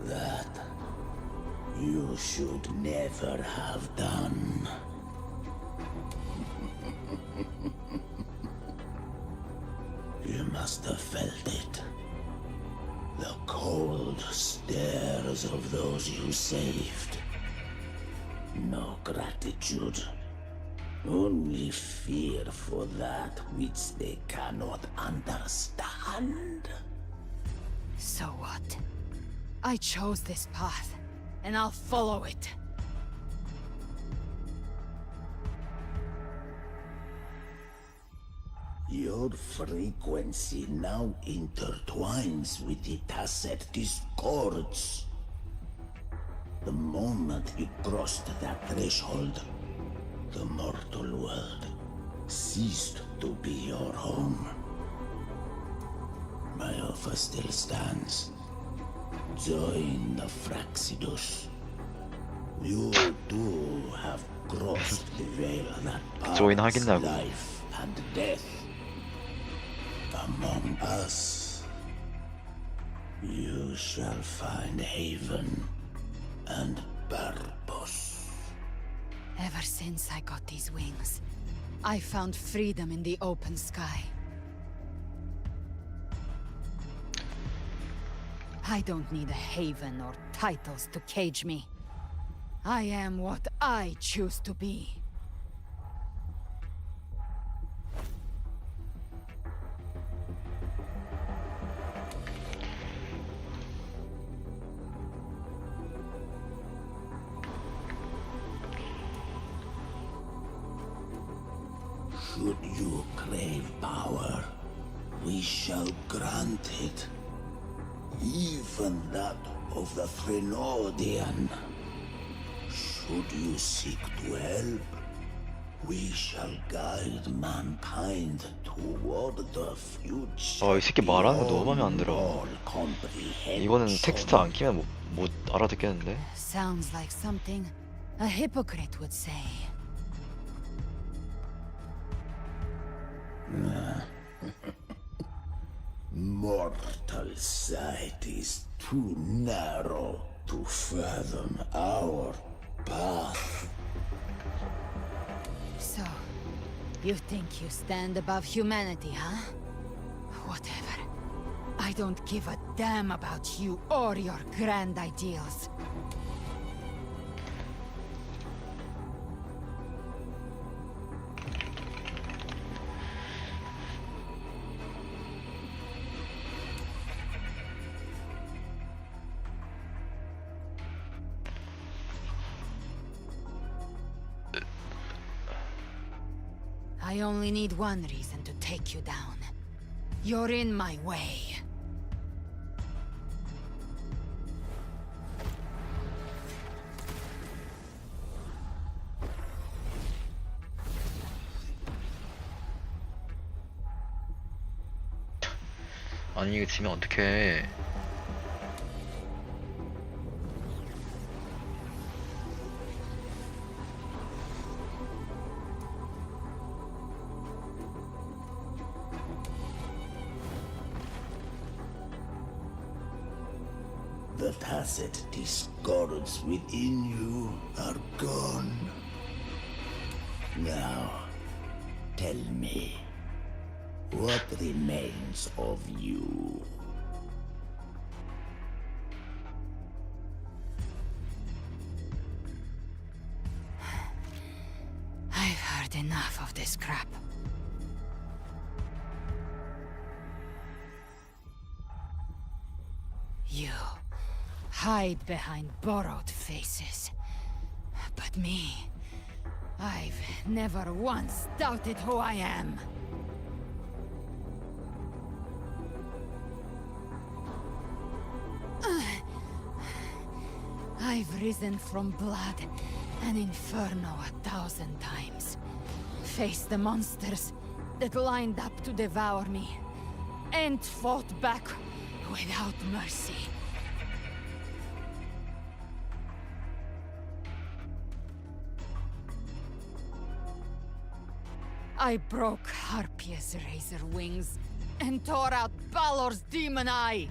that you should never have done. You must have felt it. The cold stares of those you saved. No gratitude. Only fear for that which they cannot understand. So what? I chose this path, and I'll follow it. Your frequency now intertwines with the tacit discords. The moment you crossed that threshold, the mortal world ceased to be your home. My offer still stands. Join the Fraxidus. You too have crossed the veil that parts life and death. Among us, you shall find haven and purpose. Ever since I got these wings, I found freedom in the open sky. I don't need a haven or titles to cage me. I am what I choose to be. Should you crave power, we shall grant it. Even that of the Threnodian. Should you seek to help, we shall guide mankind toward the future. 이 새끼 말하는 거 너무 맘에 안 들어. 이거는 텍스트 안 키면 못 알아듣겠는데? Sounds like something a hypocrite would say. Mortal sight is too narrow to fathom our path. So, you think you stand above humanity, huh? Whatever. I don't give a damn about you or your grand ideals. I only need one reason to take you down. You're in my way. 아니 이거 지면 어떡해. The tacit discords within you are gone. Now, tell me, what remains of you? of this crap. You hide behind borrowed faces. But me, I've never once doubted who I am. I've risen from blood and inferno 1,000 times. Faced the monsters that lined up to devour me, and fought back without mercy. I broke Harpia's razor wings and tore out Balor's demon eye.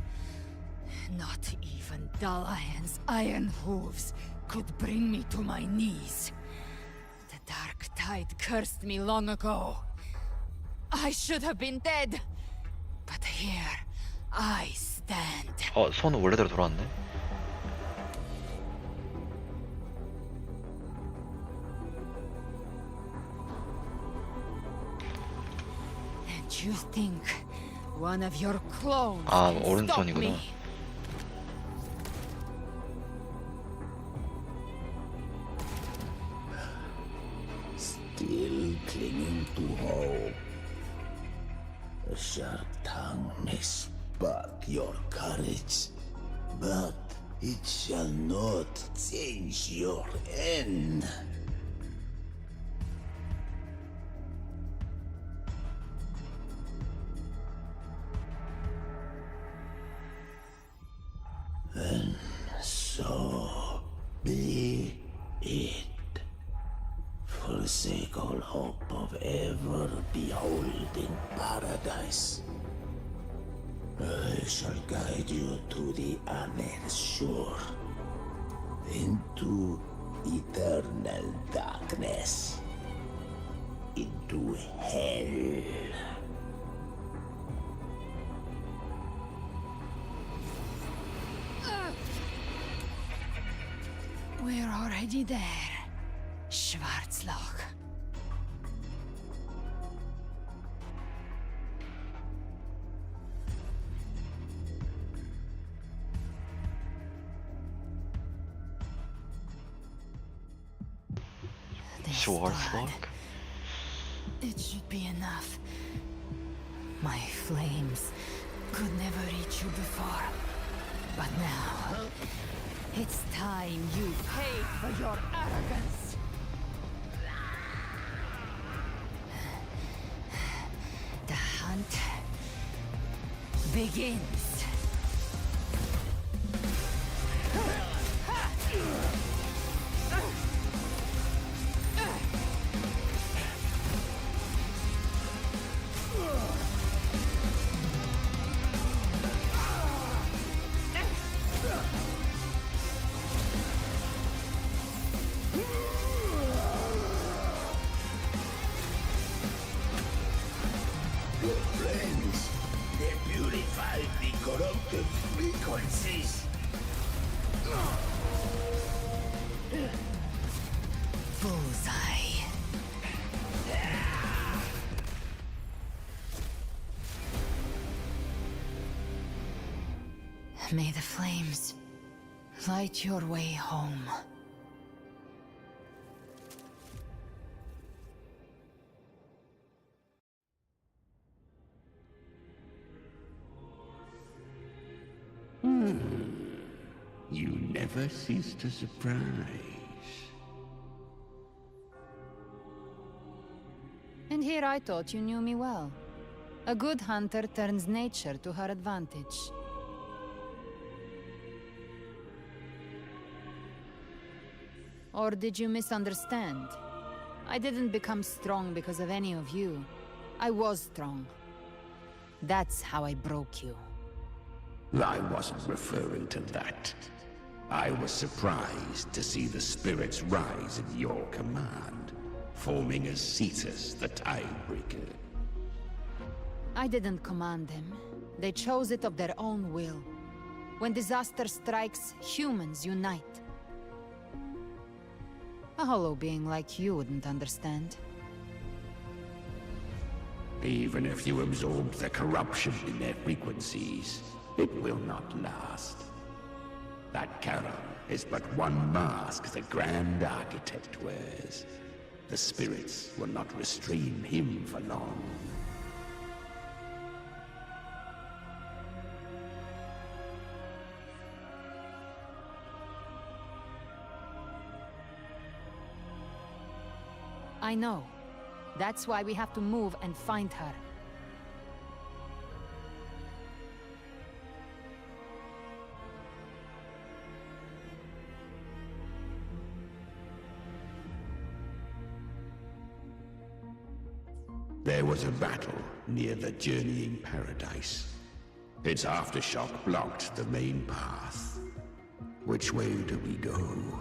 Not even Dalahan's iron hooves could bring me to my knees. The dark tide cursed me long ago. I should have been dead, but here I stand. 손은 원래대로 돌아왔네. And you think one of your clones can stop 오른손이구나. me? Still clinging to hope. A sharp tongue may spark your courage, but it shall not change your end. And so be it. Forsake all hope of ever beholding paradise. I shall guide you to the other shore, into eternal darkness, into hell. We're already there, Schwarzloch. Schwarzloch? It should be enough. My flames could never reach you before. But now, it's time you paid for your arrogance. The hunt begins. Your friends, they purify the corrupted frequencies. Bullseye. May the flames light your way home. You never cease to surprise. And here I thought you knew me well. A good hunter turns nature to her advantage. Or did you misunderstand? I didn't become strong because of any of you. I was strong. That's how I broke you. I wasn't referring to that. I was surprised to see the spirits rise at your command, forming as Cetus the Tidebreaker. I didn't command them. They chose it of their own will. When disaster strikes, humans unite. A hollow being like you wouldn't understand. Even if you absorb the corruption in their frequencies, it will not last. That Charon is but one mask the Grand Architect wears. The spirits will not restrain him for long. I know. That's why we have to move and find her. There was a battle near the Journeying Paradise. Its aftershock blocked the main path. Which way do we go?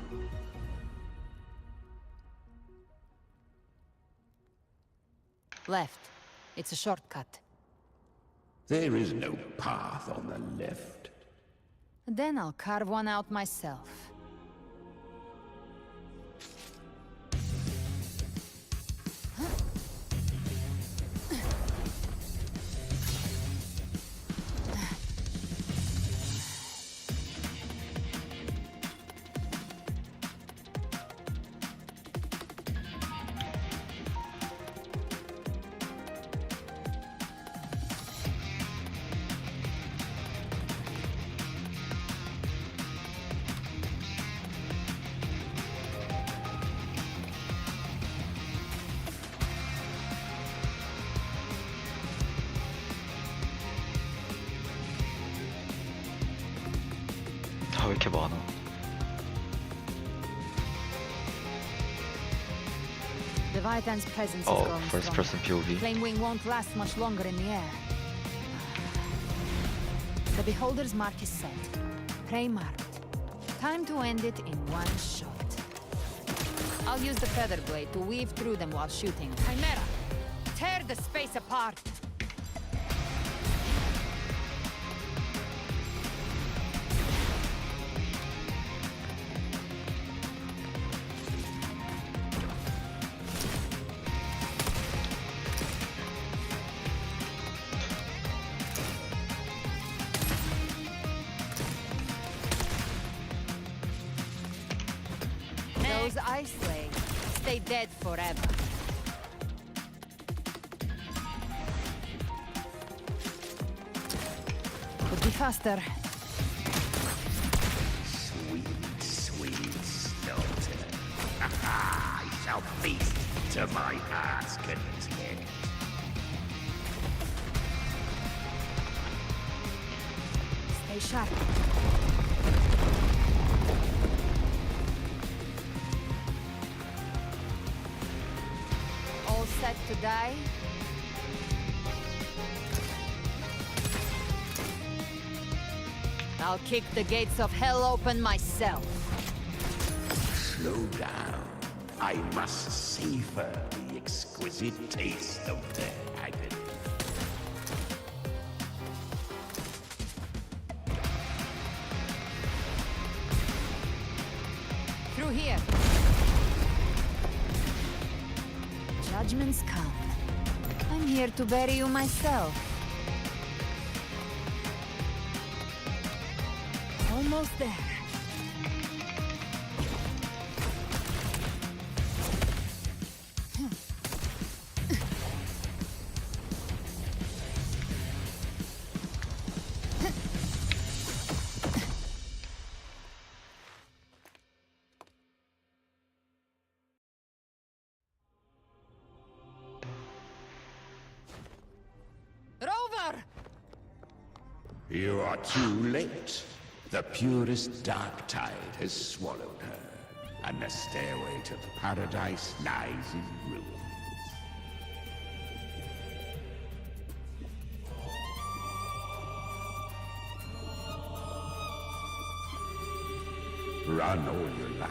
Left. It's a shortcut. There is no path on the left. Then I'll carve one out myself. 다 왜 이렇게 많아? Leviathan's presence is Oh, growing first strong. person POV. Flamewing won't last much longer in the air. The Beholder's mark is set. Prey marked. Time to end it in one shot. I'll use the feather blade to weave through them while shooting. Chimera! Tear the space apart! Those ice legs stay dead forever. Could be faster. Sweet, sweet slaughter. I shall feast to my heart's content. Stay sharp. All set to die? I'll kick the gates of hell open myself. Slow down. I must savor the exquisite taste of their agony. Through here. Judgments come. I'm here to bury you myself. Almost there. Rover! You are too late. The purest dark tide has swallowed her, and the stairway to paradise lies in ruins. Run all you like.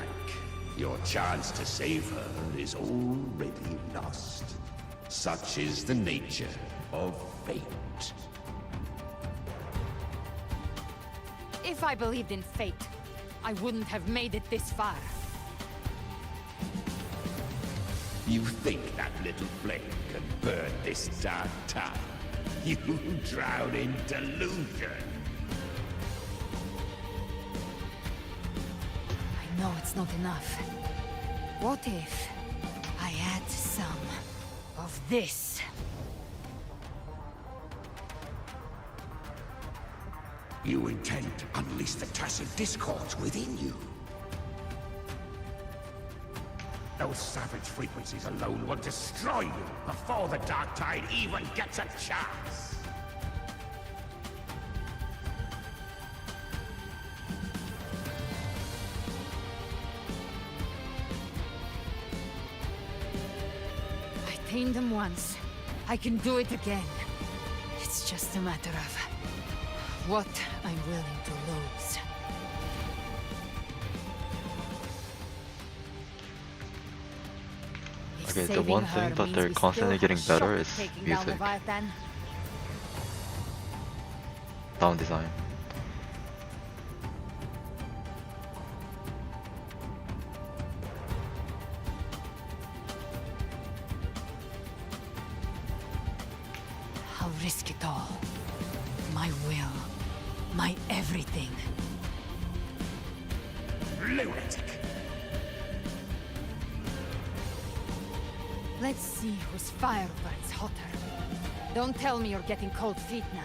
Your chance to save her is already lost. Such is the nature of fate. If I believed in fate, I wouldn't have made it this far. You think that little flame can burn this dark tide? You drown in delusion. I know it's not enough. What if I add some of this? You intend to unleash the tacit discords within you. Those savage frequencies alone will destroy you before the Dark Tide even gets a chance. I tamed them once. I can do it again. It's just a matter of what I'm willing to lose. Okay, the one thing that they're constantly getting better is music. Sound design. I'll risk it all. My will. My everything. Lunatic! Let's see whose fire burns hotter. Don't tell me you're getting cold feet now.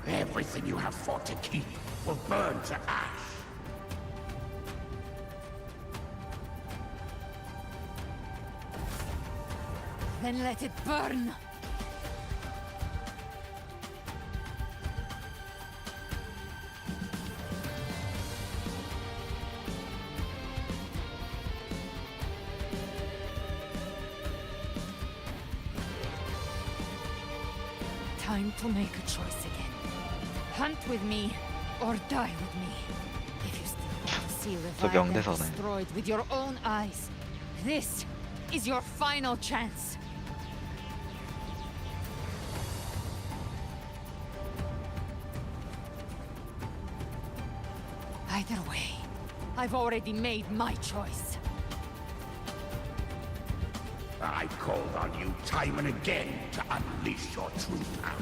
Everything you have fought to keep will burn to ash. Then let it burn! Time to make a choice again. Hunt with me, or die with me. If you still want to see Leviathan destroyed with your own eyes, this is your final chance. Either way, I've already made my choice. I called on you time and again to unleash your true power.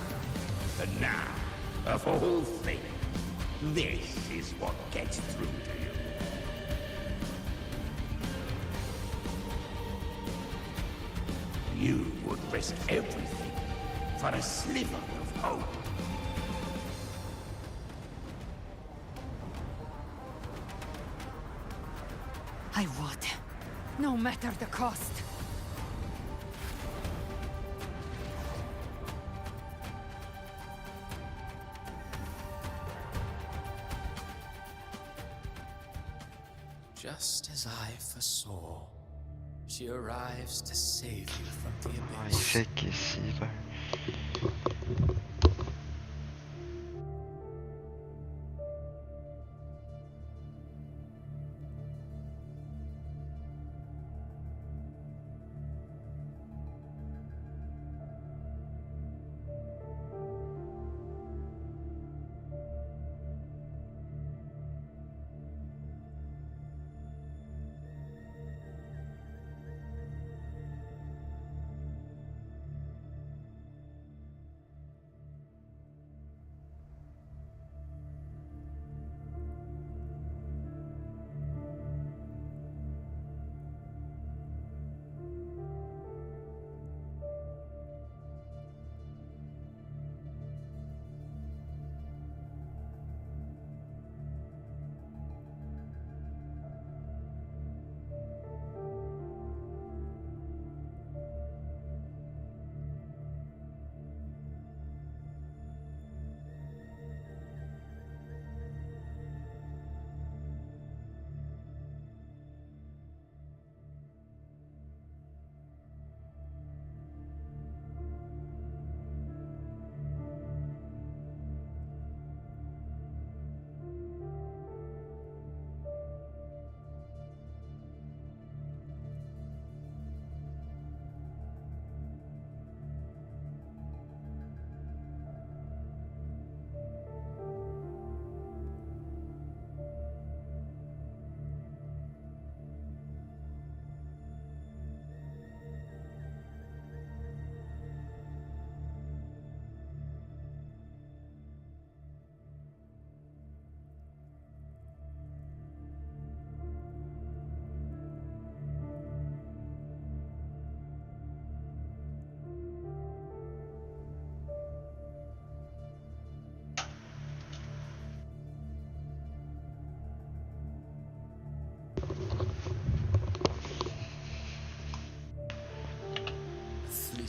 And now, of all things, this is what gets through to you. You would risk everything for a sliver of hope. I would, no matter the cost. Just as I foresaw, she arrives to save you from the abyss. 이 새끼 씨발.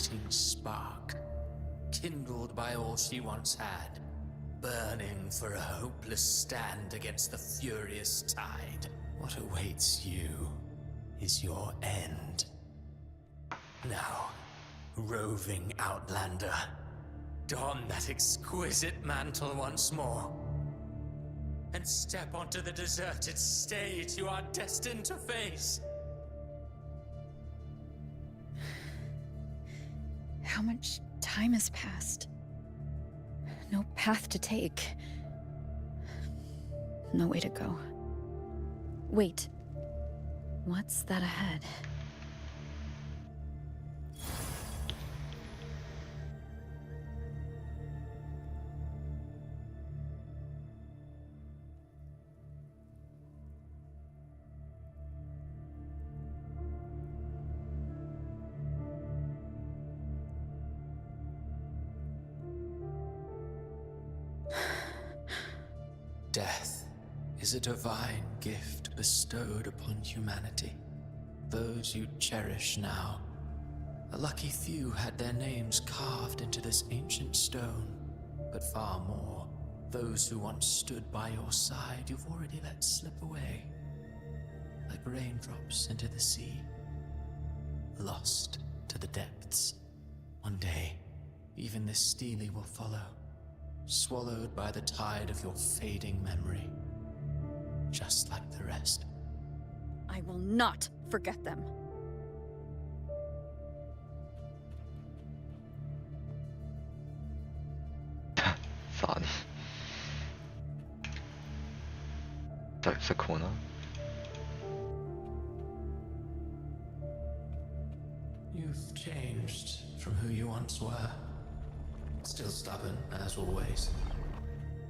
fleeting spark, kindled by all she once had, burning for a hopeless stand against the furious tide. What awaits you is your end. Now, roving outlander, don that exquisite mantle once more, and step onto the deserted stage you are destined to face. How much time has passed? No path to take. No way to go. Wait. What's that ahead? Death is a divine gift bestowed upon humanity. Those you cherish now, a lucky few had their names carved into this ancient stone, but far more, those who once stood by your side you've already let slip away, like raindrops into the sea, lost to the depths. One day, even this stele will follow, swallowed by the tide of your fading memory, just like the rest. I will not forget them. Funny. That's a corner. You've changed from who you once were. Still stubborn, as always.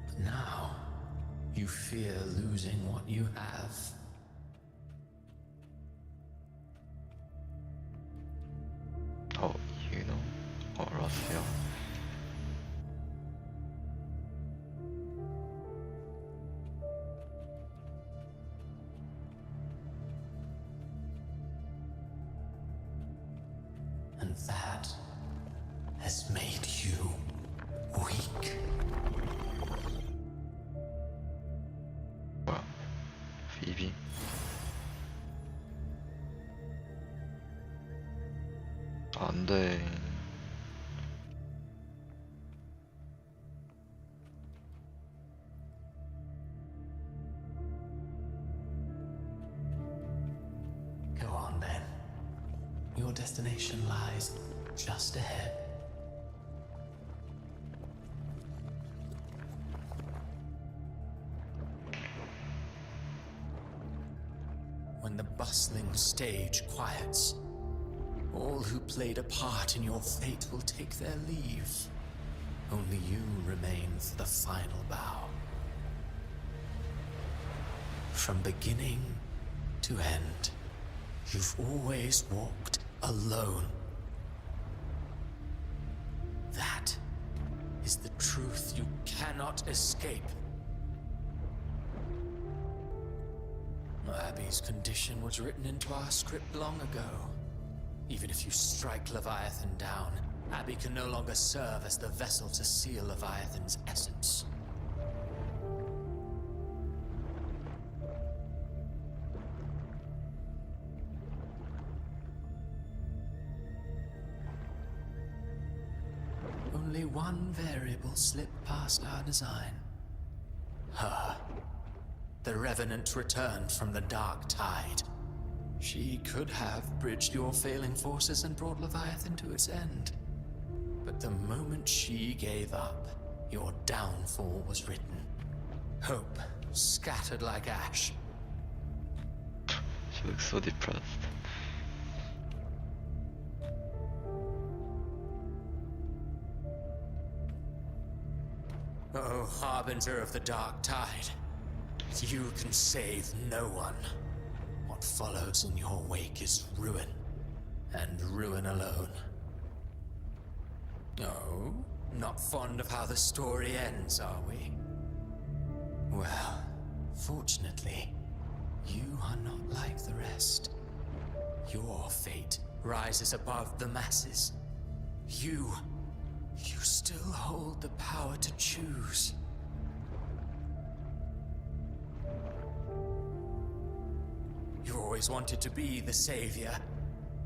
But now, you fear losing what you have. Oh, you know, or Raphael. And that has made you weak. Wow, Phoebe. 안 돼. Go on then. Your destination lies just ahead. When the bustling stage quiets, all who played a part in your fate will take their leave. Only you remain for the final bow. From beginning to end, you've always walked alone. That is the truth you cannot escape. Abby's condition was written into our script long ago. Even if you strike Leviathan down, Abby can no longer serve as the vessel to seal Leviathan's essence. Only one variable slipped past our design. Her. The Revenant returned from the Dark Tide. She could have bridged your failing forces and brought Leviathan to its end. But the moment she gave up, your downfall was written. Hope scattered like ash. She looks so depressed. Oh, harbinger of the Dark Tide. You can save no one. What follows in your wake is ruin, and ruin alone. Oh, not fond of how the story ends, are we? Well, fortunately, you are not like the rest. Your fate rises above the masses, You still hold the power to choose. You always wanted to be the savior.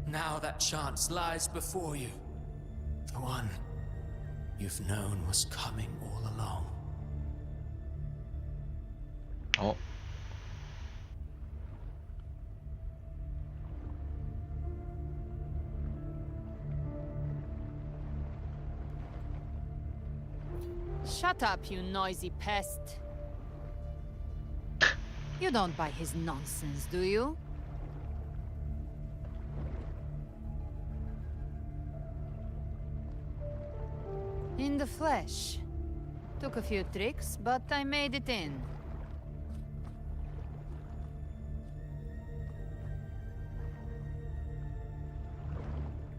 Now that chance lies before you. The one you've known was coming all along. Oh. Shut up, you noisy pest. You don't buy his nonsense, do you? In the flesh. Took a few tricks, but I made it in.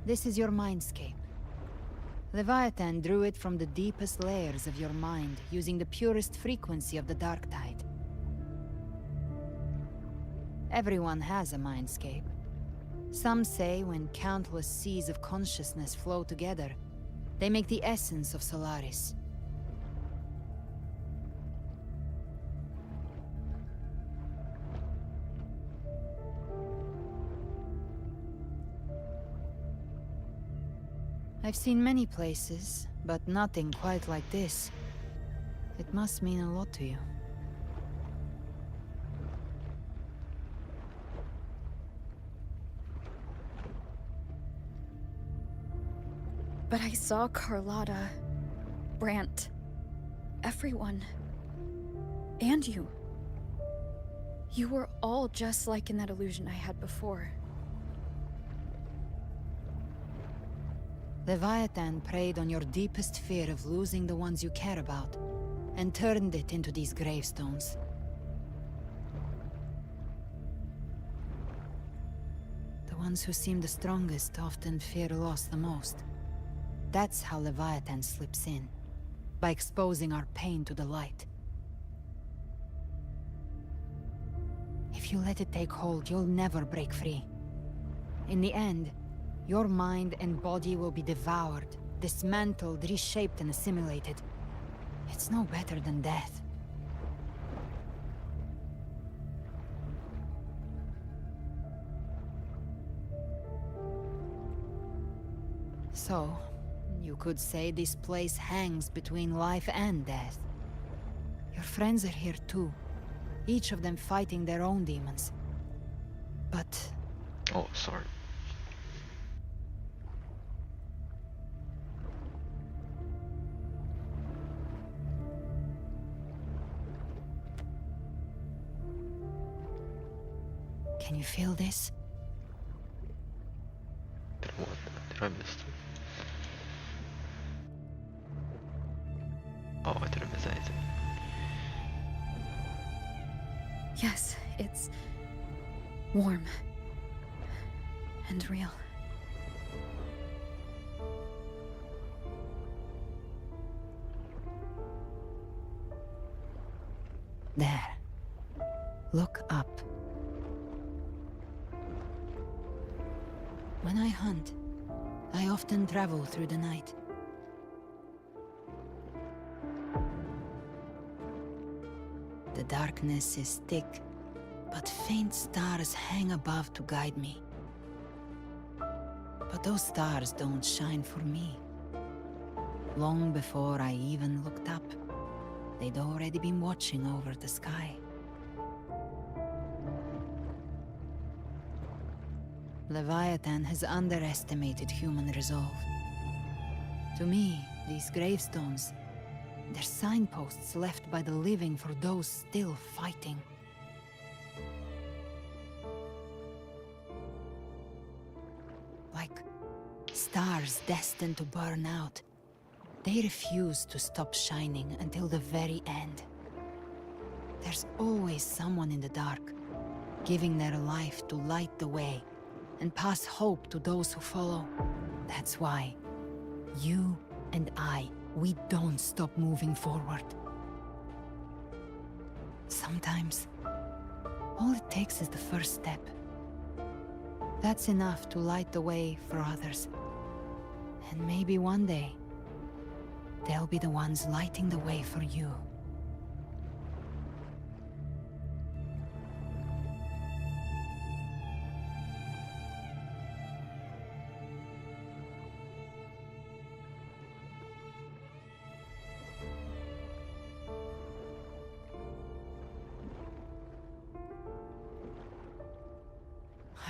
This is your mindscape. Leviathan drew it from the deepest layers of your mind, using the purest frequency of the dark tide. Everyone has a mindscape. Some say when countless seas of consciousness flow together, they make the essence of Solaris. I've seen many places, but nothing quite like this. It must mean a lot to you. But I saw Carlotta, Brant, everyone. And you. You were all just like in that illusion I had before. Leviathan preyed on your deepest fear of losing the ones you care about, and turned it into these gravestones. The ones who seem the strongest often fear loss the most. That's how Leviathan slips in, by exposing our pain to the light. If you let it take hold, you'll never break free. In the end, your mind and body will be devoured, dismantled, reshaped, and assimilated. It's no better than death. So, you could say this place hangs between life and death. Your friends are here too, each of them fighting their own demons. But... Oh, sorry. Can you feel this? Did I miss it? Oh, I didn't miss anything. Yes, it's warm and real. There. Look up. When I hunt, I often travel through the night. The darkness is thick, but faint stars hang above to guide me. But those stars don't shine for me. Long before I even looked up, they'd already been watching over the sky. Leviathan has underestimated human resolve. To me, these gravestones, they're signposts left by the living for those still fighting. Like stars destined to burn out. They refuse to stop shining until the very end. There's always someone in the dark, giving their life to light the way and pass hope to those who follow. That's why you and I, we don't stop moving forward. Sometimes, all it takes is the first step. That's enough to light the way for others. And maybe one day, they'll be the ones lighting the way for you.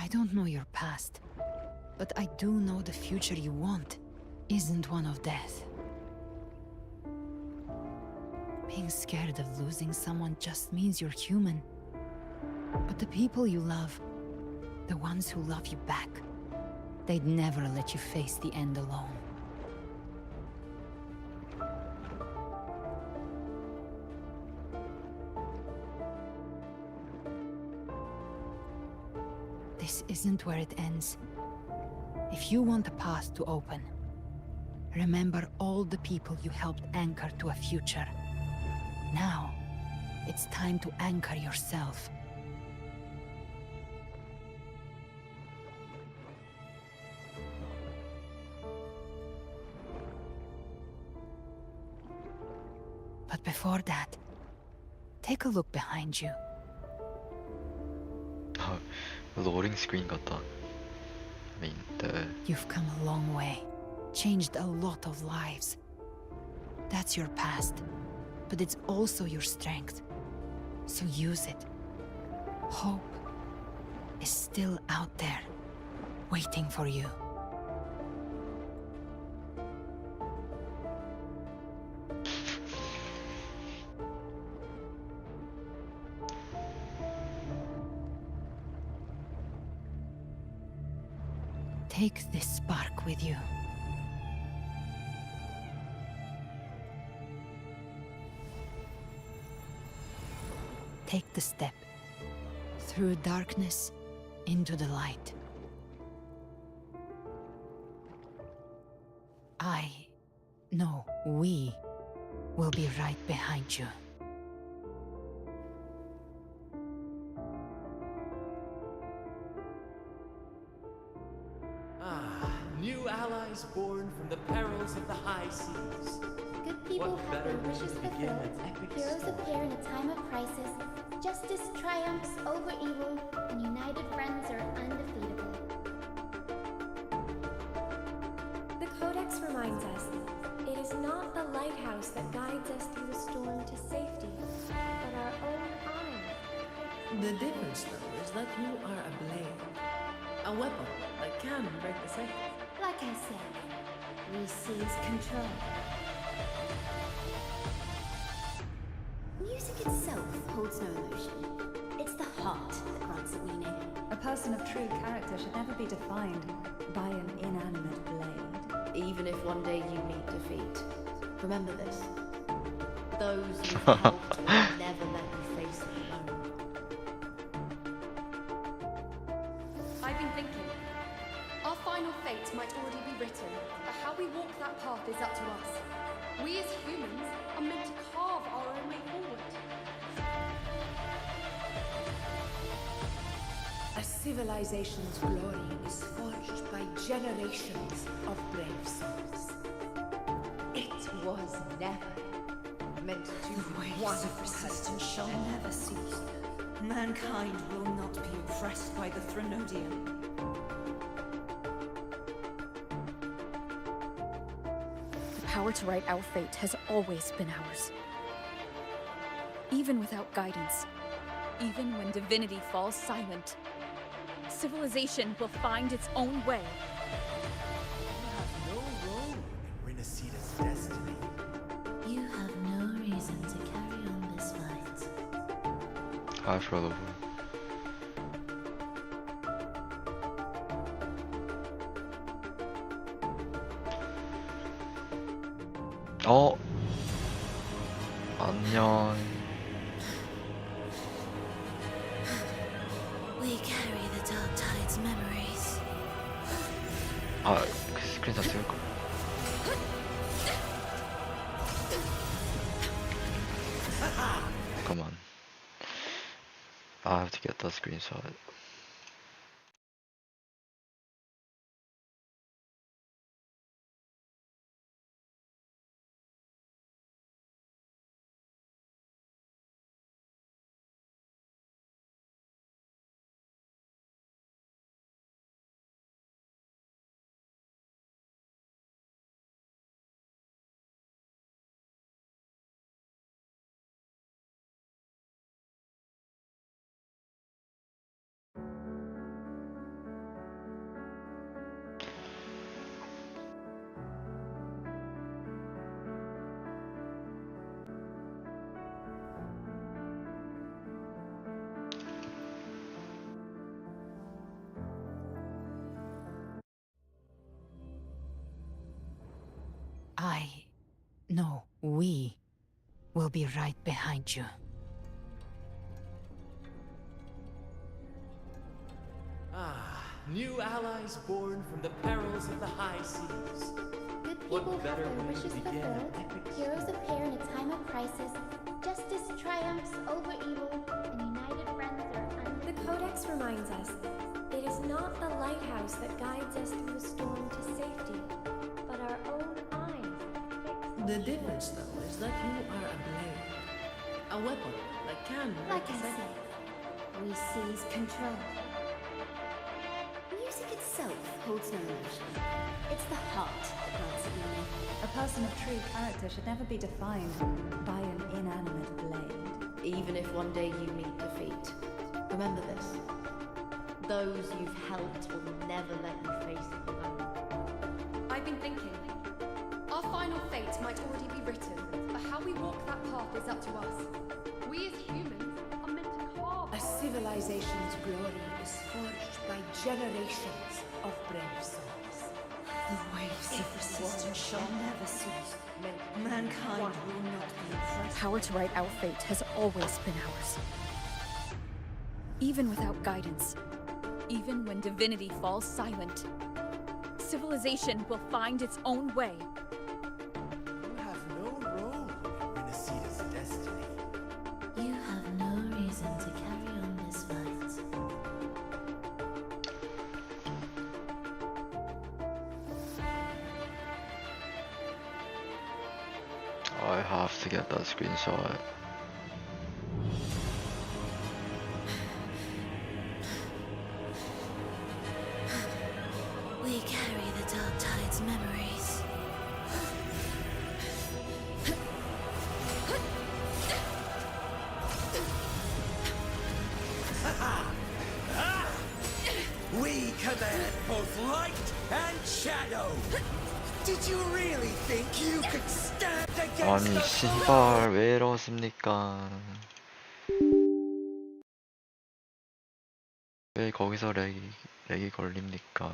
I don't know your past, but I do know the future you want isn't one of death. Being scared of losing someone just means you're human. But the people you love, the ones who love you back, they'd never let you face the end alone. This isn't where it ends. If you want a path to open, remember all the people you helped anchor to a future. Now, it's time to anchor yourself. But before that, take a look behind you. Loading screen 같다. I mean, You've come a long way, changed a lot of lives. That's your past, but it's also your strength. So use it. Hope is still out there, waiting for you. Take this spark with you. Take the step through darkness into the light. We will be right behind you. New allies born from the perils of the high seas. Good people What have better their way wishes to begin fulfilled. an epic Heroes story? appear in a time of crisis. Justice triumphs over evil, and united friends are undefeatable. The Codex reminds us, it is not the lighthouse that guides us through the storm to safety, but our own eyes. The difference, though, is that you are a blade. A weapon that can break the safe. Like I said, we seize control. Music itself holds no emotion. It's the heart that grants it meaning. A person of true character should never be defined by an inanimate blade. Even if one day you meet defeat, remember this. Those you've helped will never let you face it alone. I've been thinking. Our final fate might already be written, but how we walk that path is up to us. We as humans are meant to carve our own way forward. A civilization's glory is forged by generations of brave souls. It was never meant to be one of resistance shall never cease. Mankind will not be oppressed by the Threnodian. The power to write our fate has always been ours. Even without guidance, even when divinity falls silent, civilization will find its own way. You have no role in Renacita's destiny. You have no reason to carry on this fight. Хорошо. 안녕. We carry the Dark Tide's memories. 스크린샷 찍을걸. Come on. I have to get that screenshot. will be right behind you. Ah, new allies born from the perils of the high seas. Good people What have better their way to wishes begin an fulfilled. epic Heroes appear in a time of crisis. Justice triumphs over evil, and united friends are The Codex reminds us, it is not the lighthouse that guides us through the storm to safety, but our own eyes. The difference, though, is that you are a blade. A weapon that can break Like I the second. said, we seize control. Music itself holds no emotion. It's the heart that grants it meaning. A person of true character should never be defined by an inanimate blade. Even if one day you meet defeat, remember this. Those you've helped will never let you face it alone. I've been thinking. Our final fate might already be written, but how we walk that path is up to us. We as humans are meant to carve. A civilization's glory is forged by generations of brave souls. The waves of resistance shall never cease. Mankind will not be oppressed. Power to write our fate has always been ours. Even without guidance, even when divinity falls silent, civilization will find its own way. You have no role in Renacita's destiny. You have no reason to carry on this fight. I have to get that screenshot. We carry the Dark Tide's memories. We command both light and shadow. Did you really think you could stand against 아니 the 씨발 왜 이러십니까? 왜 거기서 렉이 걸립니까?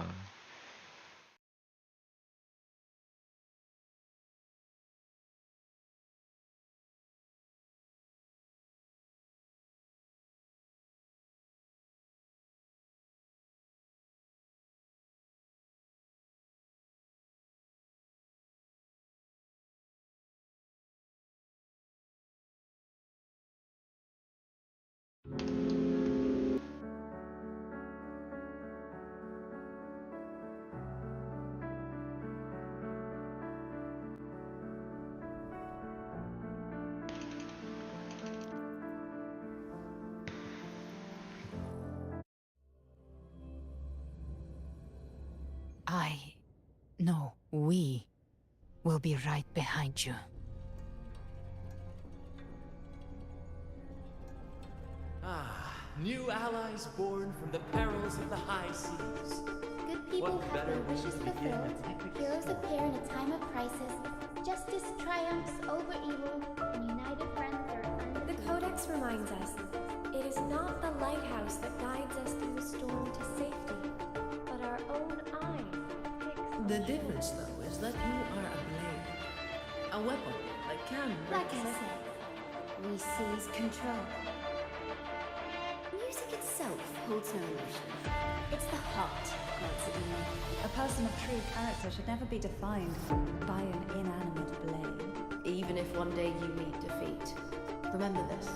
No, we will be right behind you. Ah, new allies born from the perils of the high seas. Good people What have better their way wishes to begin fulfilled. an epic Heroes story? appear in a time of crisis. Justice triumphs over evil, and united friends are undefeated. The Codex reminds us, it is not the lighthouse that guides us through the storm to safety, but our own eyes. The difference, though, is that you are a blade. A weapon that can break Like the I second. said, we seize control. Music itself holds no emotion. It's the heart that grants it meaning. A person of true character should never be defined by an inanimate blade. Even if one day you meet defeat, remember this.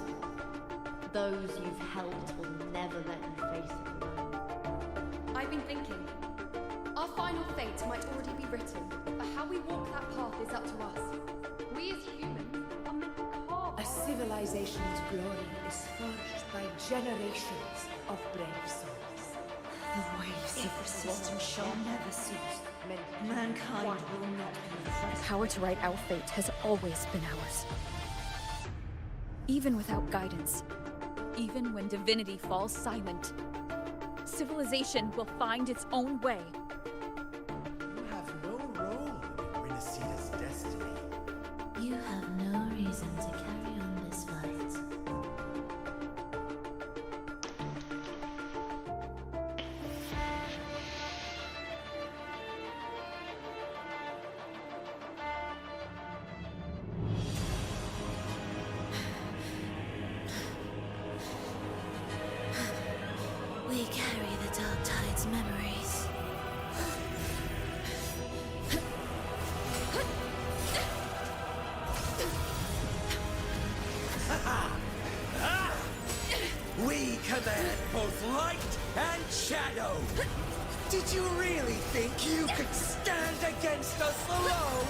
Those you've helped will never let you face it alone. I've been thinking. Our final fate might already be written, but how we walk that path is up to us. We as humans are meant to carve. A civilization's glory is forged by generations of brave souls. The waves of resistance shall never cease. Mankind will not be oppressed. Power to write our fate has always been ours. Even without guidance, even when divinity falls silent, civilization will find its own way. You have no role in Renacita's destiny. You have no reason to carry on this fight. Did you really think you could stand against us alone?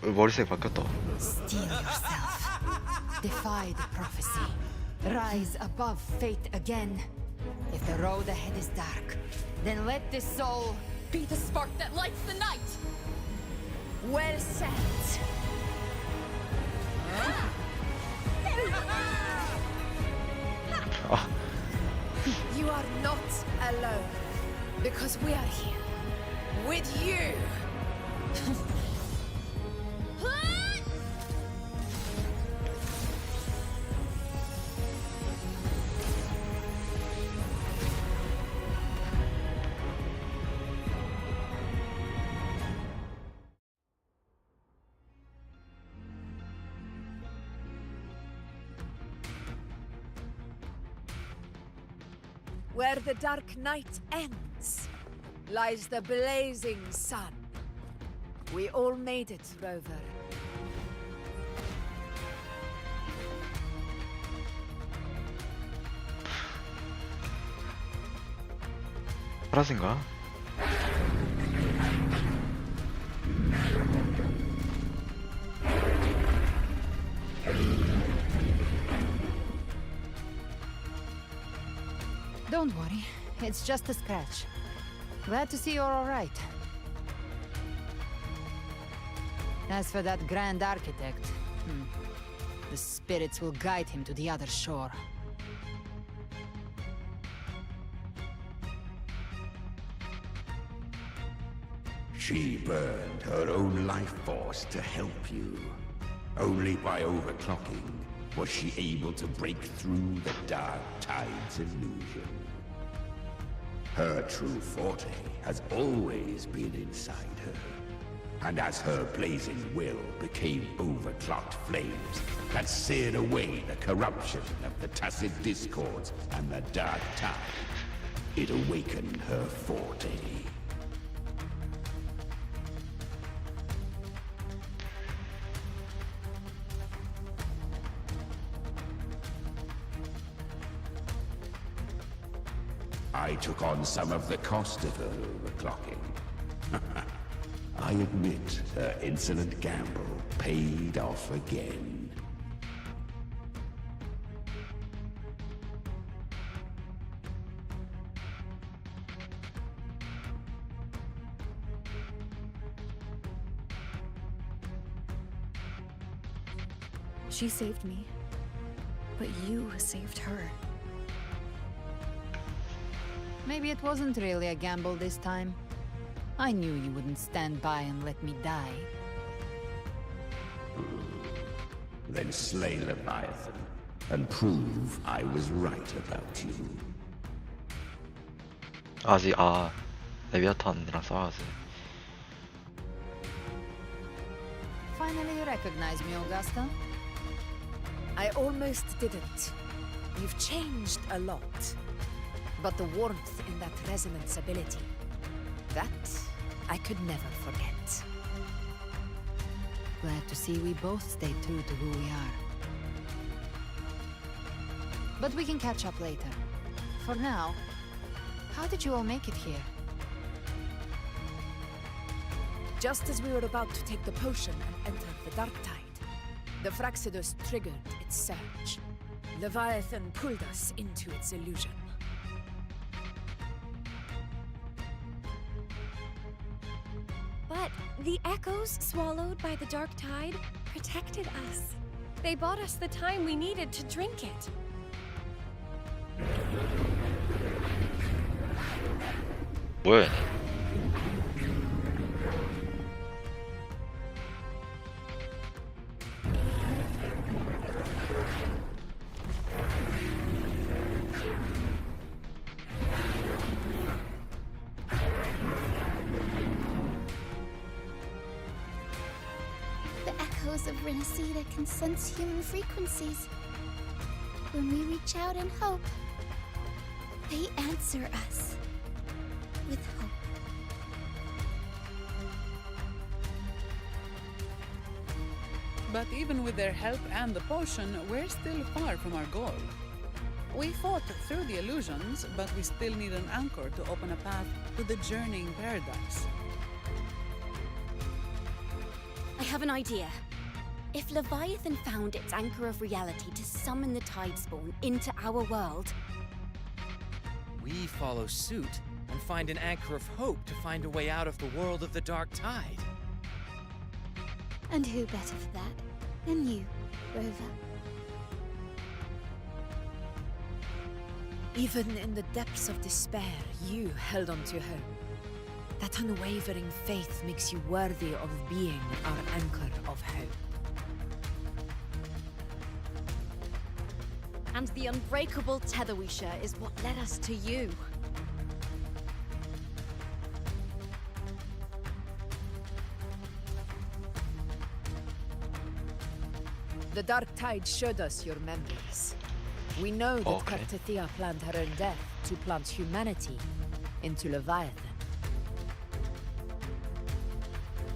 머리색 바뀌었다. Steel yourself. Defy the prophecy. Rise above fate again. If the road ahead is dark, then let this soul be the spark that lights the night. Well said. You are not alone, because we are here with you. Where the dark night ends, lies the blazing sun. We all made it, Rover. 파란색인가? Don't worry, it's just a scratch. Glad to see you're all right. As for that Grand Architect, the spirits will guide him to the other shore. She burned her own life force to help you. Only by overclocking was she able to break through the Dark Tide's illusion. Her true forte has always been inside her. And as her blazing will became overclocked flames that seared away the corruption of the tacit discords and the Dark Tide, it awakened her forte. I took on some of the cost of her overclocking. I admit her insolent gamble paid off again. She saved me, but you saved her. Maybe it wasn't really a gamble this time. I knew you wouldn't stand by and let me die. Then slay Leviathan, and prove I was right about you. 아직 레비아탄이랑 싸워야지. Finally you recognize me, Augusta? I almost didn't. You've changed a lot. But the warmth in that resonance ability, that I could never forget. Glad to see we both stayed true to who we are. But we can catch up later. For now, how did you all make it here? Just as we were about to take the potion and enter the Dark Tide, the Fraxidus triggered its surge. Leviathan pulled us into its illusion. But the echoes swallowed by the Dark Tide protected us. They bought us the time we needed to drink it. 뭐야? The echoes of Renacida can sense human frequencies. When we reach out in hope, they answer us. But even with their help and the potion, we're still far from our goal. We fought through the illusions, but we still need an anchor to open a path to the journeying paradise. I have an idea. If Leviathan found its anchor of reality to summon the Tidespawn into our world, We follow suit and find an anchor of hope to find a way out of the world of the Dark Tide. And who better for that than you, Rover? Even in the depths of despair, you held on to hope. That unwavering faith makes you worthy of being our anchor of hope. And the unbreakable tether we share is what led us to you. The Dark Tide showed us your memories. We know that Okay. Kartathea planned her own death to plant humanity into Leviathan.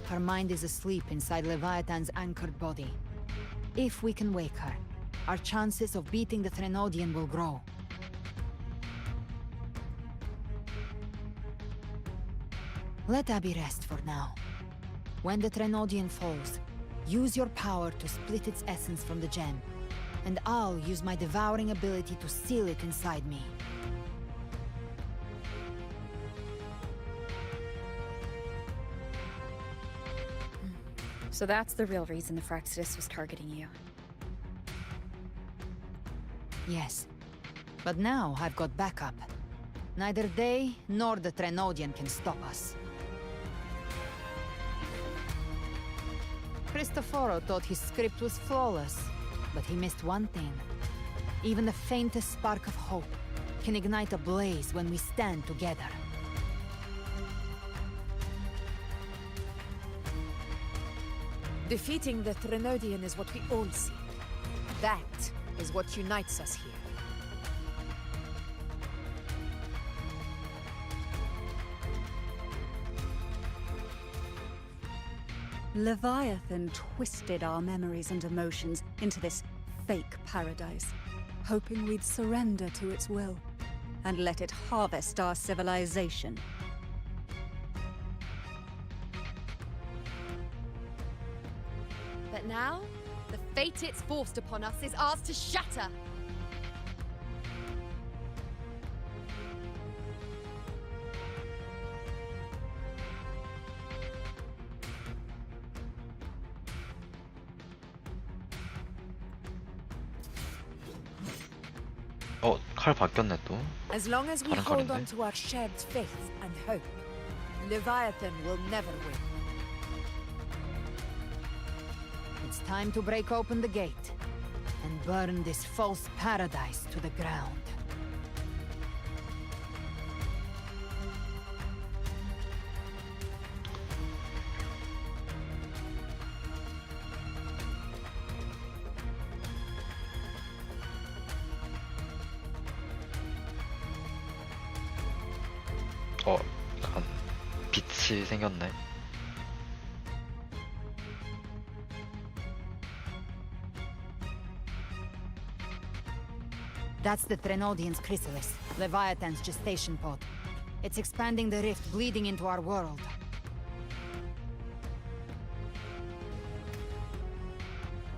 Her mind is asleep inside Leviathan's anchored body. If we can wake her, our chances of beating the Threnodian will grow. Let Abby rest for now. When the Threnodian falls, use your power to split its essence from the gem, and I'll use my devouring ability to seal it inside me. So that's the real reason the Fraxidus was targeting you. Yes. But now I've got backup. Neither they nor the Threnodian can stop us. Cristoforo thought his script was flawless, but he missed one thing. Even the faintest spark of hope can ignite a blaze when we stand together. Defeating the Threnodian is what we all seek. That is what unites us here. Leviathan twisted our memories and emotions into this fake paradise, hoping we'd surrender to its will and let it harvest our civilization. But now, the fate it's forced upon us is ours to shatter. 칼 바뀌었네 또. As long as we 다른 hold 칼인데? on to our shared faith and hope, Leviathan will never win. It's time to break open the gate and burn this false paradise to the ground. 약간 빛이 생겼네. That's the Threnodian's chrysalis, Leviathan's gestation pod. It's expanding the rift, bleeding into our world.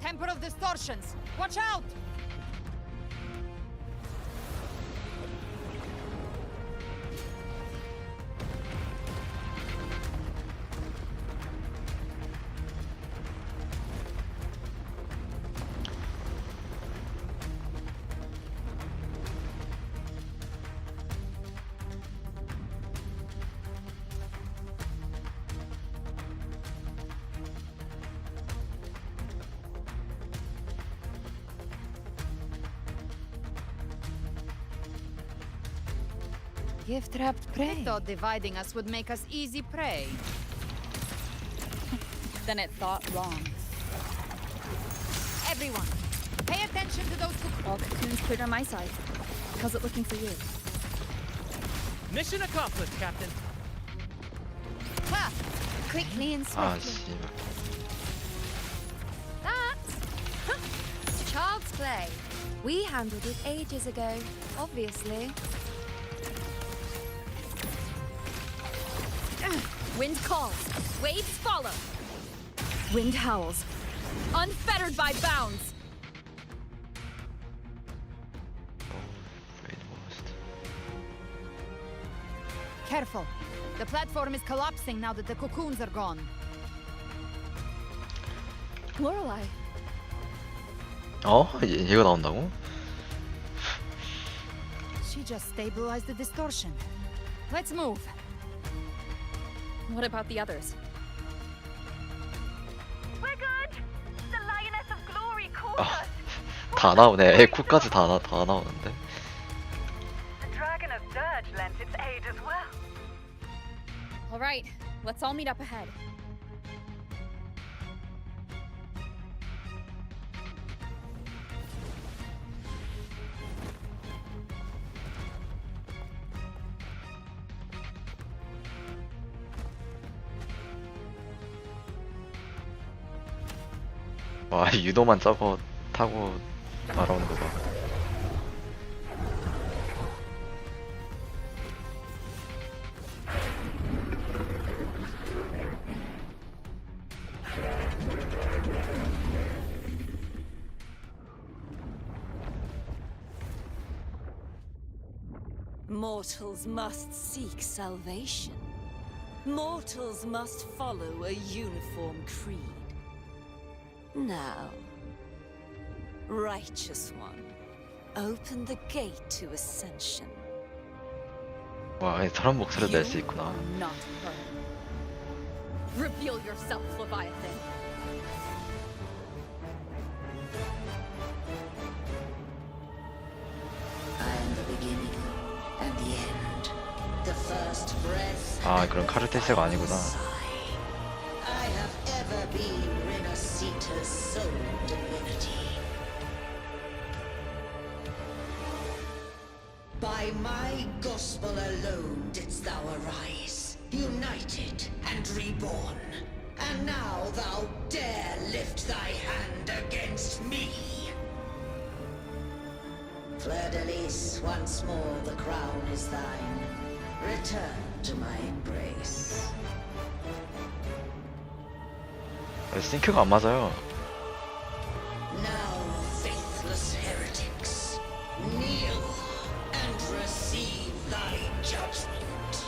Temper of Distortions! Watch out! Gift-wrapped prey. I thought dividing us would make us easy prey. Then it thought wrong. Everyone, pay attention to those who... All cocoons cleared on my side. How's it looking for you? Mission accomplished, Captain. Ha! Quickly and 아 swiftly. 씨. Ah! Child's play. We handled it ages ago, obviously. Wind calls, waves follow. Wind howls, unfettered by bounds. Careful. The platform is collapsing now that the cocoons are gone. Lorelei. 얘가 나온다고? She just stabilized the distortion. Let's move. What about the others? We're good. The Lioness of Glory called us. 다 나오네. 에코까지 다 나오는데. The Dragon of Dirge lent its aid as well. All right, let's all meet up ahead. 와, 유도만 저거 타고 날아오는 거 봐. Mortals must seek salvation. Mortals must follow a uniform creed. Now, Righteous One, open the gate to ascension. 와, 사람 목소리를 낼 수 있구나. Not her. Reveal yourself, Leviathan. I am the beginning and the end. The first breath. 아, 그럼 카르테스가 아니구나. I have ever been Renacita's sole divinity. By my gospel alone didst thou arise, united and reborn. And now thou dare lift thy hand against me. Fleur-de-Lis, once more the crown is thine. Return to my embrace. 싱크가 안 맞아요. Now, faithless heretics, kneel and receive thy judgment.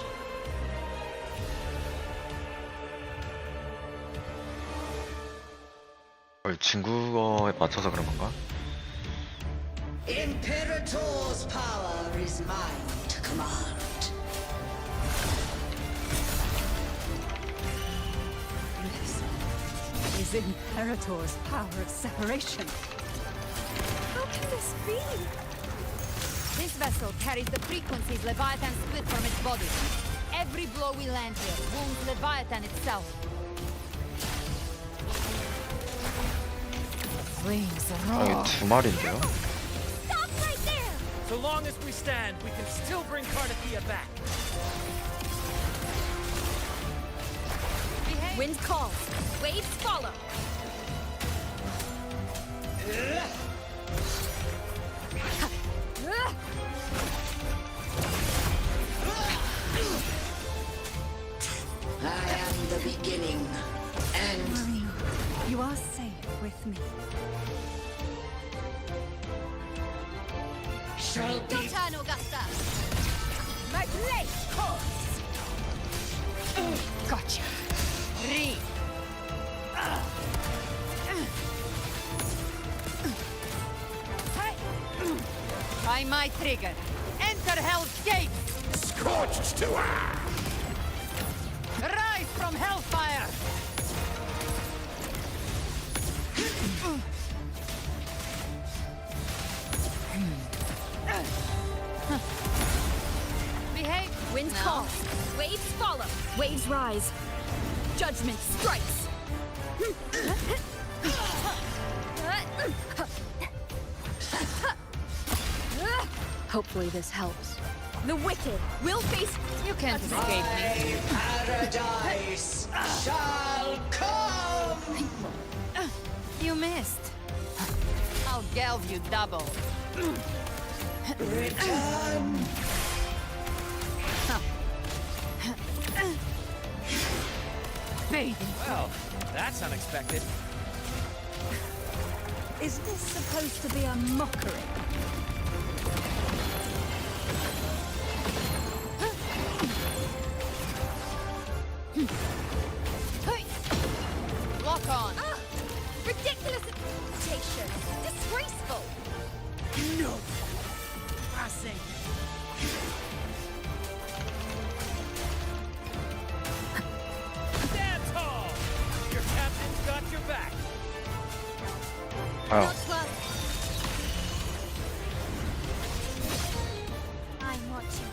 중국어에 맞춰서 그런 건가? Imperator's power is mine to command. This is Imperator's power of separation. How can this be? This vessel carries the frequencies Leviathan split from its body. Every blow we land here wounds Leviathan itself. Flames 아, 이게 두 마리인데요? Stop right there! So long as we stand, we can still bring Cardathia back. Wind calls, waves follow. I am the beginning and... Marine, you are safe with me. Shall be... Your turn, Augusta. My blade calls! Gotcha. Read. Try my trigger. Enter Hell's Gate. Scorched to her! Rise from Hellfire. Behave. Wind calls, waves follow. Waves rise. Judgment strikes. Hopefully this helps. The wicked will face. You can't escape me. Paradise shall come! You missed. I'll I'll gelve you double. Return! Well, that's unexpected. Is this supposed to be a mockery? Lock on. Ridiculous interpretation! Disgraceful! No! Passing! Stand tall! Your captain's got your back! Oh. I'm watching.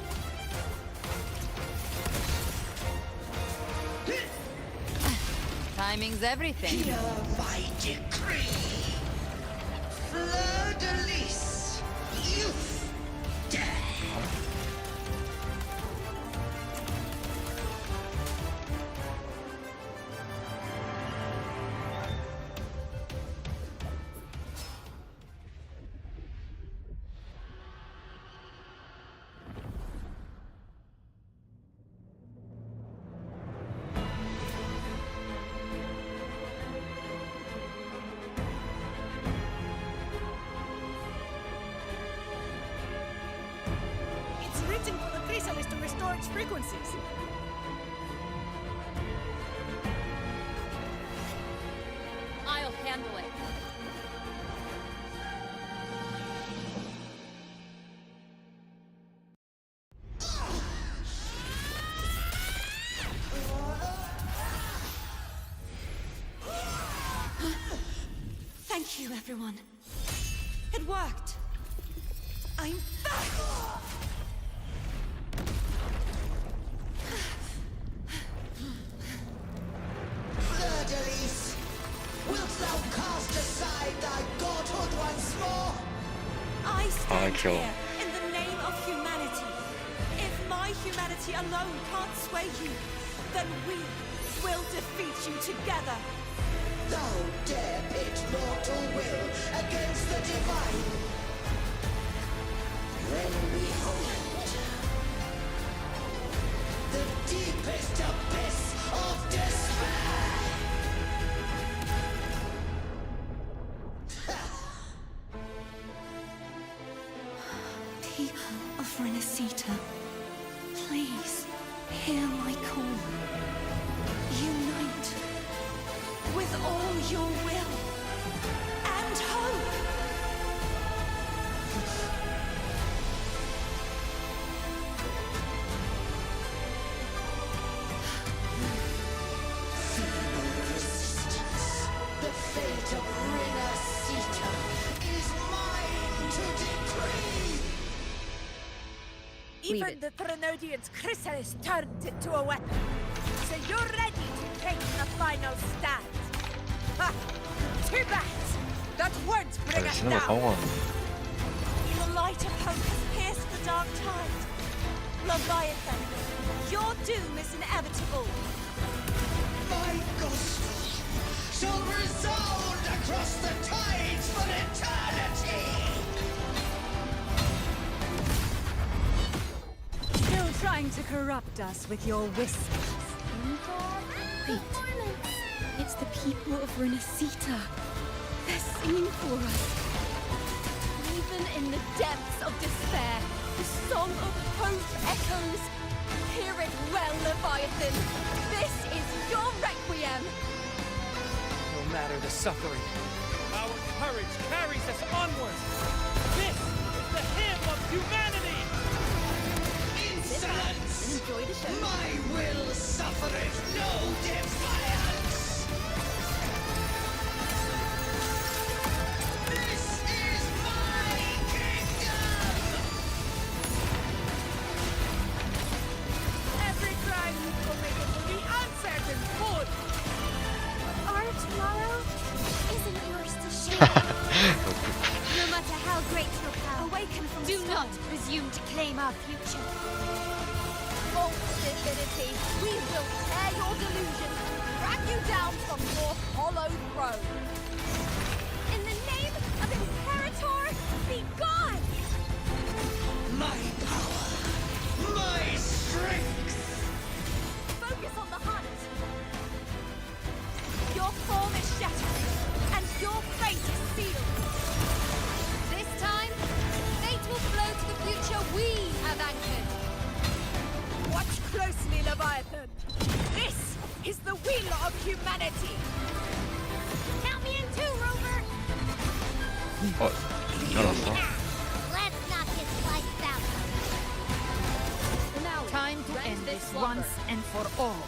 Timing's everything. Here by decree. Fleur de lis. Youth. Death. It's written for the chrysalis to restore its frequencies. I'll handle it. Thank you, everyone. It worked. I'm back! Fleur de lis. Wilt thou cast aside thy godhood once more? I stand kill. here in the name of humanity. If my humanity alone can't sway you, then we will defeat you together. Thou dare pit mortal will against the divine. Then behold the deepest abyss of despair. People of Renacita, please hear my call. Unite with all your will and hope. Feeble resistance. The fate of Renacita is mine to decree. Even the Threnodian's chrysalis turned it to a weapon. So you're ready to take the final stand. Ha! Too bad! That won't bring us 쓰는 거 down! 당황. The light of hope has pierced the dark tide. Leviathan, your doom is inevitable. My gospel shall resound across the tides for eternity. Still trying to corrupt us with your whispers. Wait. It's the people of Renacita. They're singing for us. Even in the depths of despair, the song of hope echoes. Hear it well, Leviathan. This is your requiem. No matter the suffering, our courage carries us onward. This is the hymn of humanity! Insolence! Enjoy the show. My will suffereth no defiance! This is my kingdom! Every crime you committed will be answered in full! Our tomorrow isn't yours to share. No matter how great your power, awaken from do not presume to claim our future. False divinity, we will tear your delusion, drag you down from your hollow throne. In the name of imperative My power, my strength. Focus on the hunt. Your form is shattered, and your fate is sealed. This time, fate will flow to the future we have anchored. Watch closely, Leviathan. This is the will of humanity. Count me in too, Rover. 열었어. Let's knock his lights out. Time to end this once and for all.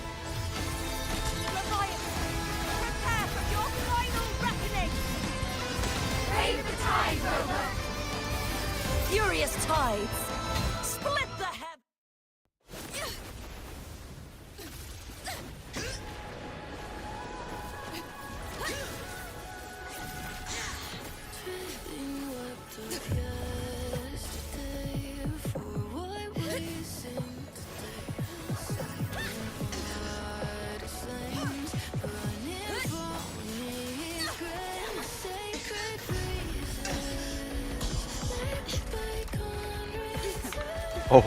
Leviathan, prepare for your final reckoning. Brave the tide, Rover. Furious tides. Split the heaven. Oh.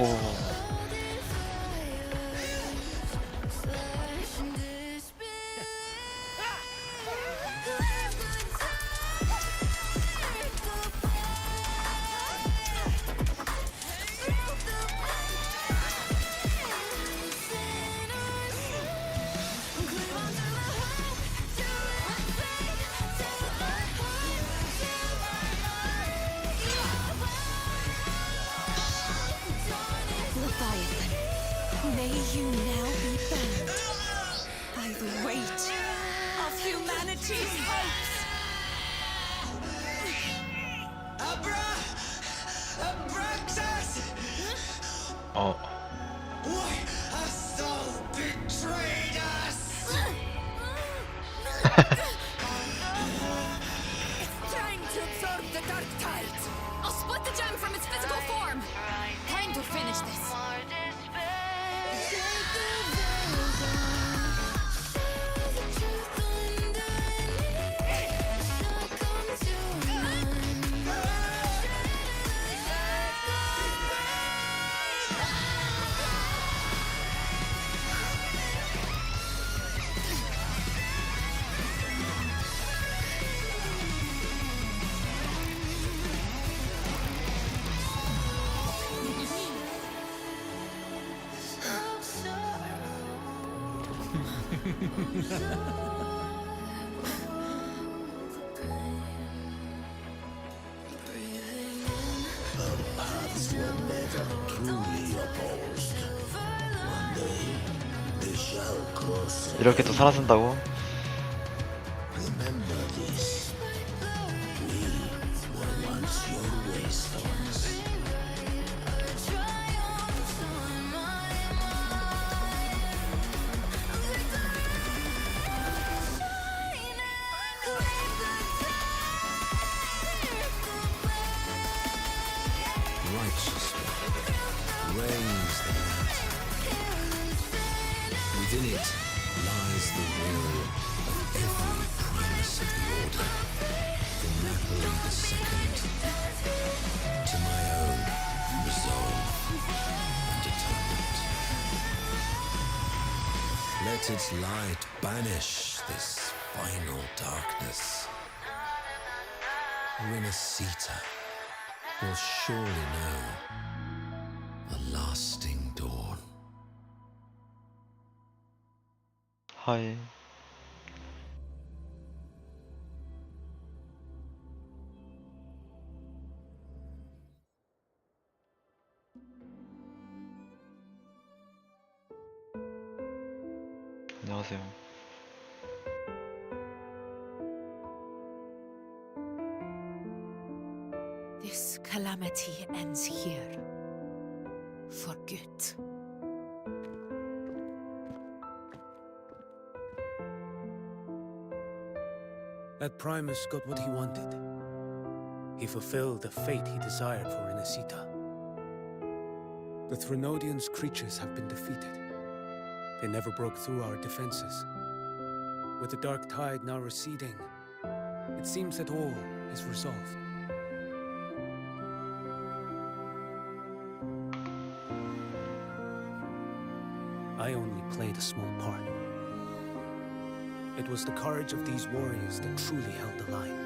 Leviathan, may you now be bound by the weight of humanity's hopes. Abraxas! Oh. Why has Sol betrayed us? It's trying to absorb the dark tide. I'll split the gem from its physical form. Time to finish this. Our paths were never truly opposed. One day, they shall cross. 이렇게 또 살아선다고? Remember this. We were once your wastelands. Righteously reigns the mountain. Within it lies the will of every primus of the Order, from Napoli II to my own resolve and atonement. Let its light banish this final darkness. Renacita will surely know a lasting dawn. 하이. 안녕하세요. This calamity ends here. For good. That Primus got what he wanted. He fulfilled the fate he desired for Renacita. The Threnodians' creatures have been defeated. They never broke through our defenses. With the dark tide now receding, it seems that all is resolved. played a small part. It was the courage of these warriors that truly held the line.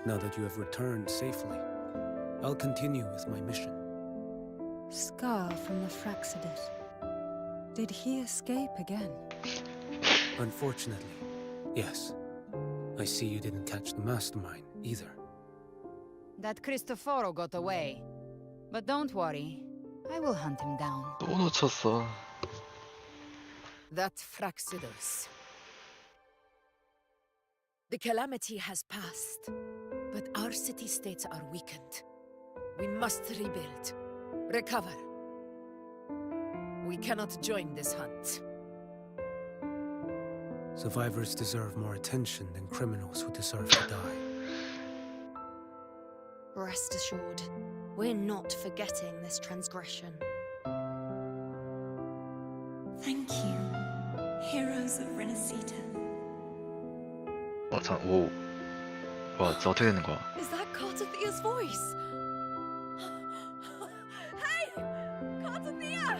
Now that you have returned safely, I'll continue with my mission. Scar from the Fraxidus. Did he escape again? Unfortunately, yes. I see you didn't catch the mastermind, either. That Cristoforo got away. But don't worry, I will hunt him down. 또 놓쳤어. That Fraxidus. The calamity has passed, but our city-states are weakened. We must rebuild, recover. We cannot join this hunt. Survivors deserve more attention than criminals who deserve to die. Rest assured, we're not forgetting this transgression. Thank you, heroes of Renacita. 오. 와, 진짜 어떻게 되는 거야? Is that Cartathea's voice? Hey! Cartathea!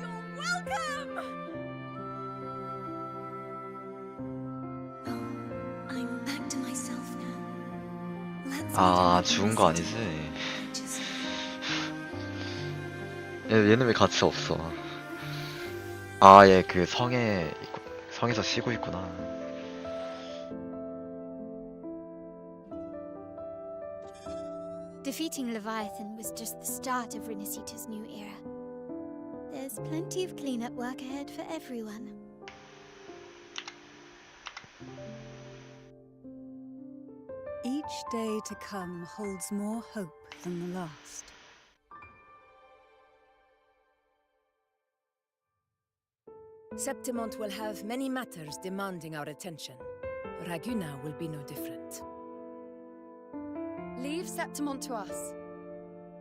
You're welcome! I'm back to myself now. Let's 아, 죽은 거 아니지? 얘는 왜 같이 없어? 아, 얘 그 성에서 쉬고 있구나. Defeating Leviathan was just the start of Renacita's new era. There's plenty of cleanup work ahead for everyone. Each day to come holds more hope than the last. Septimont will have many matters demanding our attention. Raguna will be no different. Leave Septimont to us.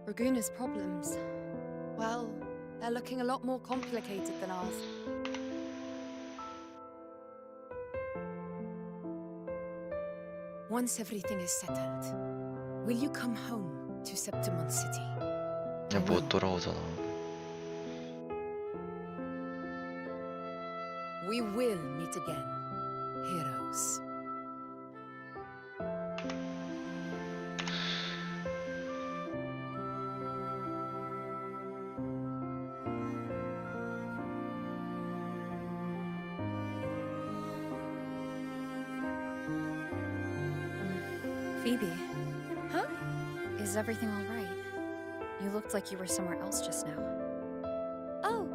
Raguna's problems, well, they're looking a lot more complicated than ours. Once everything is settled, will you come home to Septimont City? 그냥 못 돌아오잖아. We will meet again, heroes. Phoebe. Huh? Is everything all right? You looked like you were somewhere else just now. Oh,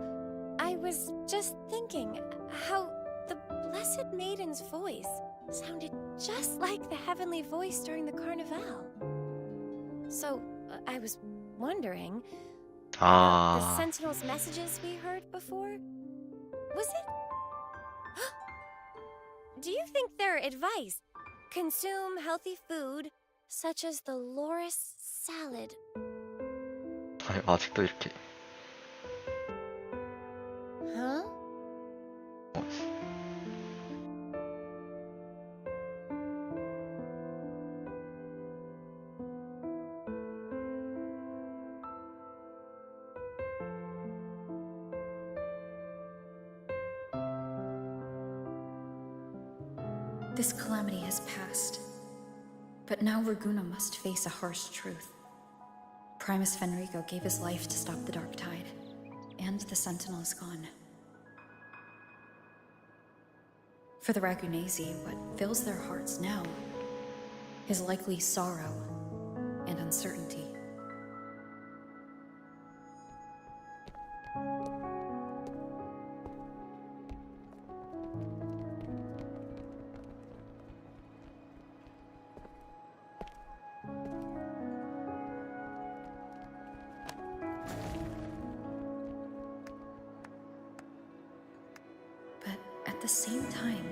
I was just thinking how the Blessed Maiden's voice sounded just like the heavenly voice during the Carnival. So, I was wondering, the Sentinel's messages we heard before, was it? Do you think their advice, consume healthy food, such as the Loris salad? 아니, 아직도 이렇게. Huh? This calamity has passed, but now Raguna must face a harsh truth. Primus Fenrico gave his life to stop the Dark Tide, and the Sentinel is gone. For the Ragunesi, what fills their hearts now is likely sorrow and uncertainty. But at the same time,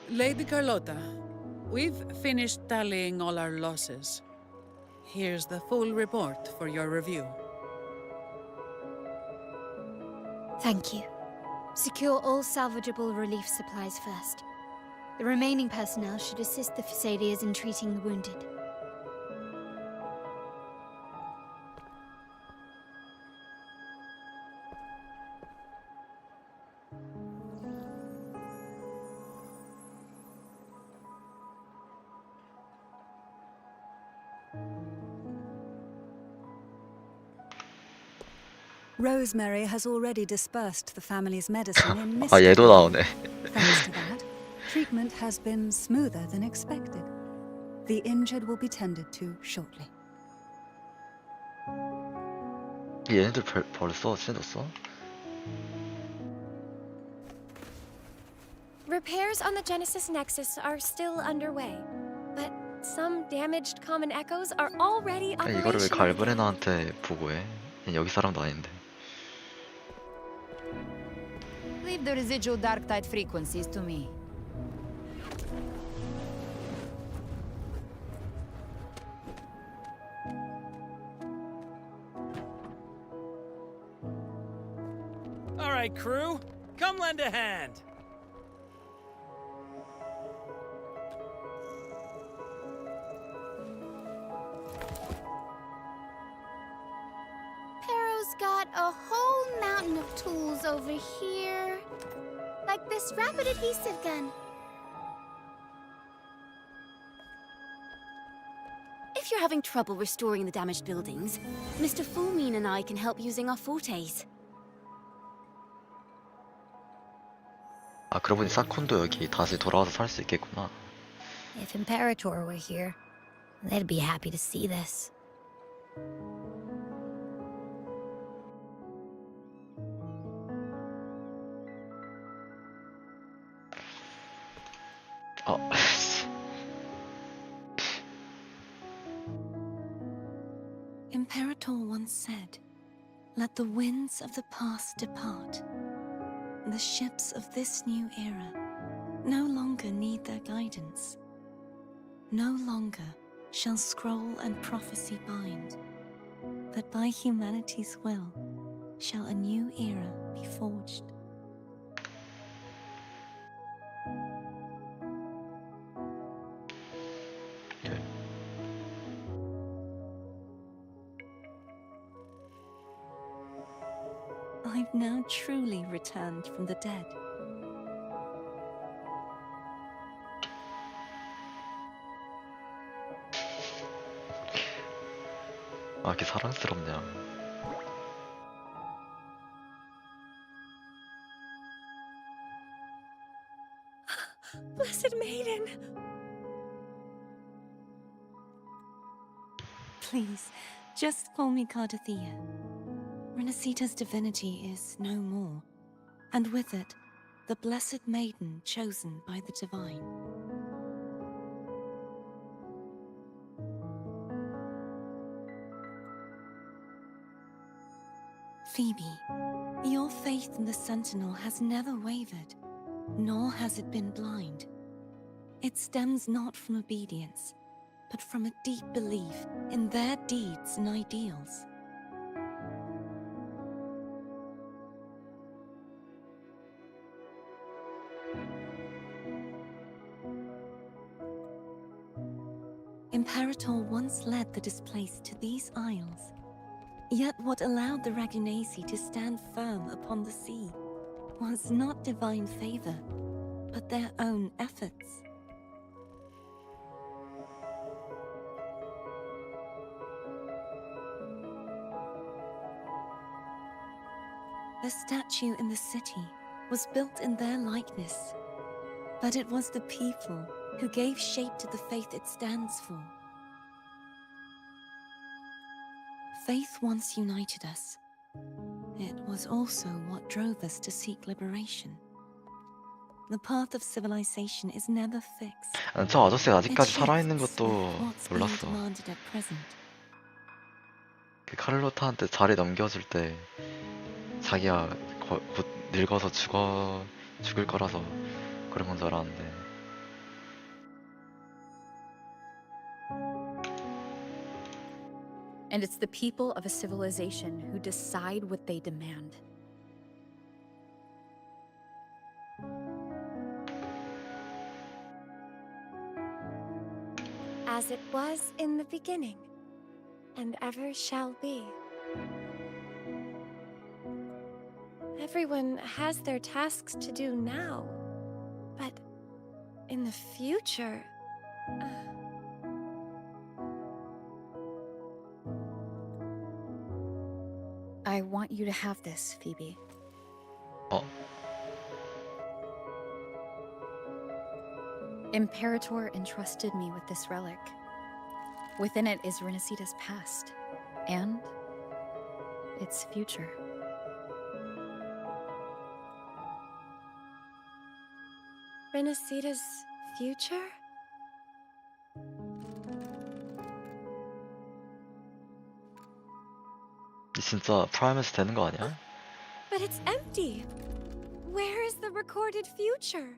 Lady Carlotta, we've finished tallying all our losses. Here's the full report for your review. Thank you. Secure all salvageable relief supplies first. The remaining personnel should assist the Phasaelians in treating the wounded. Rosemary has already dispersed the family's medicine in 아, mist. 얘도 나오네. Thanks to that, treatment has been smoother than expected. The injured will be tended to shortly. 얘네들 벌써 친해졌어? Repairs on the Genesis Nexus are still underway, but some damaged common echoes are already 아니, 이거를 왜 operational. 갈브레나한테 보고해? 얘 여기 사람도 아닌데. Leave the residual dark tide frequencies to me. All right, crew, come lend a hand. Pero's got a whole mountain of tools over here. Like this rapid adhesive gun. If you're having trouble restoring the damaged buildings, Mr. Fulmin and I can help using our fortes. 아, 그러고 보니 사콘도 여기 다시 돌아와서 살 수 있겠구나. If Imperator were here, they'd be happy to see this. Imperator once said, "Let the winds of the past depart. The ships of this new era no longer need their guidance. No longer shall scroll and prophecy bind, but by humanity's will shall a new era be forged." I've now truly returned from the dead. 아, 이렇게 사랑스럽냐. Blessed Maiden! Please, just call me Cardathea. Renacita's divinity is no more, and with it, the Blessed Maiden chosen by the Divine. Phoebe, your faith in the Sentinel has never wavered, nor has it been blind. It stems not from obedience, but from a deep belief in their deeds and ideals. Imperator once led the displaced to these isles. Yet what allowed the Ragunasi to stand firm upon the sea was not divine favor, but their own efforts. The statue in the city was built in their likeness, but it was the people who gave shape to the faith it stands for. Faith once united us. It was also what drove us to seek liberation. The path of civilization is never fixed. 저 아저씨가 It 아직까지 shifts 살아있는 with 것도 what's being 몰랐어. demanded at present. 그 카를로타한테 자리 넘겨줄 때 자기가 곧 늙어서 죽을 거라서 그런 건 줄 알았는데. And it's the people of a civilization who decide what they demand. as it was in the beginning, and ever shall be. Everyone has their tasks to do now, but in the future... I want you to have this, Phoebe. Imperator entrusted me with this relic. Within it is Renacita's past, and its future. Renacita's future? 진짜 프라이머스 되는 거 아니야? But it's empty. Where is the recorded future?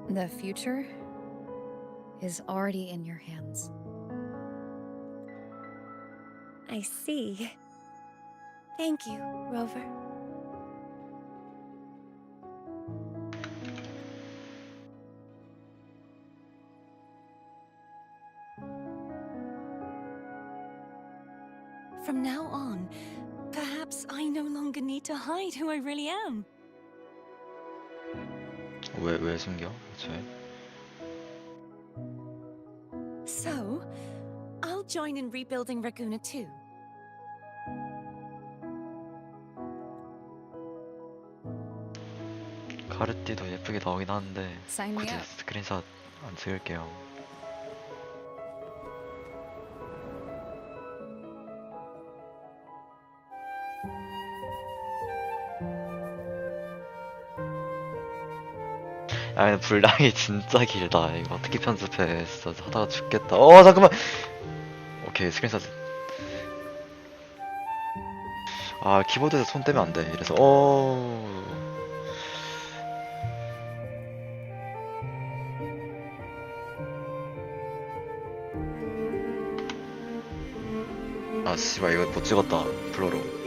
The future is already in your hands. I see. Thank you, Rover. From now on, perhaps I no longer need to hide who I really am. 왜 숨겨? 애초에? So, I'll join in rebuilding Raguna too. 카르띠도 예쁘게 나오긴 하는데 Sign me 굳이 up. 스크린샷 안 찍을게요. 아 근데 분량이 진짜 길다. 이거 어떻게 편집해? 진짜 하다가 죽겠다. 잠깐만. 오케이 스크린샷. 아 키보드에서 손 떼면 안 돼. 이래서 아 씨발 이거 못 찍었다. 블러로.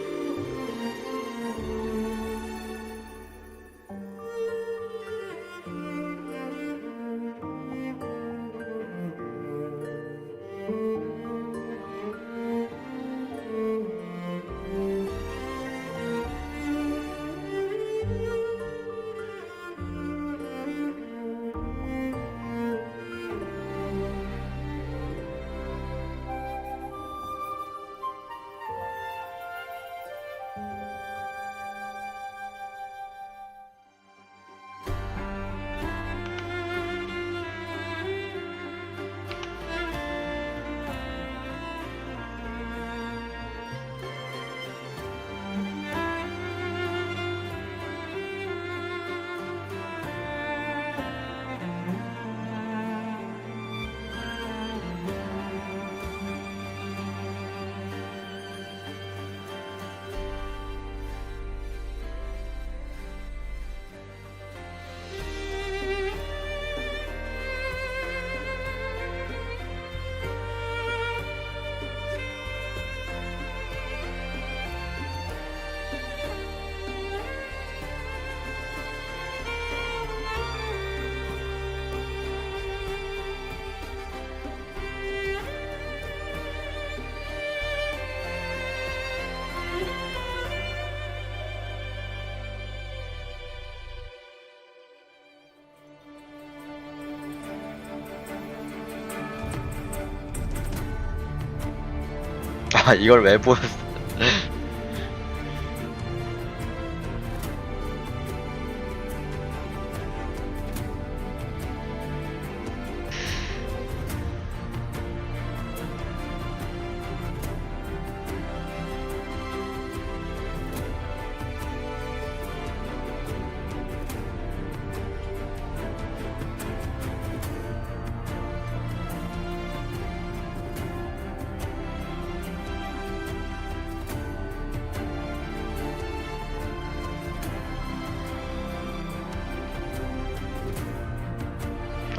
아 이걸 왜 보였어?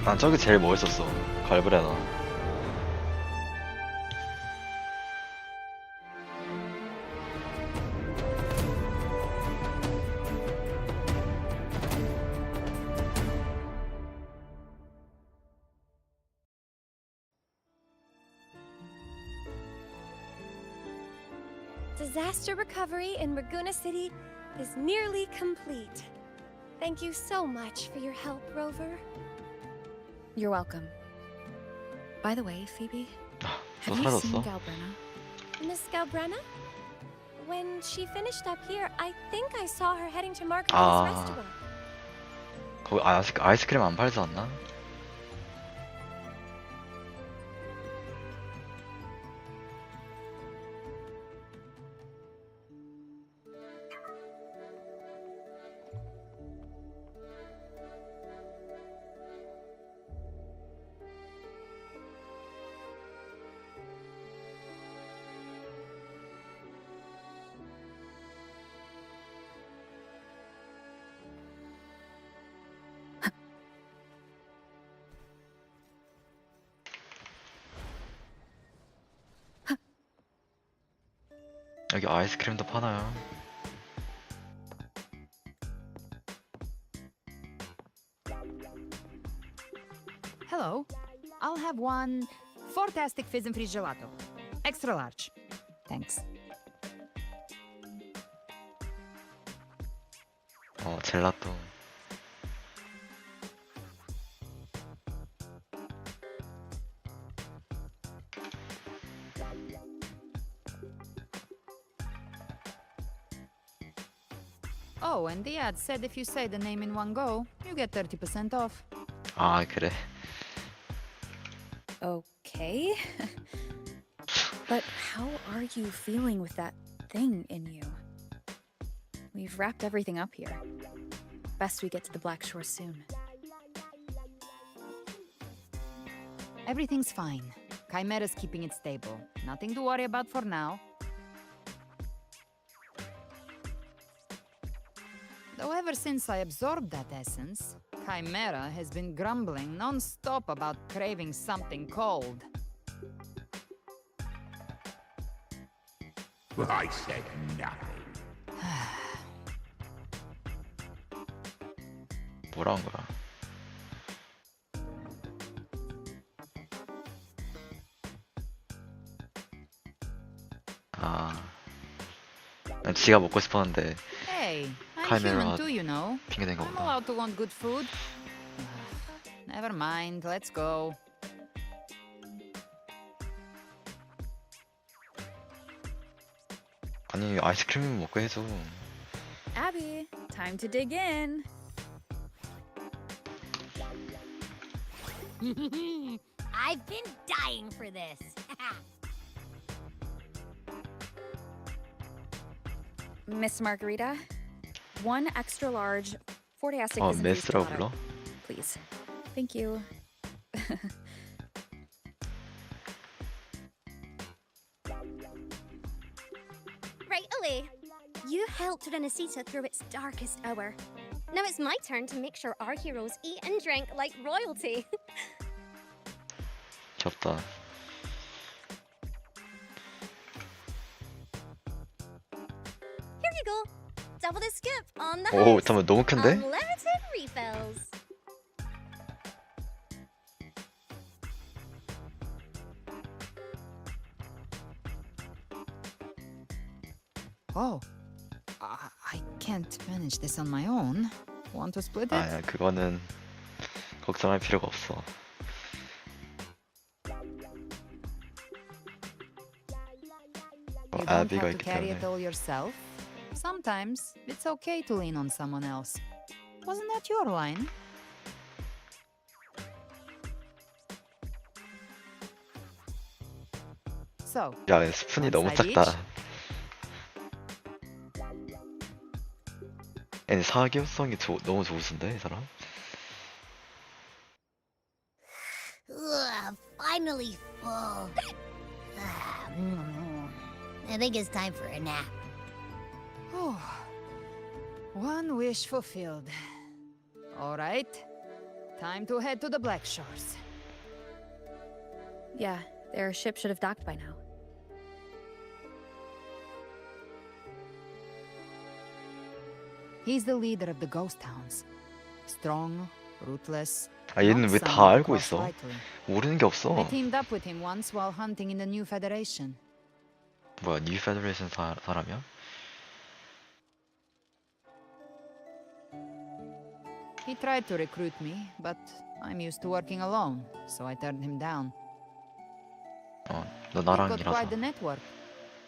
난 저기 제일 멋있었어. 갈브레나. Disaster recovery in Raguna City is nearly complete. Thank you so much for your help, Rover. You're welcome. By the way, Phoebe, have you seen Galbrenna? Miss Galbrenna? When she finished up here, I think I saw her heading to Margarita's restaurant. 거기 아이스크림 안 팔지 않나? 여기 아이스크림도 파나요? Hello. I'll have one fantastic fizz and freeze gelato. Extra large. Thanks. 젤라또. Oh, and the ad said if you say the name in one go, you get 30% off. 아, 그래. Okay. But how are you feeling with that thing in you? We've wrapped everything up here. Best we get to the Black Shore soon. Everything's fine. Chimera's keeping it stable. Nothing to worry about for now. Though ever since I absorbed that essence, Chimera has been grumbling non-stop about craving something cold. I said nothing. 뭐라는 거야? 지가 먹고 싶었는데 Hey, I'm Chimera human too, you know. 핑계댄 I'm 거구나. allowed to want good food. Never mind, let's go. 아니 아이스크림 먹고 해줘. Abby, time to dig in. I've been dying for this. Miss Margarita, one extra large 40-astic 메스라고 불러? please. Thank you. Right away. You helped Renesita through its darkest hour. Now it's my turn to make sure our heroes eat and drink like royalty. 귀엽다. Here you go. Double the scoop on the 오, house. 잠깐만 너무 큰데? Unlimited refills. Oh, I can't manage this on my own. Want to split it? 아야 그거는 걱정할 필요가 없어. You don't have to carry it all yourself. Sometimes it's okay to lean on someone else. Wasn't that your line? So, 야 스푼이 너무 one side 작다. each? 얘는 사교성이 너무 좋으신데 이 사람? Ugh, finally full. I think it's time for a nap. Oh, one wish fulfilled. All right, time to head to the Black Shores. Yeah, their ship should have docked by now. He's the leader of the ghost towns. Strong, ruthless. 아 얘는 왜 다 알고 있어? 모르는 게 없어. I teamed up with him once while hunting in the new Federation. 뭐야, 뉴 페더레이션 사람이야? He tried to recruit me, but I'm used to working alone, so I turned him down. 너 We've 나랑 got 일하자. quite the network.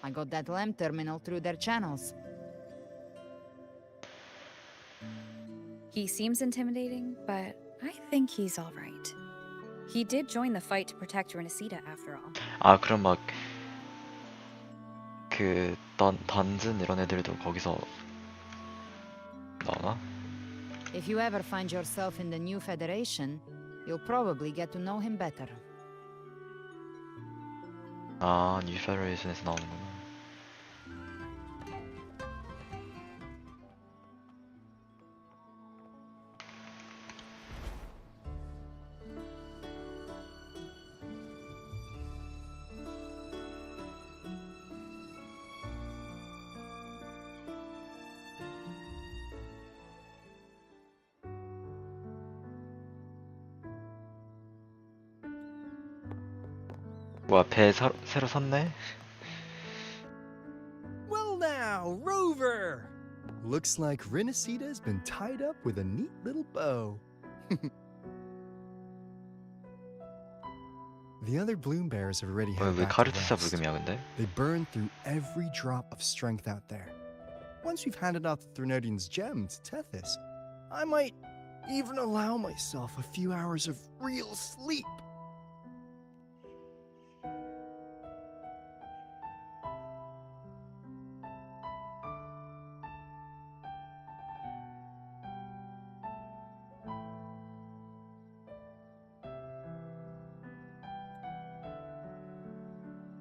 I got that LEM terminal through their channels. He seems intimidating, but I think he's all right. He did join the fight to protect Renesita after all. 아, 그럼 막 그 던전 이런 애들도 거기서 나오나? If you ever find yourself in the new Federation, you'll probably get to know him better. 아, 뉴 페더레이션에서 나오는구나. 뭐야, 배 새로 샀네? Well now, Rover! Looks like Renesita's been tied up with a neat little bow. The other bloom bearers have already headed 왜 back to 카르티사 rest. 불금이야 근데? They burned through every drop of strength out there. Once we've handed out the Threnodian's gem to Tethys, I might even allow myself a few hours of real sleep.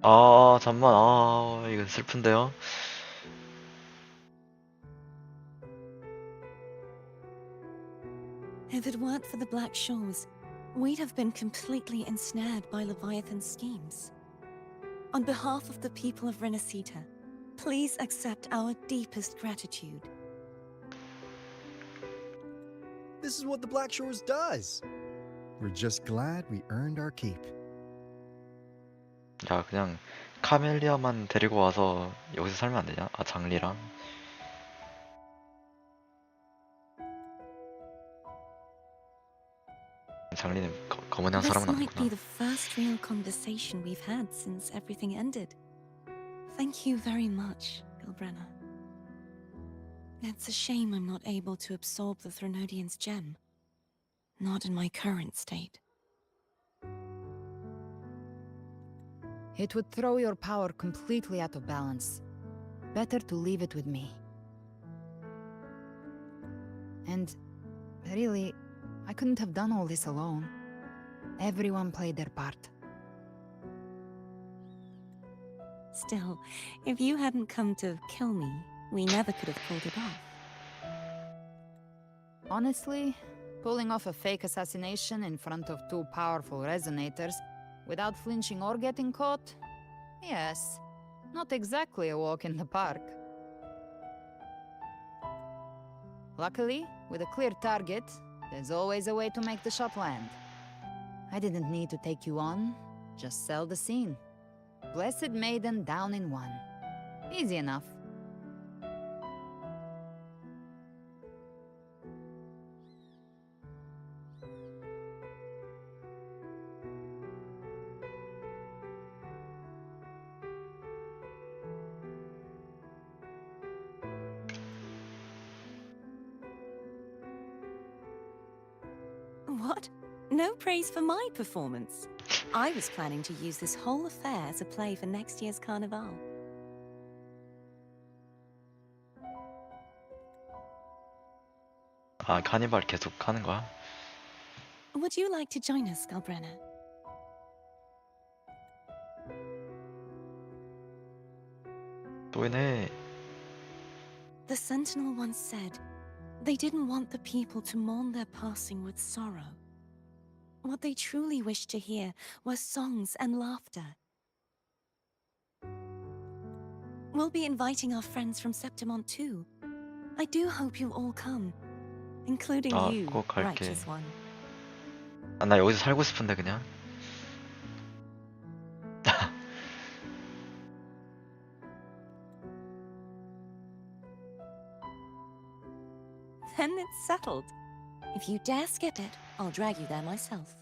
아, 잠만. 아, 이거 슬픈데요? If it weren't for the Black Shores, we'd have been completely ensnared by Leviathan's schemes. On behalf of the people of Renesita, please accept our deepest gratitude. This is what the Black Shores does. We're just glad we earned our keep. 야, 그냥 카멜리아만 데리고 와서 여기서 살면 안 되냐? 아, 장리랑. 장리는 거머니한 This 사람은 might be 아니구나. the first real conversation we've had since everything ended. Thank you very much, Gilbrenna. It's a shame I'm not able to absorb the Threnodian's gem. Not in my current state. It would throw your power completely out of balance. Better to leave it with me. And really, I couldn't have done all this alone. Everyone played their part. Still, if you hadn't come to kill me, we never could have pulled it off. Honestly, pulling off a fake assassination in front of two powerful resonators without flinching or getting caught? Yes, not exactly a walk in the park. Luckily, with a clear target, there's always a way to make the shot land. I didn't need to take you on, just sell the scene. Blessed Maiden down in one. Easy enough. What? No praise for my performance. I was planning to use this whole affair as a play for next year's Carnival. 아, 카니발 계속 하는 거야? Would you like to join us, Galbrenna? 또 이네. The Sentinel once said, they didn't want the people to mourn their passing with sorrow. What they truly wished to hear were songs and laughter. We'll be inviting our friends from Septimont too. I do hope you'll all come, including 아, you, 꼭 갈게. righteous one. 아, 나 여기서 살고 싶은데 그냥. then it's settled. If you dare skip it, I'll drag you there myself.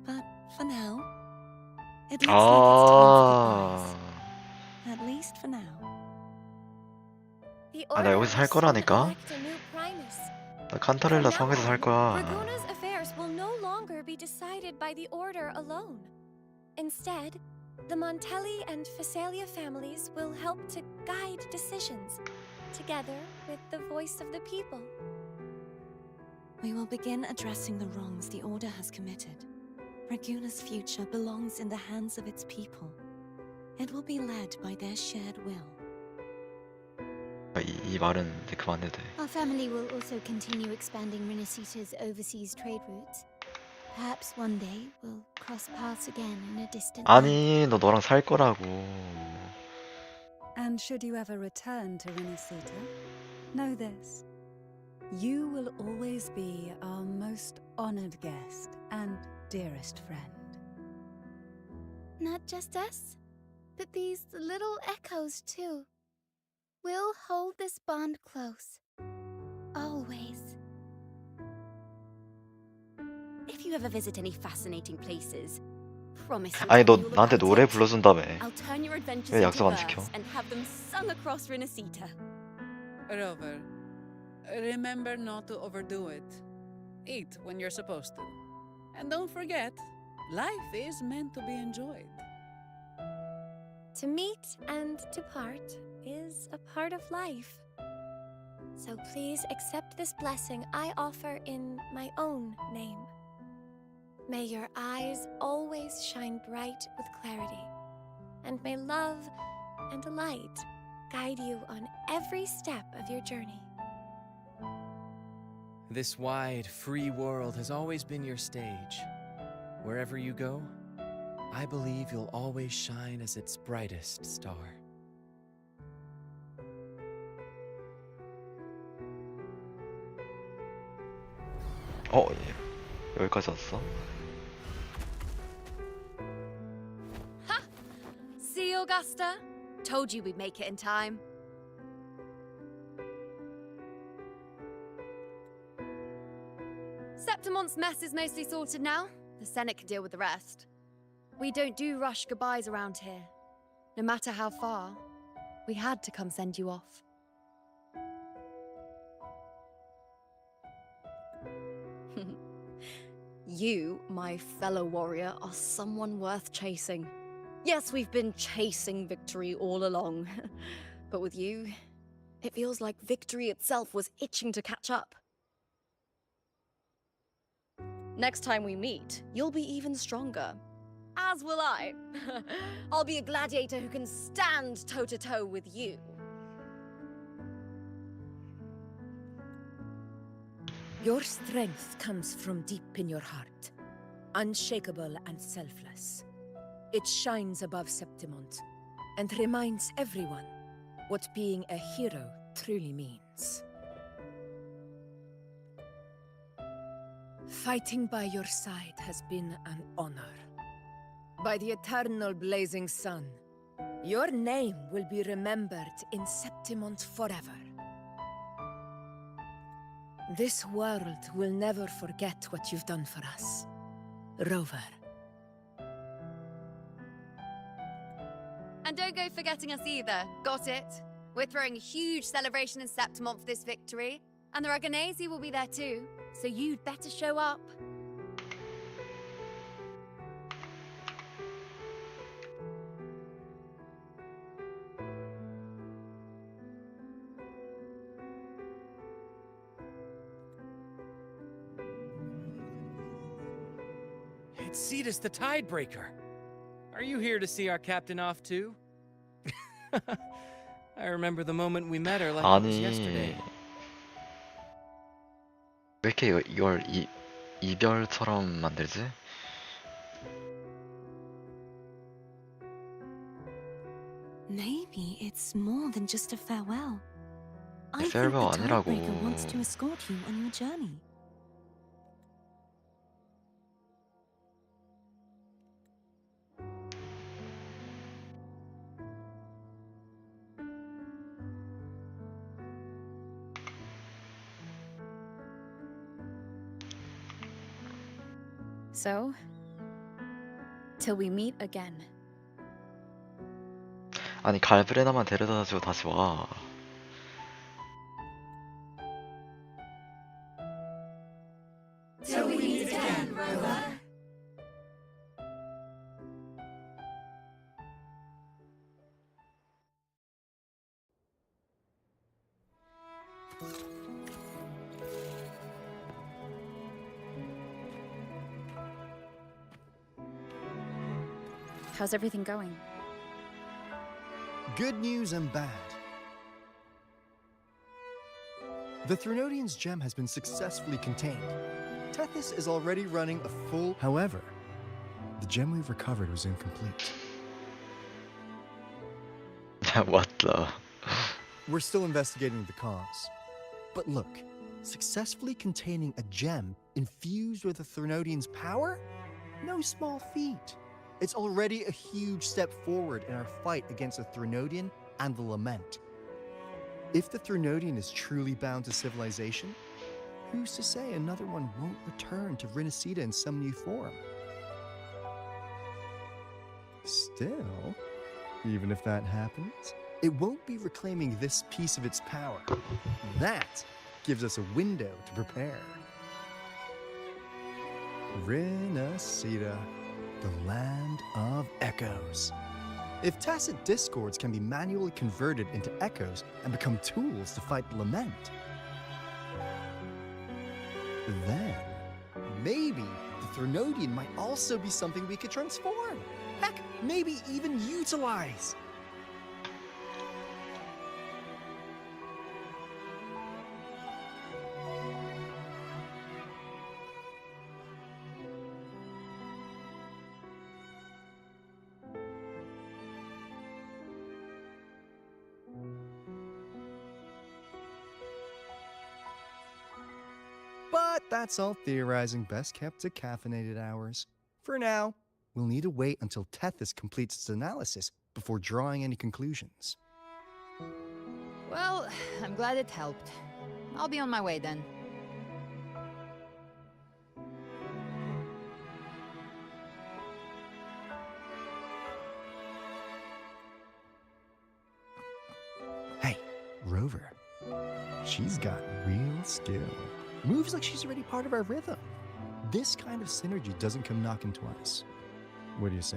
But for now, it looks like it's time for goodbyes. At least for now. The 아, 나 Order 여기서 살 will soon 거라니까? elect a new Primus. 나 칸타렐라 성에서 살 거야. Raguna's affairs will no longer be decided by the Order alone. Instead, the Montelli and Phasalia families will help to guide decisions, together with the voice of the people. We will begin addressing the wrongs the Order has committed. Raguna's future belongs in the hands of its people. It will be led by their shared will. 이 말은 이제 그만해도 돼. Our family will also continue expanding Renacita's overseas trade routes. Perhaps one day we'll cross paths again in a distant land. 아니, 너 너랑 살 거라고. And should you ever return to Renacita, know this. You will always be our most honored guest and dearest friend. Not just us, but these little echoes too. We'll hold this bond close. Always. If you ever visit any fascinating places, promise you'll 아니, tell 너 me all 나한테 about 노래 it. 불러준다며. I'll turn your adventures 왜 into 약속 안 verse 지켜? and have them sung across Renacita. Rover, remember not to overdo it. Eat when you're supposed to. And don't forget, life is meant to be enjoyed. To meet and to part is a part of life. So please accept this blessing I offer in my own name. May your eyes always shine bright with clarity, and may love and light guide you on every step of your journey. This wide, free world has always been your stage. Wherever you go, I believe you'll always shine as its brightest star. 여기까지 왔어? Ha! See, Augusta? Told you we'd make it in time. Septimon's mess is mostly sorted now. The Senate can deal with the rest. We don't do rush goodbyes around here. No matter how far, we had to come send you off. You, my fellow warrior, are someone worth chasing. Yes, we've been chasing victory all along. But with you, it feels like victory itself was itching to catch up. Next time we meet, you'll be even stronger. As will I. I'll be a gladiator who can stand toe-to-toe with you. Your strength comes from deep in your heart, unshakable and selfless. It shines above Septimont and reminds everyone what being a hero truly means. Fighting by your side has been an honor. By the eternal blazing sun, your name will be remembered in Septimont forever. This world will never forget what you've done for us, Rover. And don't go forgetting us either. Got it? We're throwing a huge celebration in Septimont for this victory. And the Aragonese will be there too. So you'd better show up. It's Cetus the Tidebreaker. Are you here to see our captain off too? I remember the moment we met her like it was 아니, yesterday. 왜 이렇게 이걸 이별처럼 만들지? Maybe it's more than just a farewell. I think 셀버 the 아니라고. Tidebreaker wants to escort you on your journey. So, till we meet again. 아니 갈브레나만 데려다주고 다시 와. Till we meet again, Rover. How's everything going? Good news and bad. The Threnodian's gem has been successfully contained. Tethys is already running a full... However, the gem we've recovered was incomplete. What the? We're still investigating the cause. But look, successfully containing a gem infused with the Threnodian's power? No small feat. It's already a huge step forward in our fight against the Threnodian and the Lament. If the Threnodian is truly bound to civilization, who's to say another one won't return to Rinascita in some new form? Still, even if that happens, it won't be reclaiming this piece of its power. That gives us a window to prepare. Rinascita, the land of echoes. If tacit discords can be manually converted into echoes and become tools to fight the Lament, then maybe the Threnodian might also be something we could transform. Heck, maybe even utilize. But that's all theorizing best kept to caffeinated hours. For now, we'll need to wait until Tethys completes its analysis before drawing any conclusions. Well, I'm glad it helped. I'll be on my way then. Hey, Rover. She's got real skill. Moves like she's already part of our rhythm. This kind of synergy doesn't come knocking twice. What do you say?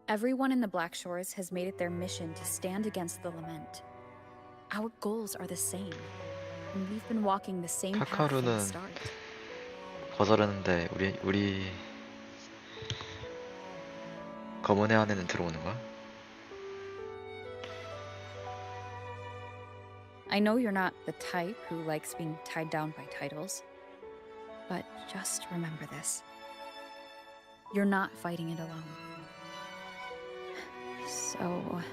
Everyone in the Black Shores has made it their mission to stand against the Lament. Our goals are the same, and we've been walking the same path from the 카카루는 start. 거절했는데 우리 검은 애 안에는 들어오는 거야? I know you're not the type who likes being tied down by titles, but just remember this. You're not fighting it alone. So...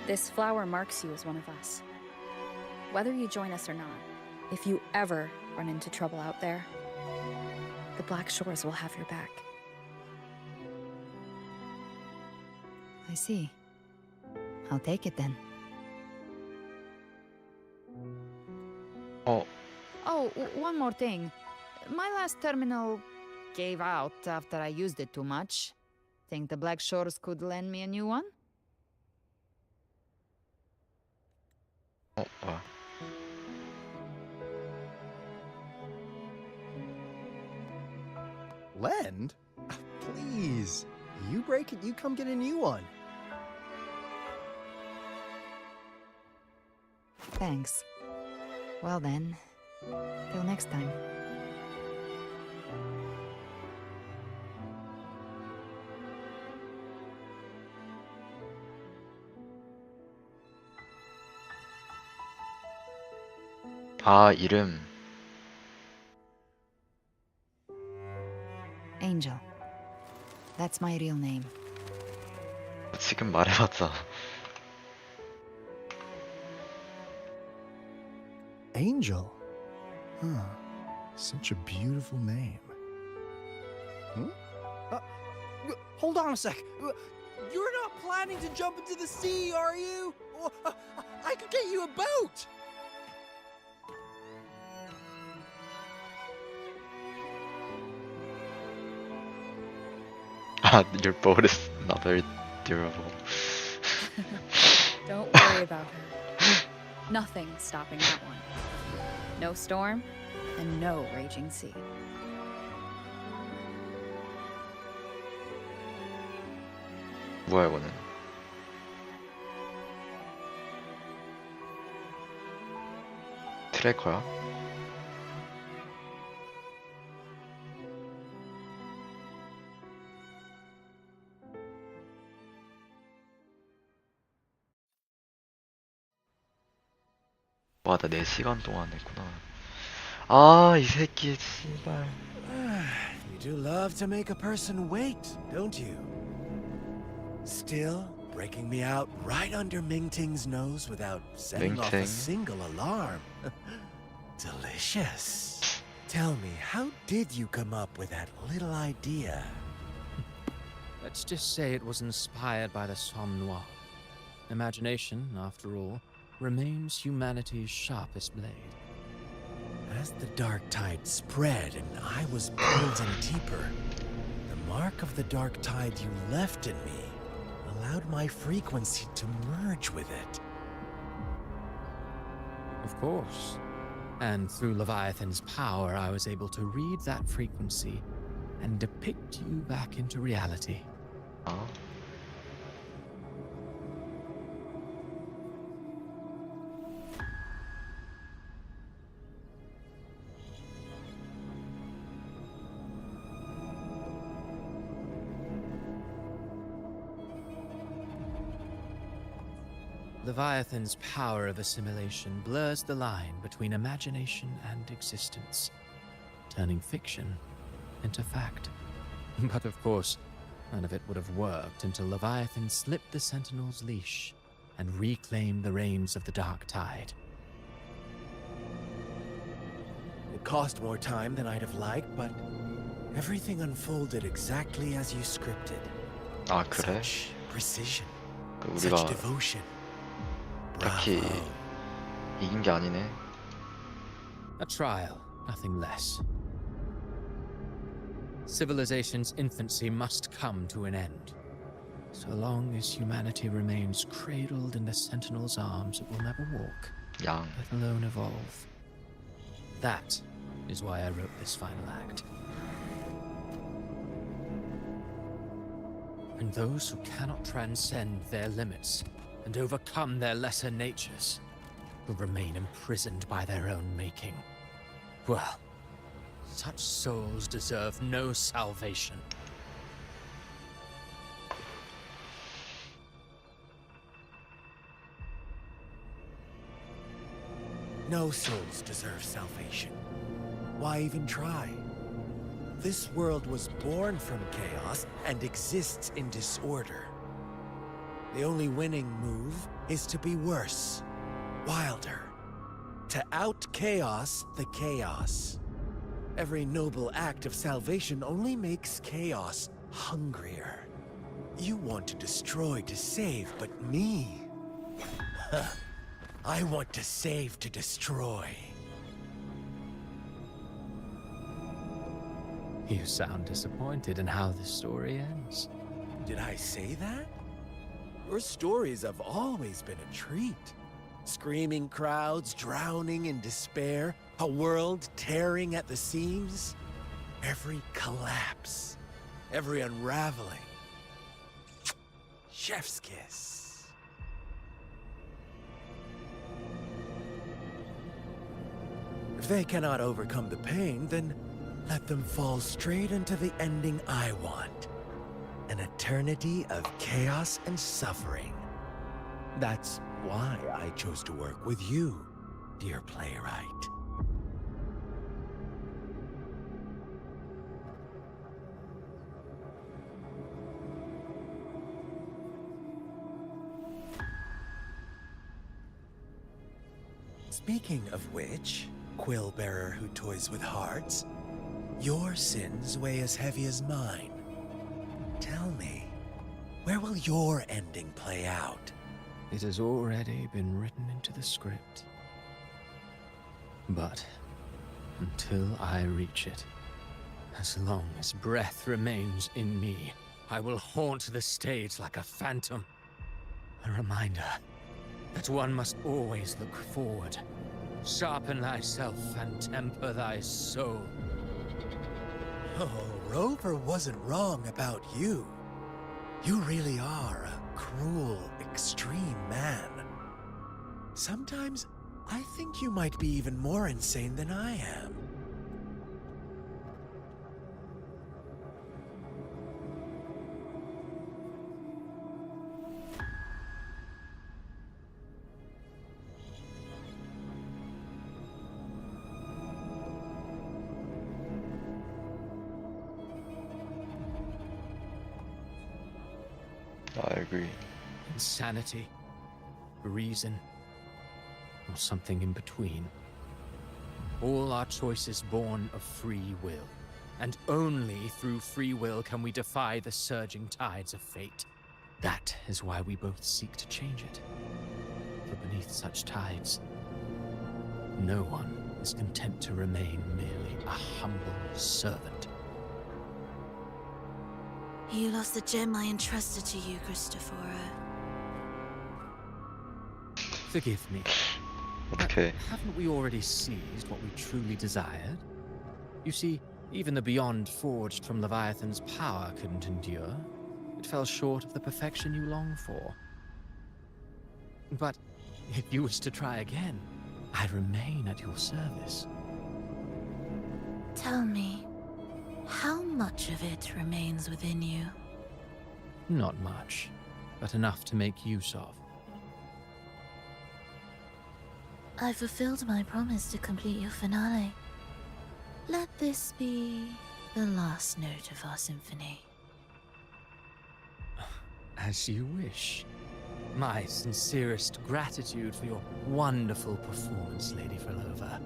This flower marks you as one of us. Whether you join us or not, if you ever run into trouble out there, the Black Shores will have your back. I see. I'll take it then. Oh, one more thing. My last terminal gave out after I used it too much. Think the Black Shores could lend me a new one? 뭐야? Lend? Please. You break it, you come get a new one. Thanks. Well then, till next time. 아, 이름. Angel. That's my real name. 지금 말해봤자. Angel? Huh. Such a beautiful name. Hold on a sec. You're not planning to jump into the sea, are you? I could get you a boat. Your boat is not very durable. Don't worry about her. Nothing's stopping that one. No storm, and no raging sea. 뭐야 이거는? 트래커야? 와, 나 4시간 동안 했구나. 아, 이 새끼 씨발. You do love to make a person wait, don't you? Still, breaking me out right under Mingting's nose without setting off a Mingting? single alarm. Delicious. Tell me, how did you come up with that little idea? Let's just say it was inspired by the Somme Noir. Imagination, after all, remains humanity's sharpest blade. As the dark tide spread and I was pulled in deeper, the mark of the dark tide you left in me allowed my frequency to merge with it. Of course. And through Leviathan's power, I was able to read that frequency and depict you back into reality. Leviathan's power of assimilation blurs the line between imagination and existence, turning fiction into fact. But of course, none of it would have worked until Leviathan slipped the Sentinel's leash and reclaimed the reins of the Dark Tide. It cost more time than I'd have liked, but everything unfolded exactly as you scripted. 아, 그래? Such precision, 우리가 such devotion. 딱히 이긴 게 아니네. A trial, nothing less. Civilization's infancy must come to an end. So long as humanity remains cradled in the Sentinel's arms, it will never walk, 양. let alone evolve. That is why I wrote this final act. And those who cannot transcend their limits and overcome their lesser natures will remain imprisoned by their own making. Well, such souls deserve no salvation. No souls deserve salvation. Why even try? This world was born from chaos and exists in disorder. The only winning move is to be worse, wilder, to out-chaos the chaos. Every noble act of salvation only makes chaos hungrier. You want to destroy to save, but me? I want to save to destroy. You sound disappointed in how this story ends. Did I say that? Your stories have always been a treat. Screaming crowds drowning in despair, a world tearing at the seams. Every collapse, every unraveling. Chef's kiss. If they cannot overcome the pain, then let them fall straight into the ending I want. An eternity of chaos and suffering. That's why I chose to work with you, dear playwright. Speaking of which, quill bearer who toys with hearts, your sins weigh as heavy as mine. Tell me, where will your ending play out? It has already been written into the script. But until I reach it, as long as breath remains in me, I will haunt the stage like a phantom. A reminder that one must always look forward. Sharpen thyself and temper thy soul. Oh, Rover wasn't wrong about you. You really are a cruel, extreme man. Sometimes I think you might be even more insane than I am. I agree. Insanity, reason, or something in between. All our choices born of free will, and only through free will can we defy the surging tides of fate. That is why we both seek to change it. For beneath such tides, no one is content to remain merely a humble servant. You lost the gem I entrusted to you, Christophora. Forgive me. Okay. Haven't we already seized what we truly desired? You see, even the beyond forged from Leviathan's power couldn't endure. It fell short of the perfection you long for. But if you wish to try again, I remain at your service. Tell me, how much of it remains within you? Not much, but enough to make use of. I fulfilled my promise to complete your finale. Let this be the last note of our symphony. As you wish. My sincerest gratitude for your wonderful performance, Lady Frolova.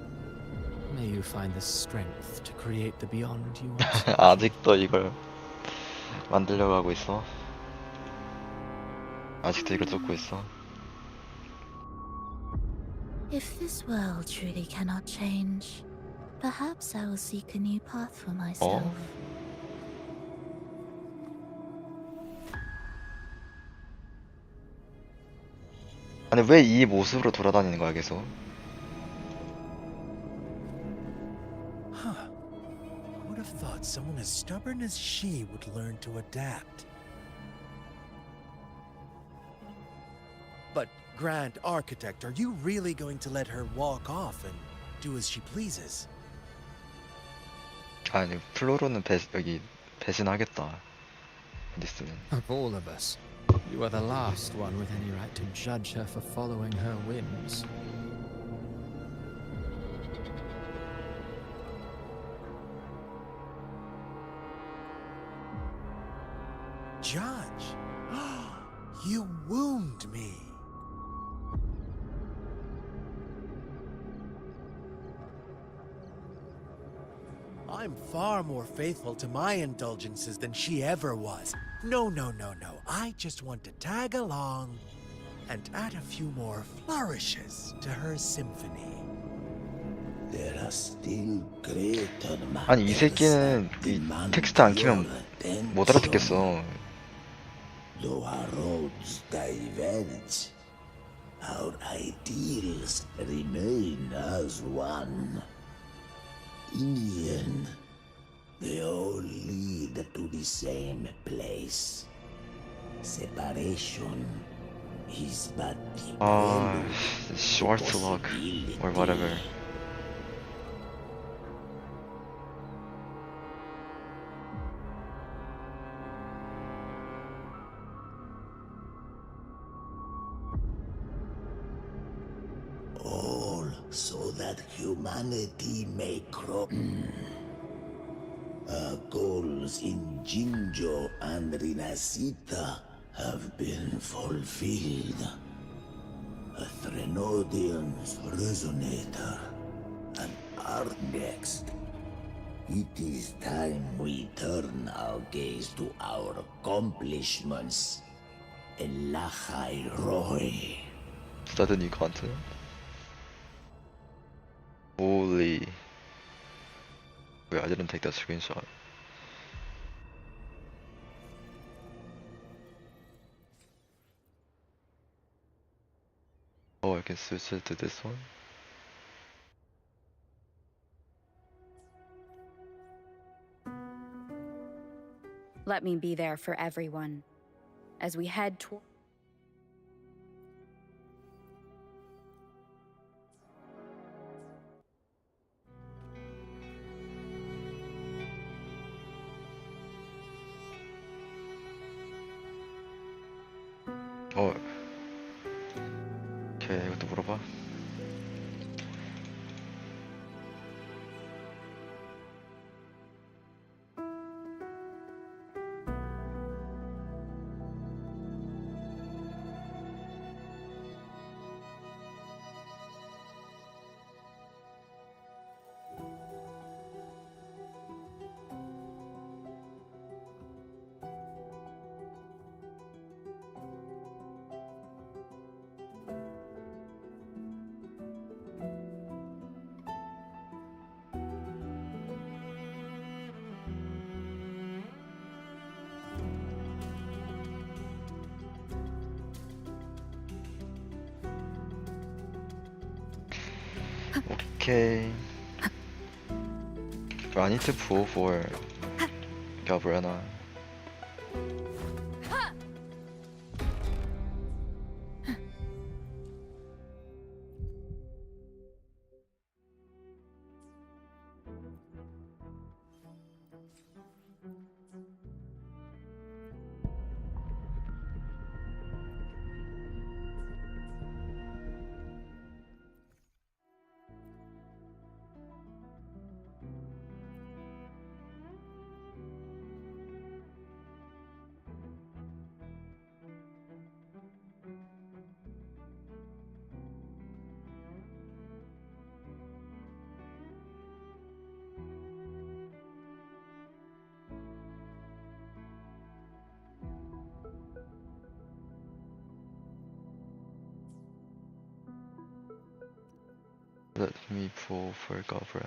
May you find the strength to create the beyond you want. 아직도 이걸 만들려고 하고 있어. 아직도 이걸 쫓고 있어. If this world truly cannot change, perhaps I will seek a new path for myself. 아니 왜 이 모습으로 돌아다니는 거야 계속? Huh. I would have thought someone as stubborn as she would learn to adapt. But, Grand Architect, are you really going to let her walk off and do as she pleases? 아니 플로로는 여기 배신하겠다. 앨리스는. Of all of us, you are the last one with any right to judge her for following her whims. Judge? You wound me. I'm far more faithful to my indulgences than she ever was. No. I just want to tag along and add a few more flourishes to her symphony. There are still greater 아니 이 새끼는 이 텍스트 안 키면 못 알아듣겠어. Though our roads diverge, our ideals remain as one. In the end, they all lead to the same place. Separation is but the Schwarzlock or whatever. all so that humanity may grow. Our goals in Jinjo and Rinasita have been fulfilled. A Threnodian's resonator, and our next. It is time we turn our gaze to our accomplishments. Elachai Roy. Is that a new continent? Holy. Wait, I didn't take that screenshot. Oh, I can switch it to this one? Let me be there for everyone as we head toward. 어. 오케이, 이것도 물어봐. Okay. Do I need to pull for Galverena? Let me pull for Galverena.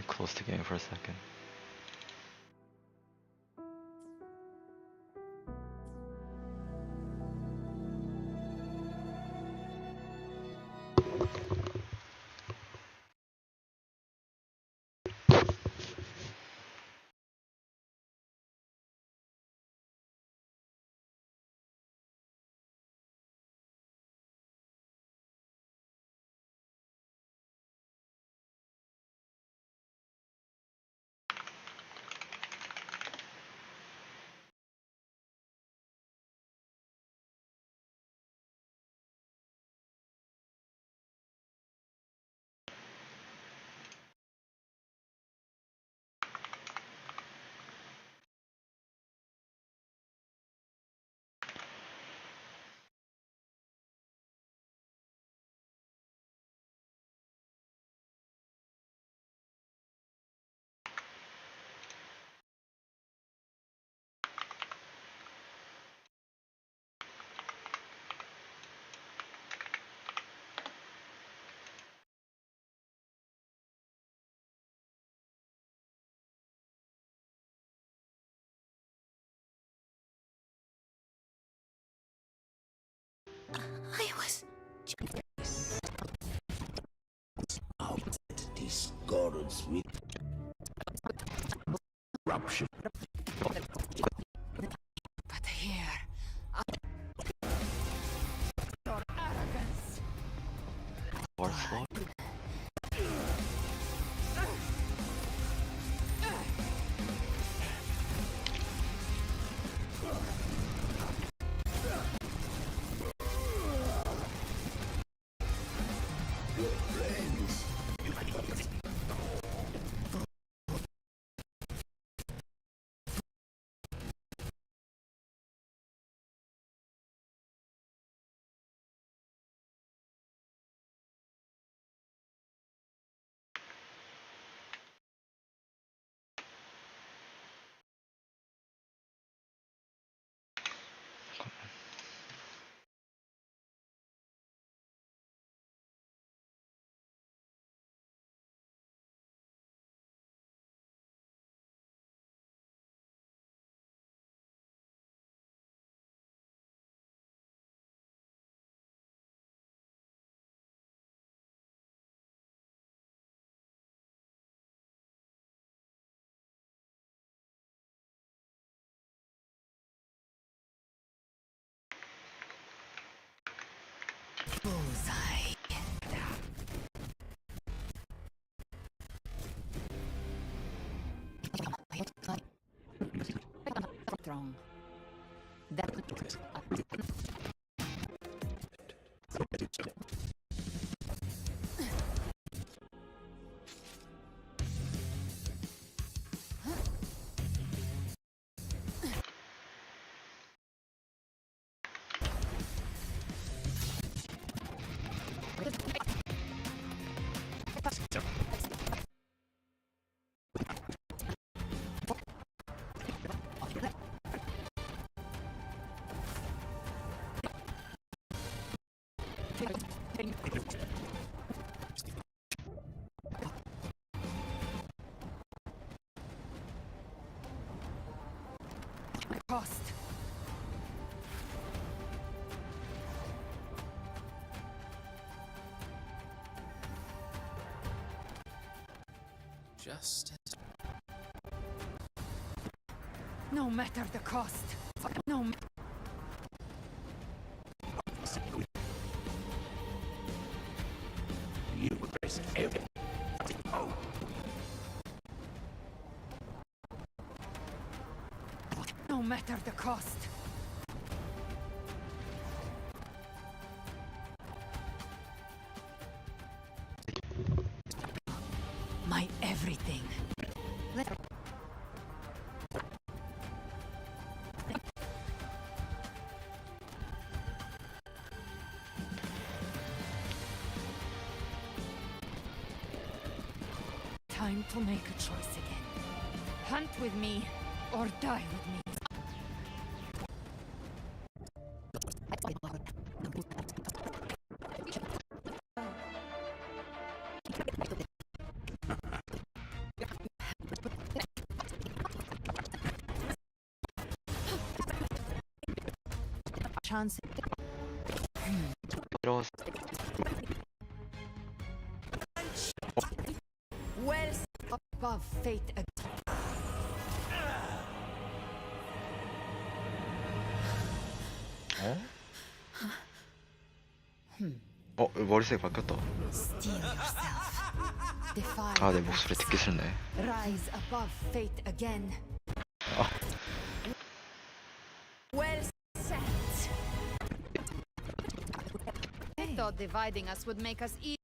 close the game for a second. I was... Out discords with corruption. But here... Your arrogance! Bullseye. Strong. That cost. Just as... No matter the cost. No. You risk everything. Oh. No matter the cost. My everything. Time to make a choice again. Hunt with me, or die with me. chance. 들어갔어. Well, above fate. 머리색 바뀌었다. Steel yourself. Defy. 아, 내 목소리 듣기 싫네. Rise above fate again. Well said. I thought dividing us would make us eat.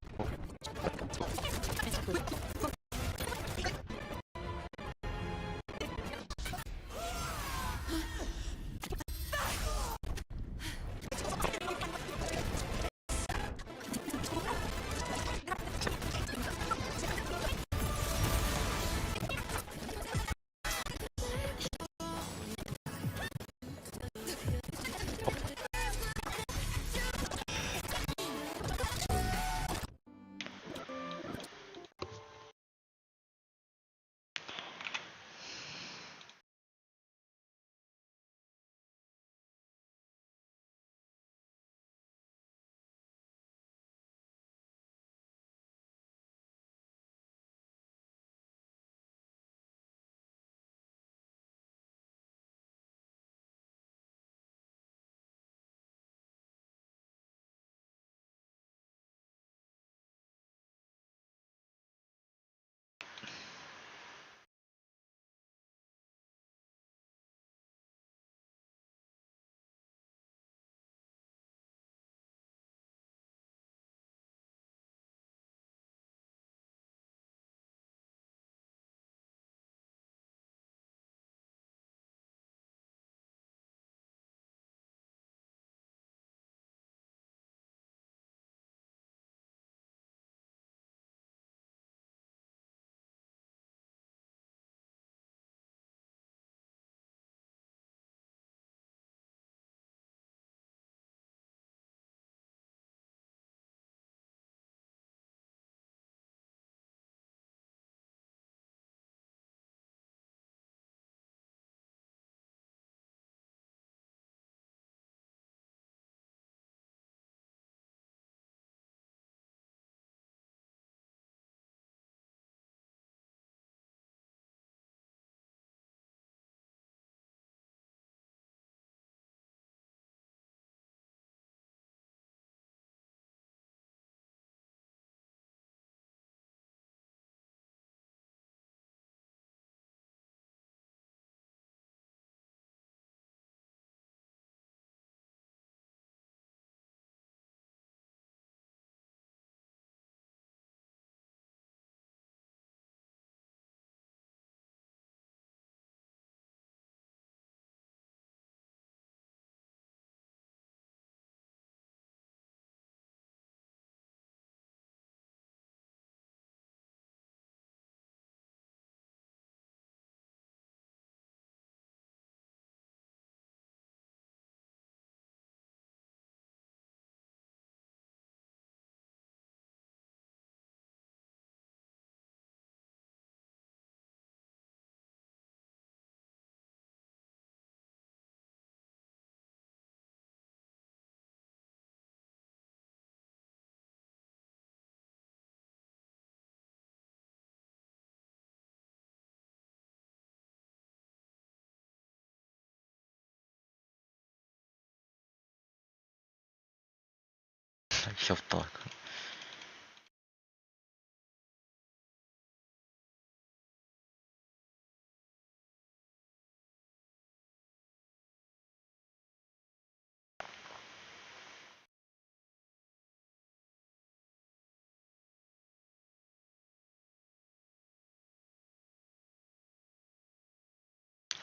귀엽다.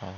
아,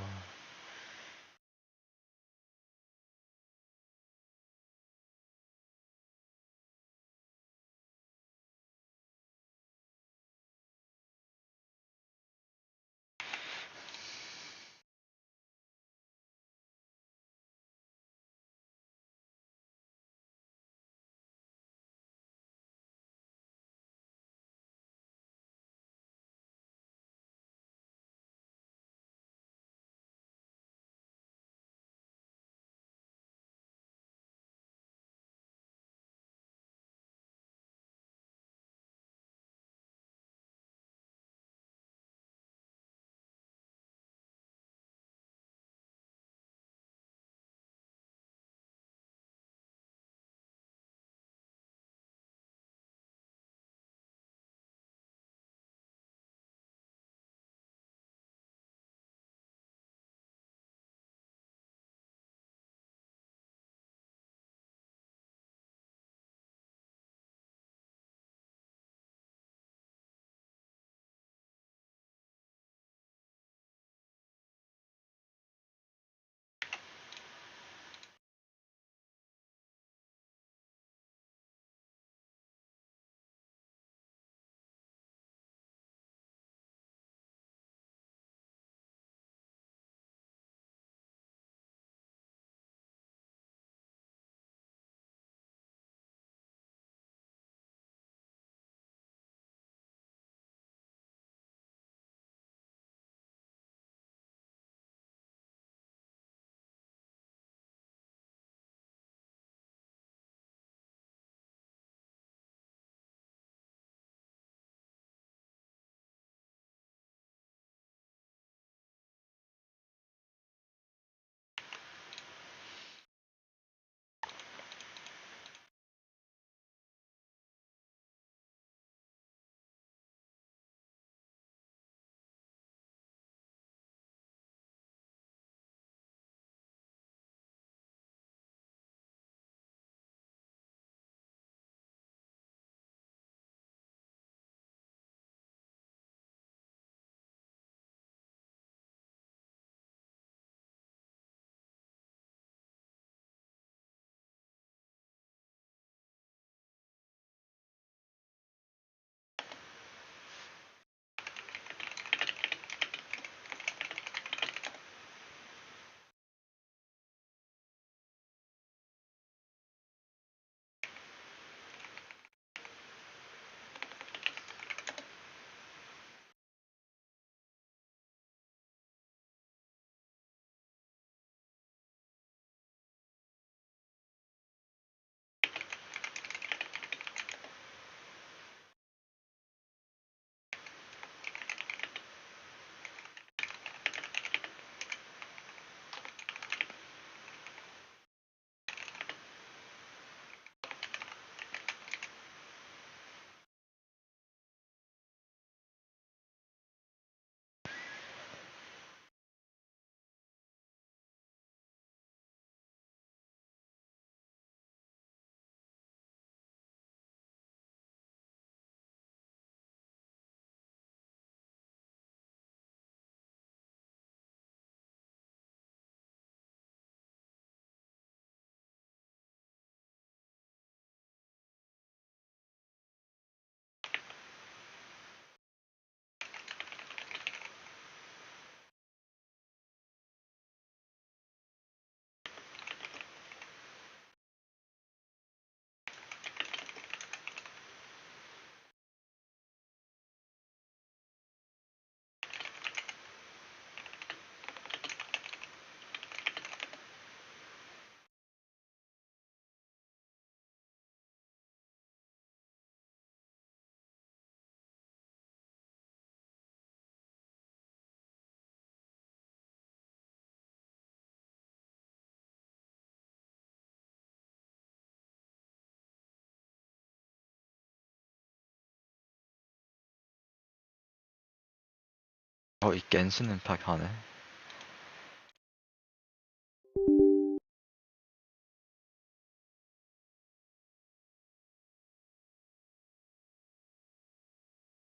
이 겐신 임팩트 하네.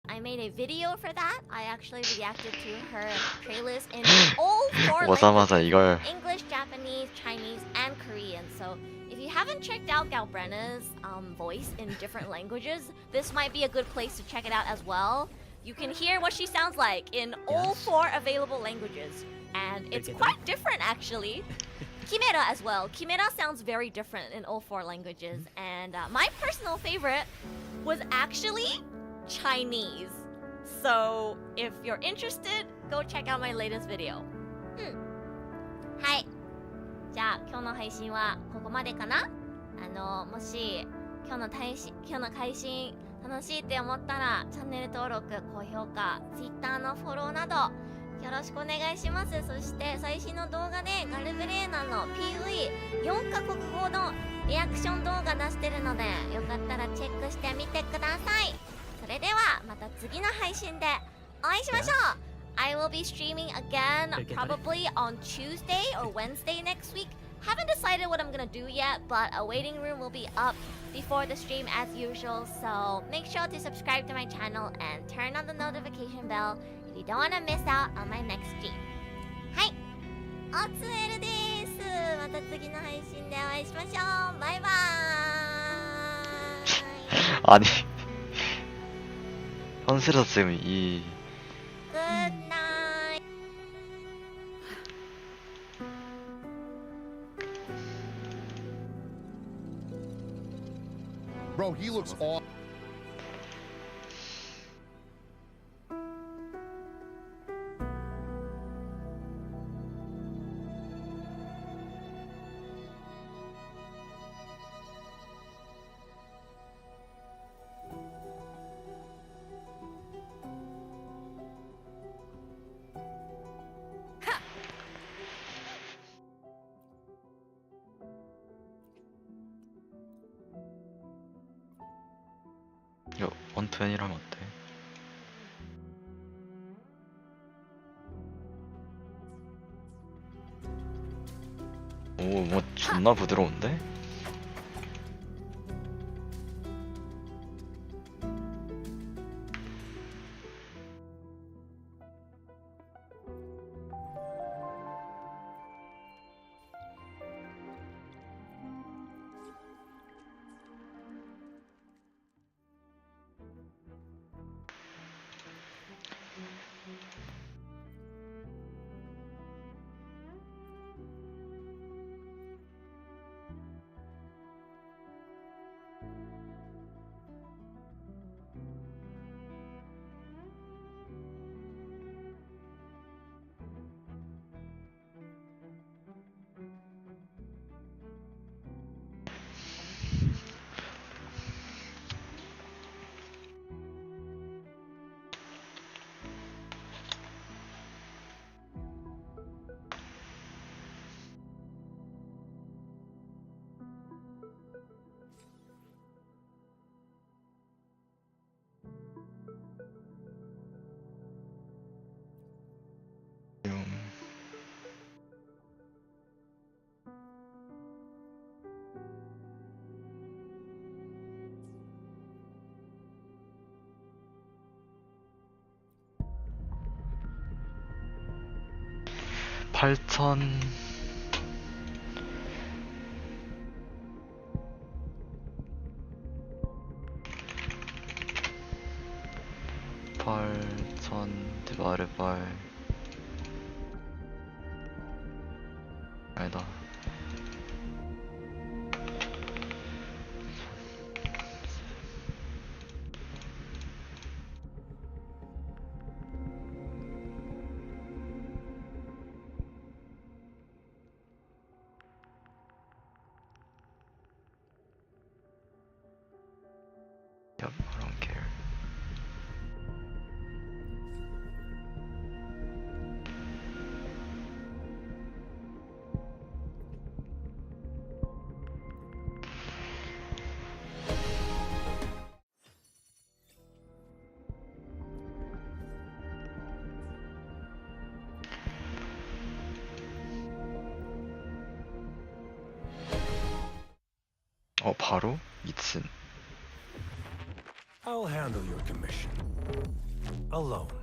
I made a video for that. I actually reacted to her playlist in all 4 오자마자 languages. 이걸 English, Japanese, Chinese, and Korean. So if you haven't checked out Galbrenna's voice in different languages, this might be a good place to check it out as well. You can hear what she sounds like in all 4 available languages. And it's quite different actually. Chimera as well. Chimera sounds very different in all 4 languages. And my personal favorite was actually Chinese. So if you're interested, go check out my latest video. はい。じゃあ今日の配信はここまでかな？もし今日の配信楽しいって思ったらチャンネル登録、高評価、Twitter のフォローなどよろしくお願いします。そして最新の動画でガルブレーナの PV4 カ国語のリアクション動画出してるのでよかったらチェックしてみてください。それではまた次の配信でお会いしましょう。I will be streaming again probably on Tuesday or Wednesday next week. Haven't decided what I'm gonna do yet, but a waiting room will be up before the stream as usual. So make sure to subscribe to my channel and turn on the notification bell if you don't want to miss out on my next stream. はい、おつえるです。また次の配信でお会いしましょう。バイバーイ。 아니 현실에서 지금 이 Good night. Bro, he looks awesome. 이거 원투엔이라면 어때? 오, 뭐 존나 부드러운데? (8,000) 8,000 divided by 아니다. Yep, I don't care. 바로 2층. I'll handle your commission. Alone.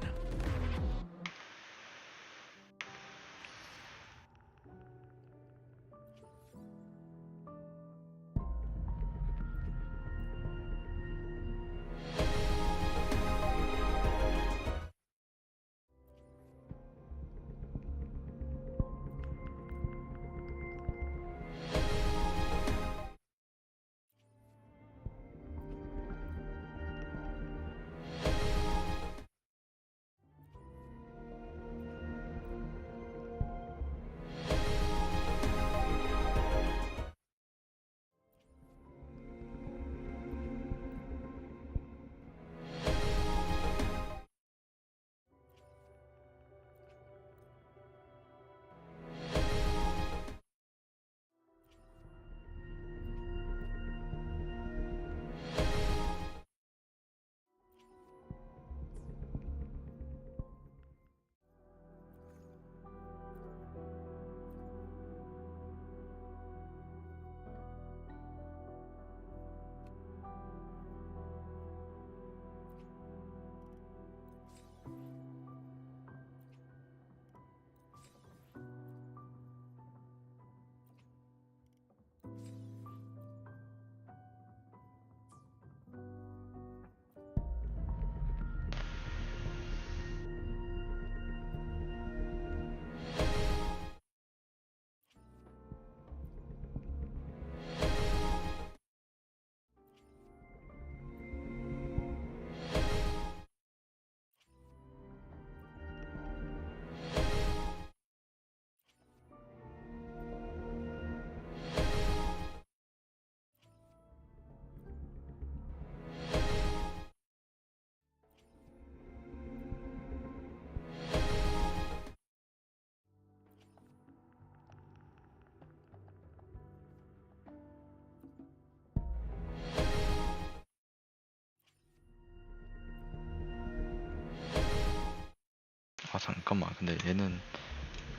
잠깐만, 근데 얘는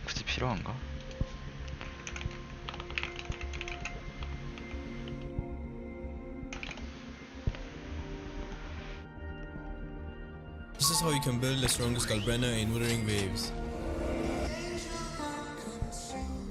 굳이 필요한가? This is how you can build the strongest Galbrenna in Wuthering Waves.